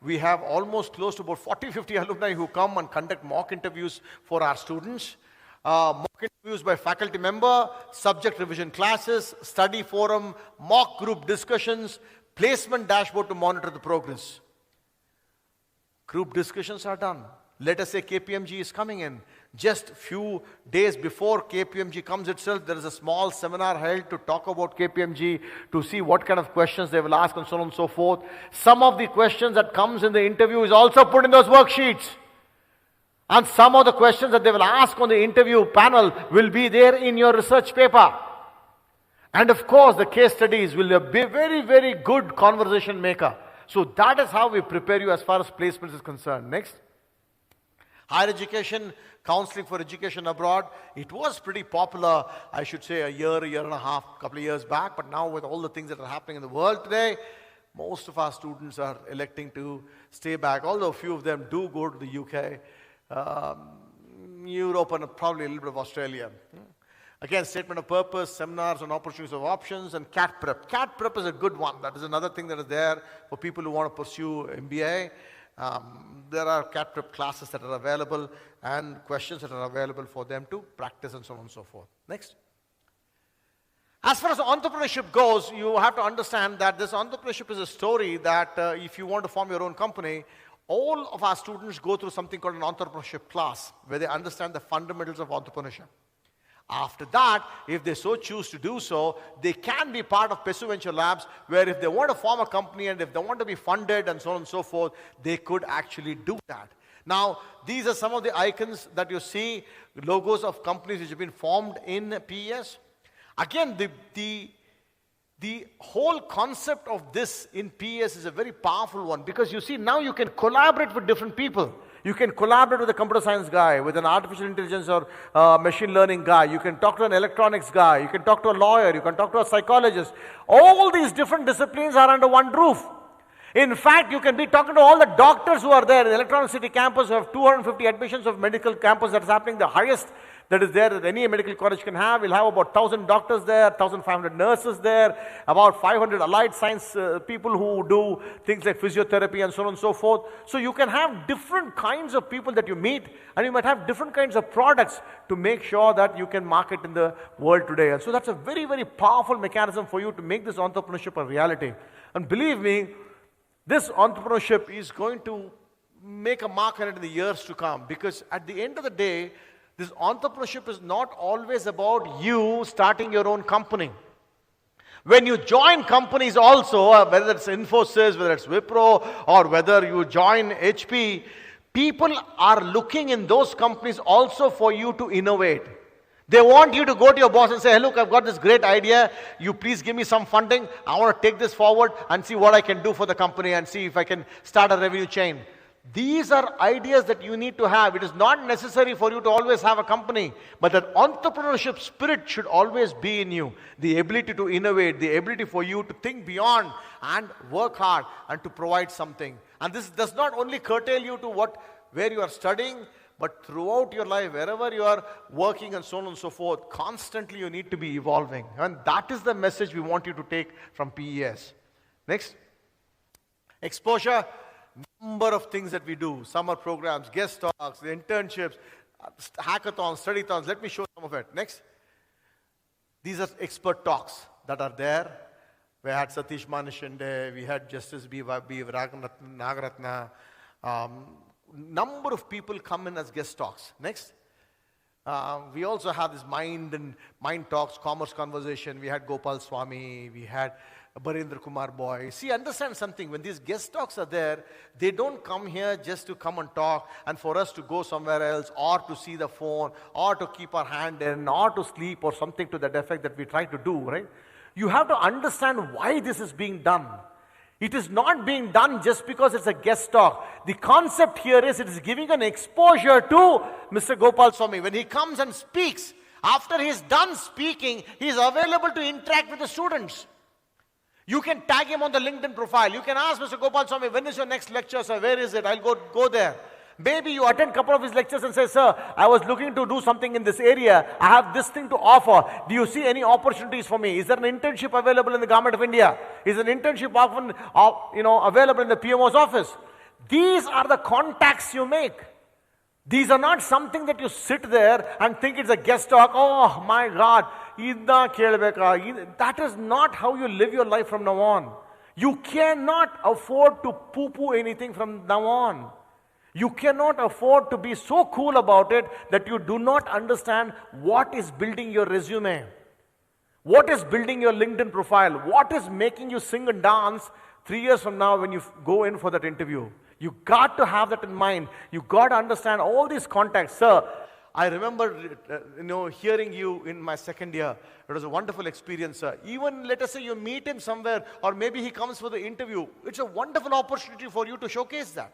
We have almost close to about 40-50 alumni who come and conduct mock interviews for our students. Mock interviews by faculty member, subject revision classes, study forum, mock group discussions, placement dashboard to monitor the progress. Group discussions are done. Let us say KPMG is coming in. Just few days before KPMG comes itself, there is a small seminar held to talk about KPMG, to see what kind of questions they will ask and so on and so forth. Some of the questions that comes in the interview is also put in those worksheets. And some of the questions that they will ask on the interview panel will be there in your research paper. And of course, the case studies will be very, very good conversation maker. So that is how we prepare you as far as placements is concerned. Next. Higher education, counseling for education abroad. It was pretty popular, I should say, a year and a half, couple of years back. But now with all the things that are happening in the world today, most of our students are electing to stay back, although a few of them do go to the UK, Europe, and probably a little bit of Australia. Again, statement of purpose, seminars on opportunities of options, and CAT prep. CAT prep is a good one. That is another thing that is there for people who want to pursue MBA. There are CAT prep classes that are available and questions that are available for them to practice and so on and so forth. Next. As far as entrepreneurship goes, you have to understand that this entrepreneurship is a story that if you want to form your own company, all of our students go through something called an entrepreneurship class where they understand the fundamentals of entrepreneurship. After that, if they so choose to do so, they can be part of PESU Venture Labs, where if they want to form a company and if they want to be funded and so on and so forth, they could actually do that. Now, these are some of the icons that you see, logos of companies which have been formed in PES. Again, the whole concept of this in PES is a very powerful one, because you see, now you can collaborate with different people. You can collaborate with a computer science guy, with an artificial intelligence or machine learning guy. You can talk to an electronics guy. You can talk to a lawyer. You can talk to a psychologist. All these different disciplines are under one roof. In fact, you can be talking to all the doctors who are there. The Electronic City campus, who have 250 admissions of medical campus that is happening, the highest that is there that any medical college can have. We'll have about 1,000 doctors there, 1,500 nurses there, about 500 allied science people who do things like physiotherapy and so on and so forth. So you can have different kinds of people that you meet, and you might have different kinds of products to make sure that you can market in the world today. And so that's a very, very powerful mechanism for you to make this entrepreneurship a reality. And believe me, this entrepreneurship is going to make a mark on it in the years to come, because at the end of the day, this entrepreneurship is not always about you starting your own company. When you join companies also, whether it's Infosys, whether it's Wipro, or whether you join HP, people are looking in those companies also for you to innovate. They want you to go to your boss and say, hey, look, I've got this great idea. You please give me some funding. I want to take this forward and see what I can do for the company and see if I can start a revenue chain. These are ideas that you need to have. It is not necessary for you to always have a company, but that entrepreneurship spirit should always be in you. The ability to innovate, the ability for you to think beyond and work hard and to provide something. And this does not only curtail you to where you are studying, but throughout your life, wherever you are working and so on and so forth, constantly you need to be evolving. And that is the message we want you to take from PES. Next. Exposure. Number of things that we do. Summer programs, guest talks, the internships, hackathons, study-thons. Let me show some of it. Next. These are expert talks that are there. We had Satish Manishinde, we had Justice B. Nagaratna. Number of people come in as guest talks. Next. We also have this mind talks, commerce conversation. We had Gopal Swami, we had Barendra Kumar Boy. See, understand something. When these guest talks are there, they don't come here just to come and talk and for us to go somewhere else or to see the phone or to keep our hand in or to sleep or something to that effect that we try to do, right? You have to understand why this is being done. It is not being done just because it's a guest talk. The concept here is it is giving an exposure to Mr. Gopal Swami. When he comes and speaks, after he's done speaking, he is available to interact with the students. You can tag him on the LinkedIn profile. You can ask Mr. Gopal Swami, when is your next lecture, sir? Where is it? I'll go there. Maybe you attend a couple of his lectures and say, sir, I was looking to do something in this area. I have this thing to offer. Do you see any opportunities for me? Is there an internship available in the Government of India? Is an internship often available in the PMO's office? These are the contacts you make. These are not something that you sit there and think it's a guest talk. Oh my God. That is not how you live your life from now on. You cannot afford to poo-poo anything from now on. You cannot afford to be so cool about it that you do not understand what is building your resume, what is building your LinkedIn profile, what is making you sing and dance 3 years from now when you go in for that interview. You got to have that in mind. You got to understand all these contexts. Sir, I remember hearing you in my second year. It was a wonderful experience, sir. Even let us say you meet him somewhere, or maybe he comes for the interview. It's a wonderful opportunity for you to showcase that.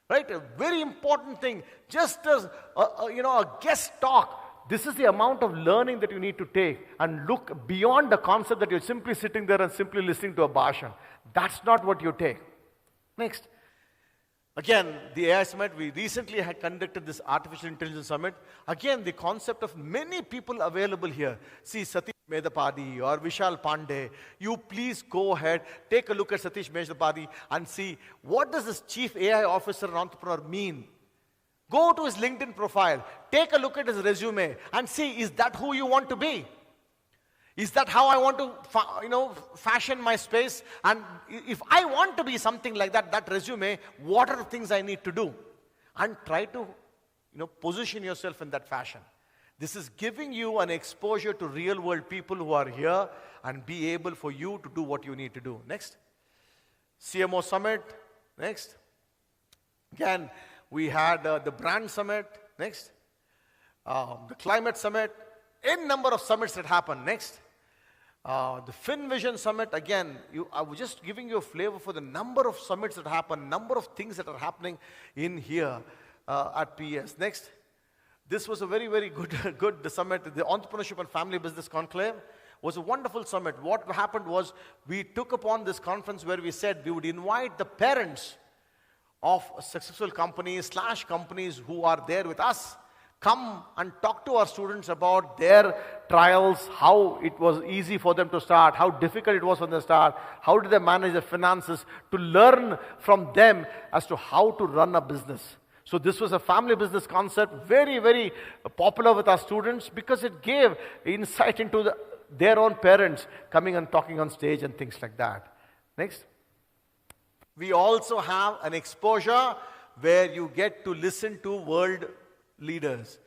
Right? A very important thing. Just as a guest talk. This is the amount of learning that you need to take and look beyond the concept that you're simply sitting there and simply listening to a bhashan. That's not what you take. Next. Again, the AI Summit, we recently had conducted this Artificial Intelligence Summit. Again, the concept of many people available here. See, Satish Medapadi or Vishal Pandey. You please go ahead, take a look at Satish Medapadi and see what does this Chief AI Officer and Entrepreneur mean. Go to his LinkedIn profile, take a look at his resume and see, is that who you want to be? Is that how I want to fashion my space? And if I want to be something like that resume, what are the things I need to do? And try to position yourself in that fashion. This is giving you an exposure to real world people who are here and be able for you to do what you need to do. Next. CMO Summit. Next. Again, we had the Brand Summit. Next. The Climate Summit. N number of summits that happened. Next. The FinVision Summit, again, I was just giving you a flavor for the number of summits that happen, number of things that are happening in here at PS. Next. This was a very, very good summit. The Entrepreneurship and Family Business Conclave was a wonderful summit. What happened was we took upon this conference where we said we would invite the parents of successful companies / companies who are there with us. Come and talk to our students about their trials, how it was easy for them to start, how difficult it was when they start, how did they manage their finances, to learn from them as to how to run a business. So this was a family business concept, very, very popular with our students because it gave insight into their own parents coming and talking on stage and things like that. Next. We also have an exposure where you get to listen to world leaders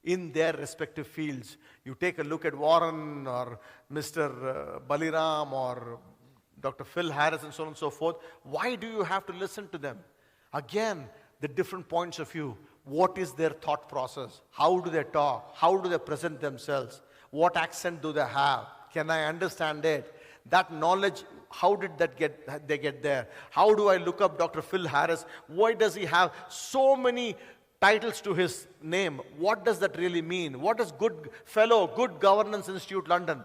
in their respective fields. You take a look at Warren or Mr. Baliram or Dr. Phil Harris and so on and so forth. Why do you have to listen to them? Again, the different points of view. What is their thought process? How do they talk? How do they present themselves? What accent do they have? Can I understand it? That knowledge, how did they get there? How do I look up Dr. Phil Harris? Why does he have so many titles to his name? What does that really mean? What is Good Governance Institute London?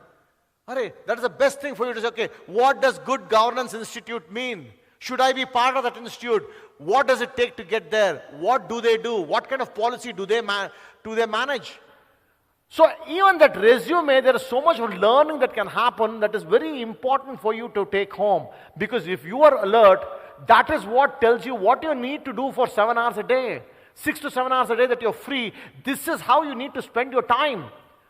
That is the best thing for you to say, okay, what does Good Governance Institute mean? Should I be part of that institute? What does it take to get there? What do they do? What kind of policy do they manage? So even that resume, there is so much learning that can happen that is very important for you to take home. Because if you are alert, that is what tells you what you need to do for 7 hours a day. 6 to 7 hours a day that you're free. This is how you need to spend your time.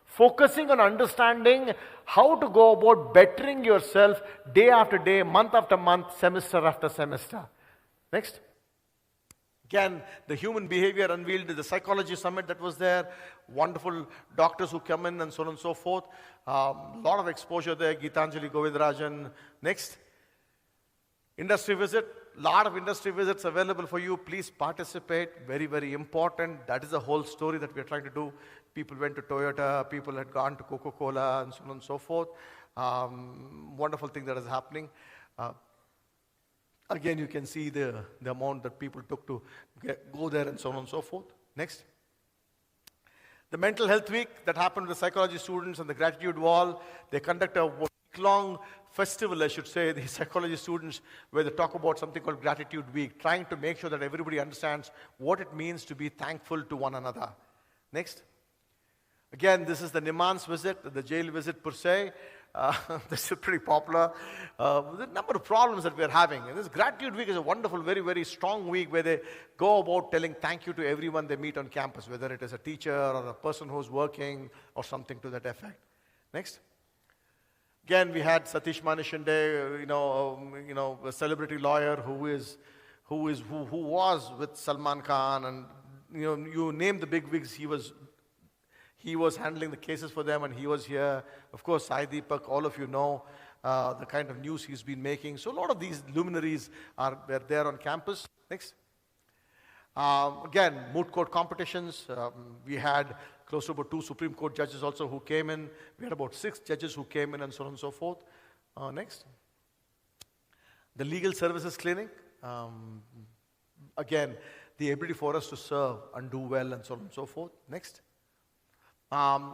Focusing on understanding how to go about bettering yourself day after day, month after month, semester after semester. Next. Again, the human behavior unveiled, the psychology summit that was there, wonderful doctors who come in and so on and so forth. A lot of exposure there, Geetanjali Govindarajan. Next. Industry visit, lot of industry visits available for you. Please participate, very, very important. That is the whole story that we are trying to do. People went to Toyota, people had gone to Coca-Cola and so on and so forth. Wonderful thing that is happening. Again, you can see the amount that people took to go there and so on and so forth. Next. The Mental Health Week that happened with the psychology students and the Gratitude Wall. They conduct a week-long festival, I should say, the psychology students, where they talk about something called Gratitude Week, trying to make sure that everybody understands what it means to be thankful to one another. Next. Again, this is the Niman's visit, the jail visit per se. This is pretty popular. The number of problems that we are having. And this Gratitude Week is a wonderful, very, very strong week where they go about telling thank you to everyone they meet on campus, whether it is a teacher or a person who's working or something to that effect. Next. Again, we had Satish Manishande, a celebrity lawyer who is who was with Salman Khan, and you name the big wigs, he was handling the cases for them, and he was here. Of course, Sai Deepak, all of you know the kind of news he's been making. So a lot of these luminaries were there on campus. Next. Again, moot court competitions. We had close to about 2 Supreme Court judges also who came in. We had about 6 judges who came in, and so on and so forth. Next. The legal services clinic. Again, the ability for us to serve and do well, and so on and so forth. Next.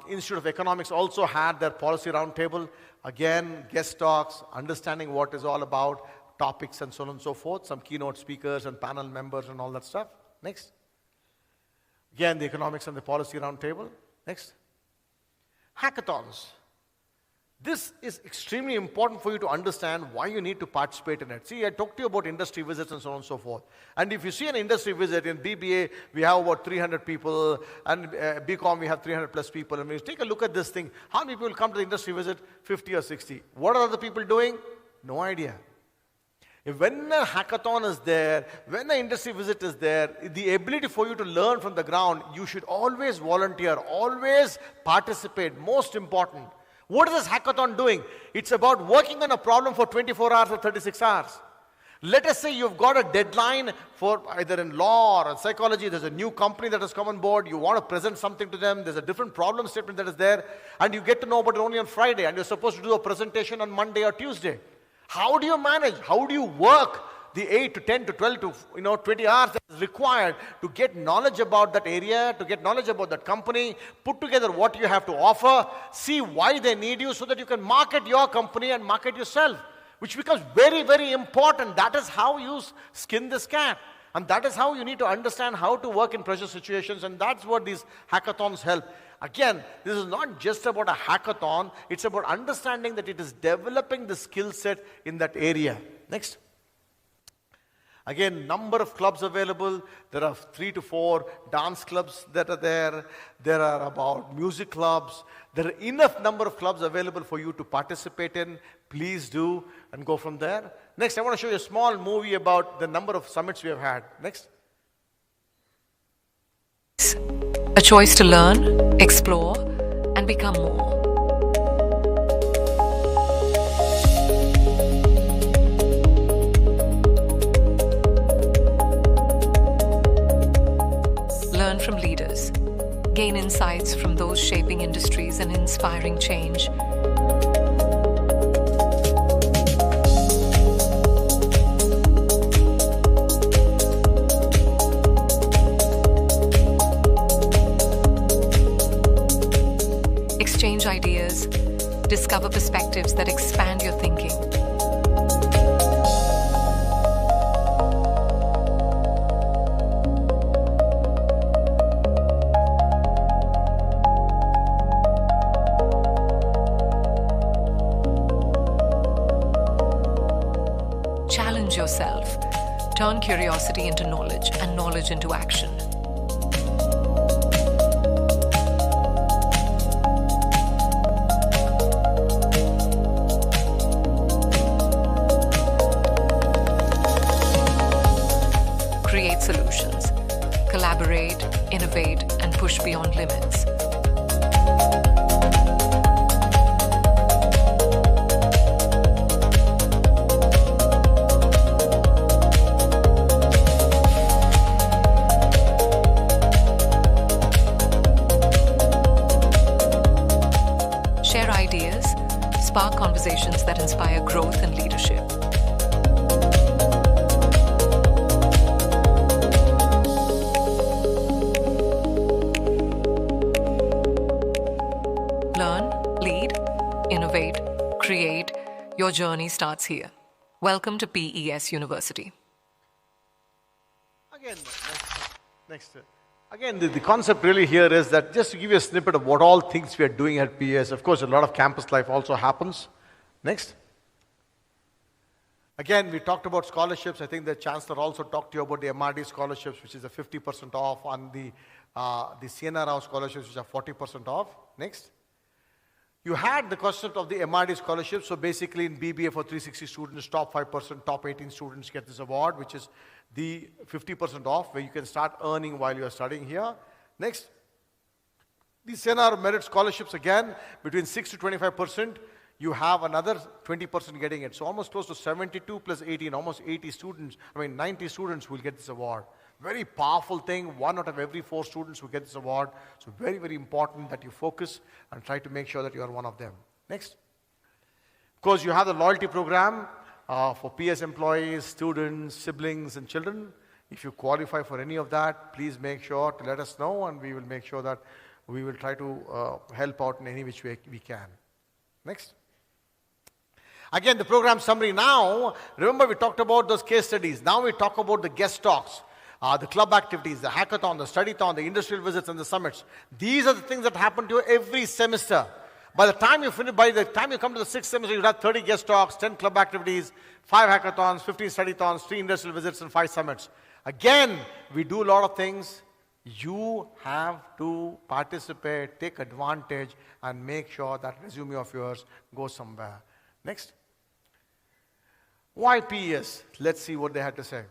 Institute of Economics also had their policy roundtable. Again, guest talks, understanding what it's all about, topics, and so on and so forth. Some keynote speakers and panel members and all that stuff. Next. Again, the economics and the policy roundtable. Next. Hackathons. This is extremely important for you to understand why you need to participate in it. See, I talked to you about industry visits and so on and so forth. And if you see an industry visit in BBA, we have about 300 people, and BCom we have 300 plus people. And when you take a look at this thing, how many people come to the industry visit? 50 or 60. What are the people doing? No idea. When a hackathon is there, when the industry visit is there, the ability for you to learn from the ground, you should always volunteer, always participate, most important. What is this hackathon doing? It's about working on a problem for 24 hours or 36 hours. Let us say you've got a deadline for either in law or in psychology, there's a new company that has come on board, you want to present something to them, there's a different problem statement that is there, and you get to know about it only on Friday, and you're supposed to do a presentation on Monday or Tuesday. How do you manage? How do you work the 8 to 10 to 12 to 20 hours that is required to get knowledge about that area, to get knowledge about that company, put together what you have to offer, see why they need you so that you can market your company and market yourself, which becomes very, very important. That is how you skin this cat. And that is how you need to understand how to work in pressure situations, and that's what these hackathons help. Again, this is not just about a hackathon, it's about understanding that it is developing the skill set in that area. Next. Again, number of clubs available. There are 3 to 4 dance clubs that are there. There are about music clubs. There are enough number of clubs available for you to participate in. Please do, and go from there. Next, I want to show you a small movie about the number of summits we have had. Next. A choice to learn, explore, and become more. Learn from leaders. Gain insights from those shaping industries and inspiring change. Exchange ideas. Discover perspectives that expand your thinking. Challenge yourself. Turn curiosity into knowledge and knowledge into action. Create solutions. Collaborate, innovate, and push beyond limits. Share ideas, spark conversations that inspire growth and leadership. Learn, lead, innovate, create. Your journey starts here. Welcome to PES University. Again, next. Again, the concept really here is that just to give you a snippet of what all things we are doing at PES. Of course, a lot of campus life also happens. Next. Again, we talked about scholarships. I think the Chancellor also talked to you about the MRD scholarships, which is a 50% off, and the CNR scholarships, which are 40% off. Next. You had the concept of the MRD scholarship. So basically in BBA for 360 students, top 5%, top 18 students get this award, which is the 50% off, where you can start earning while you are studying here. Next, the CNR merit scholarships again, between 6 to 25%, you have another 20% getting it. So almost close to 72 plus 18, almost 90 students will get this award. Very powerful thing, 1 out of every 4 students who get this award. So very, very important that you focus and try to make sure that you are one of them. Next. Of course, you have the loyalty program for PS employees, students, siblings, and children. If you qualify for any of that, please make sure to let us know, and we will make sure that we will try to help out in any which way we can. Next. Again, the program summary now. Remember, we talked about those case studies. Now we talk about the guest talks. The club activities, the hackathon, the studython, the industrial visits, and the summits. These are the things that happen to you every semester. By the time you finish, by the time you come to the 6th semester, you have 30 guest talks, 10 club activities, 5 hackathons, 15 studythons, 3 industrial visits, and 5 summits. Again, we do a lot of things. You have to participate, take advantage, and make sure that resume of yours goes somewhere. Next. Why PES? Let's see what they had to say.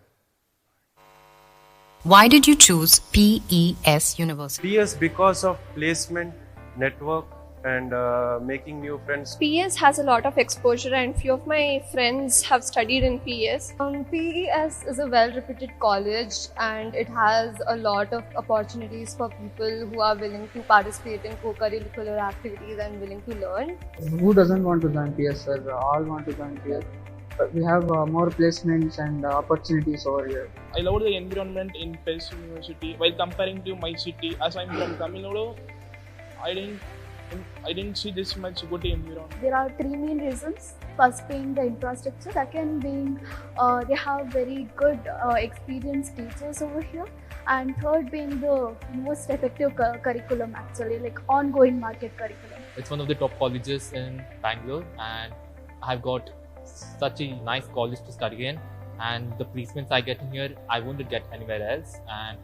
Why did you choose PES University? PES because of placement, network, and making new friends. PES has a lot of exposure, and few of my friends have studied in PES. PES is a well-reputed college, and it has a lot of opportunities for people who are willing to participate in co-curricular activities and willing to learn. Who doesn't want to join PS, sir? All want to join PS. But we have more placements and opportunities over here. I love the environment in PES University. While comparing to my city, as I'm from Bengaluru, I didn't see this much good environment. There are 3 main reasons. First being the infrastructure, second being they have very good experienced teachers over here, and third being the most effective curriculum, actually, like ongoing market curriculum. It's one of the top colleges in Bangalore, and I've got such a nice college to study in, and the placements I get in here, I won't get anywhere else, and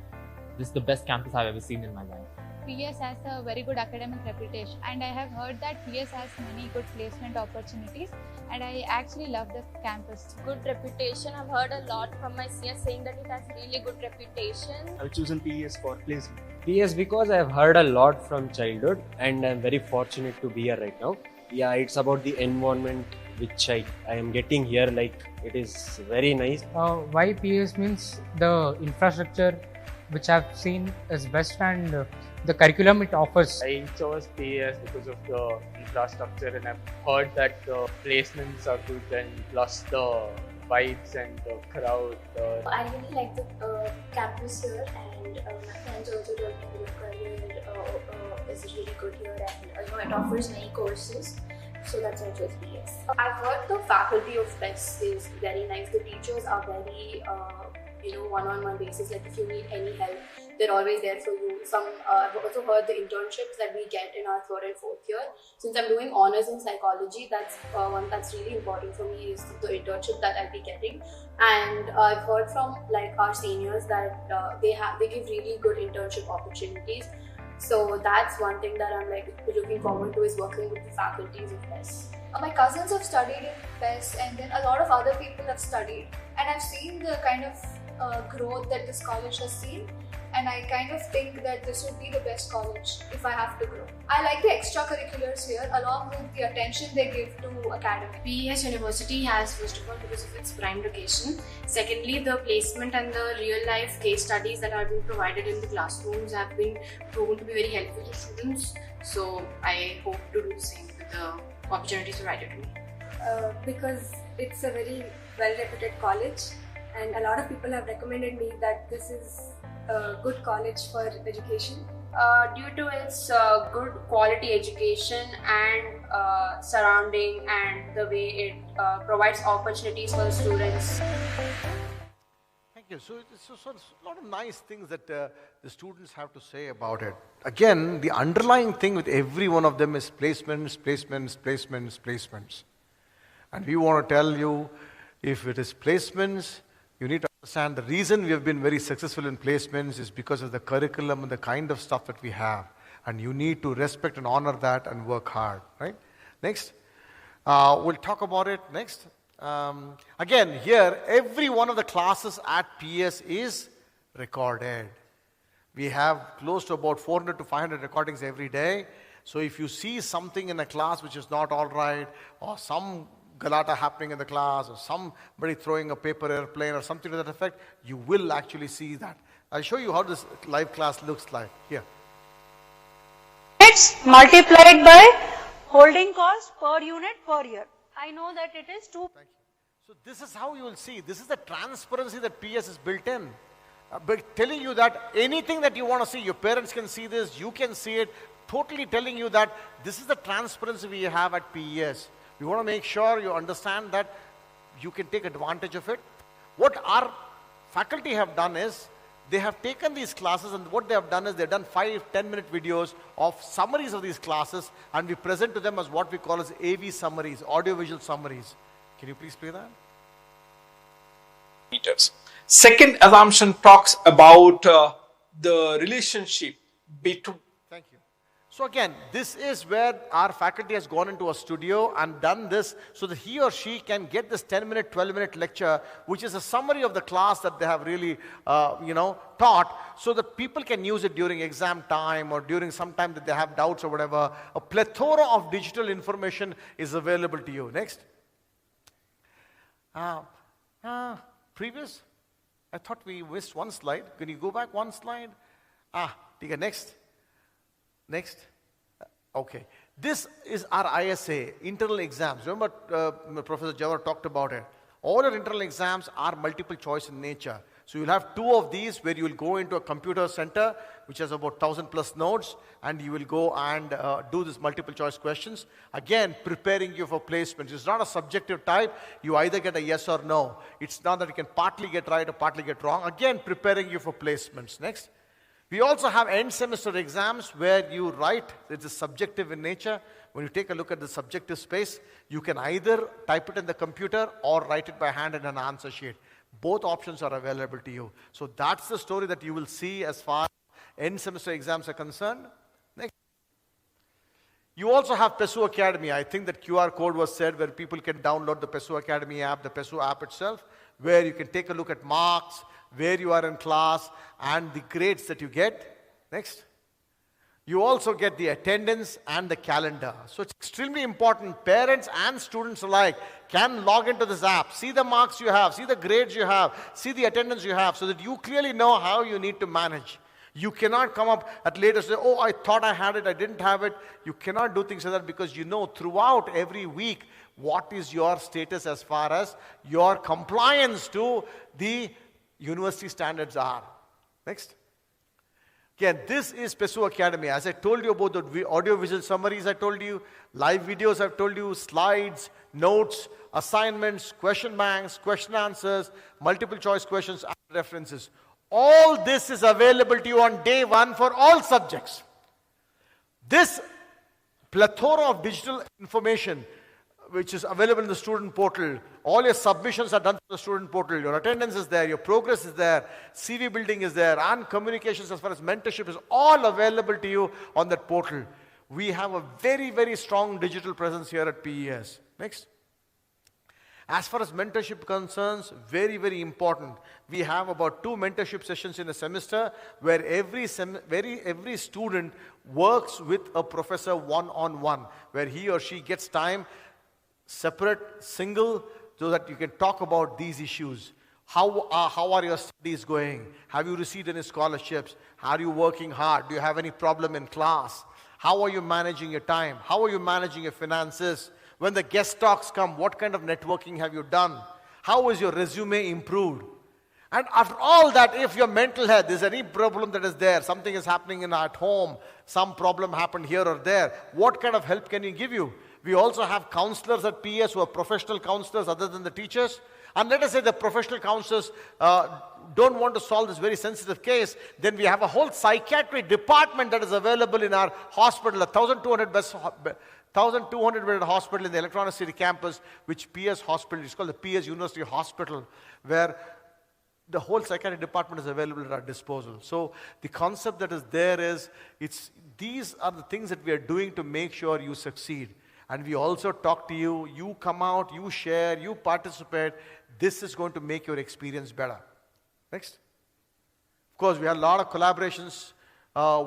this is the best campus I've ever seen in my life. PS has a very good academic reputation, and I have heard that PS has many good placement opportunities, and I actually love the campus. Good reputation. I've heard a lot from my seniors saying that it has really good reputation. I've chosen PES for placement. PS because I've heard a lot from childhood, and I'm very fortunate to be here right now. Yeah, it's about the environment which I am getting here, like it is very nice. Why PS means the infrastructure which I've seen is best, and the curriculum it offers. I chose PES because of the infrastructure, and I've heard that the placements are good, and plus the vibes and the crowd. I really like the campus here, and my friends also told me the career is really good here, and it offers many courses. So that's why I chose PS. I've heard the faculty of PES is very nice. The teachers are very one-on-one basis. Like if you need any help, they're always there for you. I've also heard the internships that we get in our 3rd and 4th year. Since I'm doing honors in psychology, that's one that's really important for me, is the internship that I'll be getting. And I've heard from like our seniors that they give really good internship opportunities. So that's one thing that I'm like looking forward to, is working with the faculties of PES. My cousins have studied in PES, and then a lot of other people have studied, and I've seen the kind of growth that this college has seen, and I kind of think that this would be the best college if I have to grow. I like the extracurriculars here, along with the attention they give to academics. PES University has, first of all, because of its prime location. Secondly, the placement and the real life case studies that are being provided in the classrooms have been proven to be very helpful to students. So I hope to do the same with the opportunities provided to me. Because it's a very well-reputed college, and a lot of people have recommended me that this is a good college for education. Due to its good quality education and surrounding, and the way it provides opportunities for students. Thank you. So it's a lot of nice things that the students have to say about it. Again, the underlying thing with every one of them is placements, placements, placements, placements. And we want to tell you, if it is placements, you need to understand the reason we have been very successful in placements is because of the curriculum and the kind of stuff that we have. And you need to respect and honor that and work hard, right? Next. We'll talk about it next. Again, here, every one of the classes at PS is recorded. We have close to about 400 to 500 recordings every day. So if you see something in a class which is not all right, or some galata happening in the class, or somebody throwing a paper airplane or something to that effect, you will actually see that. I'll show you how this live class looks like here. It's multiplied by holding cost per unit per year. I know that it is 2. Thank you. So this is how you will see. This is the transparency that PS is built in. But telling you that anything that you want to see, your parents can see this, you can see it, totally telling you that this is the transparency we have at PES. We want to make sure you understand that you can take advantage of it. What our faculty have done is, they have taken these classes, and what they have done is they've done 5-10 minute videos of summaries of these classes, and we present to them as what we call as AV summaries, audiovisual summaries. Can you please play that? Meters. Second assumption talks about the relationship between. Thank you. So again, this is where our faculty has gone into a studio and done this so that he or she can get this 10-minute, 12-minute lecture, which is a summary of the class that they have really, taught, so that people can use it during exam time or during some time that they have doubts or whatever. A plethora of digital information is available to you. Next. Previous? I thought we missed one slide. Can you go back one slide? Next. Next. Okay. This is our ISA, internal exams. Remember, Professor Jawahar talked about it. All your internal exams are multiple choice in nature. So you'll have 2 of these where you will go into a computer center, which has about 1,000+ nodes, and you will go and do this multiple choice questions. Again, preparing you for placements. It's not a subjective type. You either get a yes or no. It's not that you can partly get right or partly get wrong. Again, preparing you for placements. Next. We also have end semester exams where you write, it's a subjective in nature. When you take a look at the subjective space, you can either type it in the computer or write it by hand in an answer sheet. Both options are available to you. So that's the story that you will see as far as end semester exams are concerned. Next. You also have PESU Academy. I think that QR code was said where people can download the PESU Academy app, the PESU app itself, where you can take a look at marks, where you are in class, and the grades that you get. Next. You also get the attendance and the calendar. So it's extremely important. Parents and students alike can log into this app, see the marks you have, see the grades you have, see the attendance you have, so that you clearly know how you need to manage. You cannot come up at later and say, oh, I thought I had it, I didn't have it. You cannot do things like that, because you know throughout every week what is your status as far as your compliance to the university standards are. Next. Again, this is PESU Academy. As I told you about the audio-visual summaries, I told you, live videos, I've told you, slides, notes, assignments, question banks, question answers, multiple choice questions, and references. All this is available to you on day 1 for all subjects. This plethora of digital information, which is available in the student portal. All your submissions are done through the student portal. Your attendance is there, your progress is there, CV building is there, and communications as far as mentorship is all available to you on that portal. We have a very, very strong digital presence here at PES. Next. As far as mentorship concerns, very, very important. We have about 2 mentorship sessions in a semester where every student works with a professor one-on-one, where he or she gets time, separate, single, so that you can talk about these issues. How are your studies going? Have you received any scholarships? Are you working hard? Do you have any problem in class? How are you managing your time? How are you managing your finances? When the guest talks come, what kind of networking have you done? How is your resume improved? And after all that, if your mental health, is any problem that is there, something is happening at home, some problem happened here or there, what kind of help can you give you? We also have counselors at PS who are professional counselors other than the teachers. And let us say the professional counselors don't want to solve this very sensitive case, then we have a whole psychiatry department that is available in our hospital, a 1,200-bedded hospital in the Electronic City campus, which PS Hospital, it's called the PS University Hospital, where the whole psychiatry department is available at our disposal. So the concept that is there is, these are the things that we are doing to make sure you succeed. And we also talk to you, you come out, you share, you participate. This is going to make your experience better. Next. Of course, we have a lot of collaborations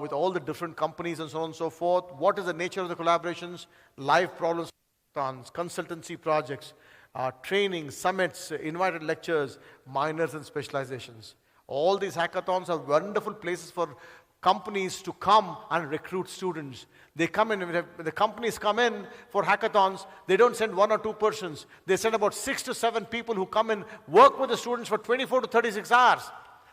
with all the different companies and so on and so forth. What is the nature of the collaborations? Live problems, consultancy projects, training, summits, invited lectures, minors and specializations. All these hackathons are wonderful places for companies to come and recruit students. They come in, the companies come in for hackathons, they don't send 1 or 2 persons. They send about 6 to 7 people who come in, work with the students for 24 to 36 hours.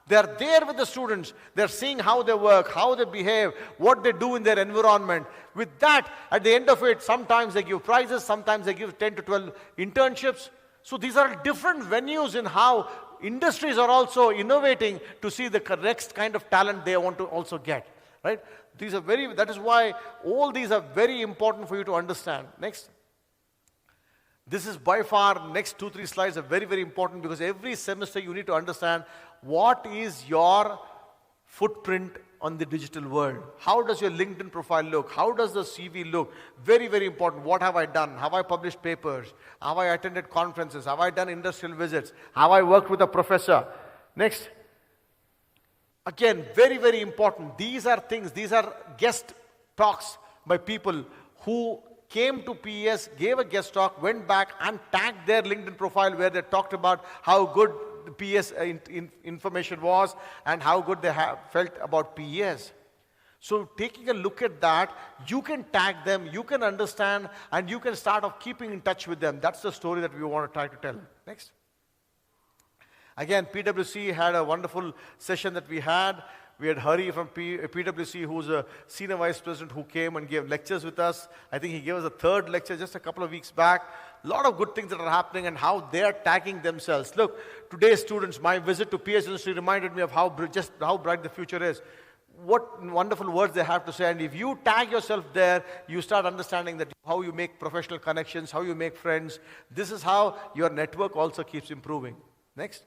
They're there with the students. They're seeing how they work, how they behave, what they do in their environment. With that, at the end of it, sometimes they give prizes, sometimes they give 10 to 12 internships. So these are different venues in how industries are also innovating to see the next kind of talent they want to also get. Right? That is why all these are very important for you to understand. Next. This is by far, next 2-3 slides are very, very important, because every semester you need to understand what is your footprint on the digital world. How does your LinkedIn profile look? How does the CV look? Very, very important. What have I done? Have I published papers? Have I attended conferences? Have I done industrial visits? Have I worked with a professor? Next. Again, very, very important. These are things, these are guest talks by people who came to PES, gave a guest talk, went back and tagged their LinkedIn profile where they talked about how good the PES information was and how good they felt about PES. So taking a look at that, you can tag them, you can understand, and you can start off keeping in touch with them. That's the story that we want to try to tell. Next. Again, PwC had a wonderful session that we had. We had Hari from PwC, who's a senior vice president, who came and gave lectures with us. I think he gave us a 3rd lecture just a couple of weeks back. A lot of good things that are happening and how they're tagging themselves. Look, today's students, my visit to PS Industry reminded me of how bright the future is. What wonderful words they have to say. And if you tag yourself there, you start understanding that how you make professional connections, how you make friends. This is how your network also keeps improving. Next.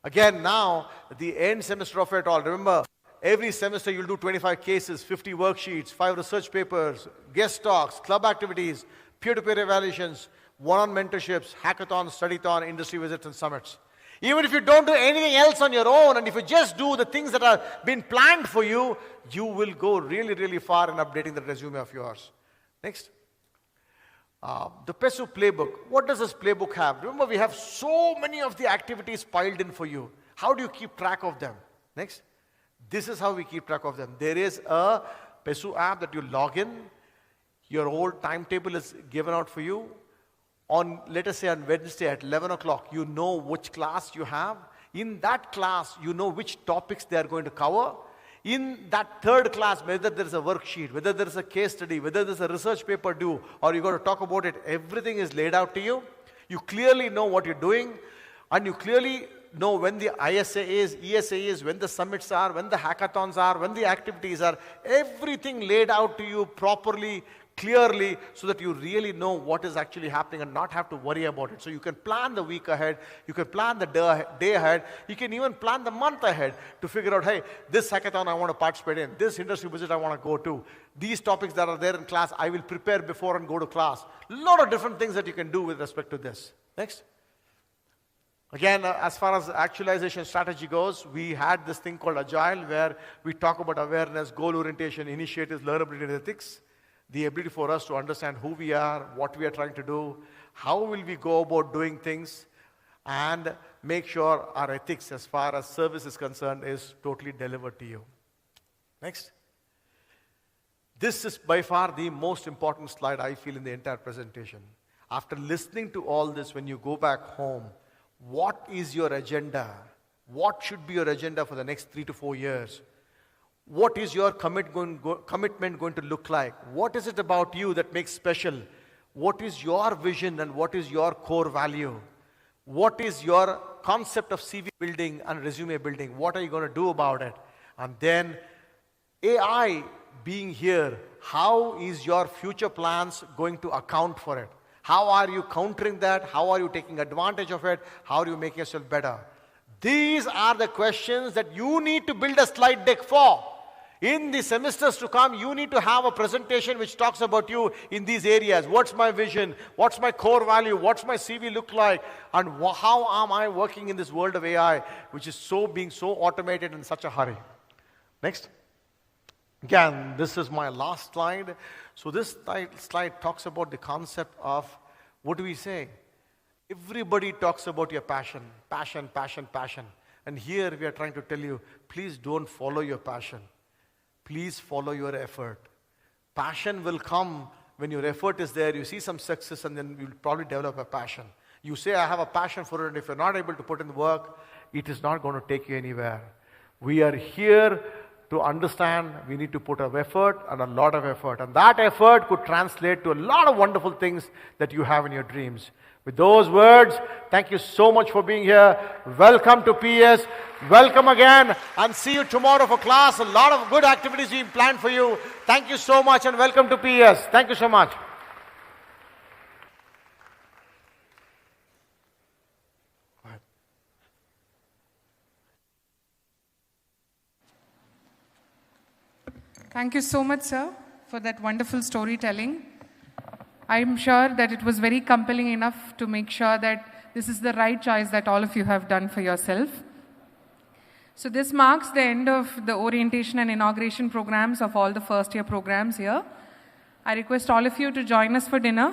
Again, now, at the end semester of it all, remember, every semester you'll do 25 cases, 50 worksheets, 5 research papers, guest talks, club activities, peer-to-peer evaluations, one-on-one mentorships, hackathons, studython, industry visits, and summits. Even if you don't do anything else on your own, and if you just do the things that have been planned for you, you will go really, really far in updating the resume of yours. Next. The PESU playbook. What does this playbook have? Remember, we have so many of the activities piled in for you. How do you keep track of them? Next. This is how we keep track of them. There is a PESU app that you log in. Your whole timetable is given out for you. On, let us say, on Wednesday at 11 o'clock, you know which class you have. In that class, you know which topics they are going to cover. In that 3rd class, whether there is a worksheet, whether there is a case study, whether there is a research paper due, or you're going to talk about it, everything is laid out to you. You clearly know what you're doing, and you clearly know when the ISA is, ESA is, when the summits are, when the hackathons are, when the activities are. Everything laid out to you properly, clearly, so that you really know what is actually happening and not have to worry about it. So you can plan the week ahead, you can plan the day ahead, you can even plan the month ahead to figure out, hey, this hackathon I want to participate in, this industry visit I want to go to, these topics that are there in class, I will prepare before and go to class. A lot of different things that you can do with respect to this. Next. Again, as far as actualization strategy goes, we had this thing called Ajoy, where we talk about awareness, goal orientation, initiatives, learnability, and ethics. The ability for us to understand who we are, what we are trying to do, how will we go about doing things, and make sure our ethics as far as service is concerned is totally delivered to you. Next. This is by far the most important slide I feel in the entire presentation. After listening to all this, when you go back home, what is your agenda? What should be your agenda for the next 3 to 4 years? What is your commitment going to look like? What is it about you that makes special? What is your vision and what is your core value? What is your concept of CV building and resume building? What are you going to do about it? And then AI being here, how is your future plans going to account for it? How are you countering that? How are you taking advantage of it? How are you making yourself better? These are the questions that you need to build a slide deck for. In the semesters to come, you need to have a presentation which talks about you in these areas. What's my vision? What's my core value? What's my CV look like? And how am I working in this world of AI, which is being so automated in such a hurry? Next. Again, this is my last slide. So this slide talks about the concept of, what do we say? Everybody talks about your passion, passion, passion, passion. And here we are trying to tell you, please don't follow your passion. Please follow your effort. Passion will come when your effort is there. You see some success and then you'll probably develop a passion. You say, I have a passion for it, and if you're not able to put in the work, it is not going to take you anywhere. We are here to understand we need to put an effort and a lot of effort. And that effort could translate to a lot of wonderful things that you have in your dreams. With those words, thank you so much for being here. Welcome to PS. Welcome again, and see you tomorrow for class. A lot of good activities being planned for you. Thank you so much, and welcome to PS. Thank you so much. Thank you so much, sir, for that wonderful storytelling. I'm sure that it was very compelling enough to make sure that this is the right choice that all of you have done for yourself. So this marks the end of the orientation and inauguration programs of all the first year programs here. I request all of you to join us for dinner.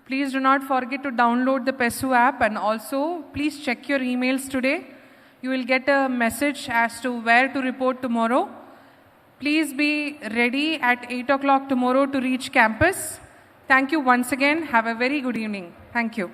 Please do not forget to download the PESU app, and also please check your emails today. You will get a message as to where to report tomorrow. Please be ready at 8 o'clock tomorrow to reach campus. Thank you once again. Have a very good evening. Thank you.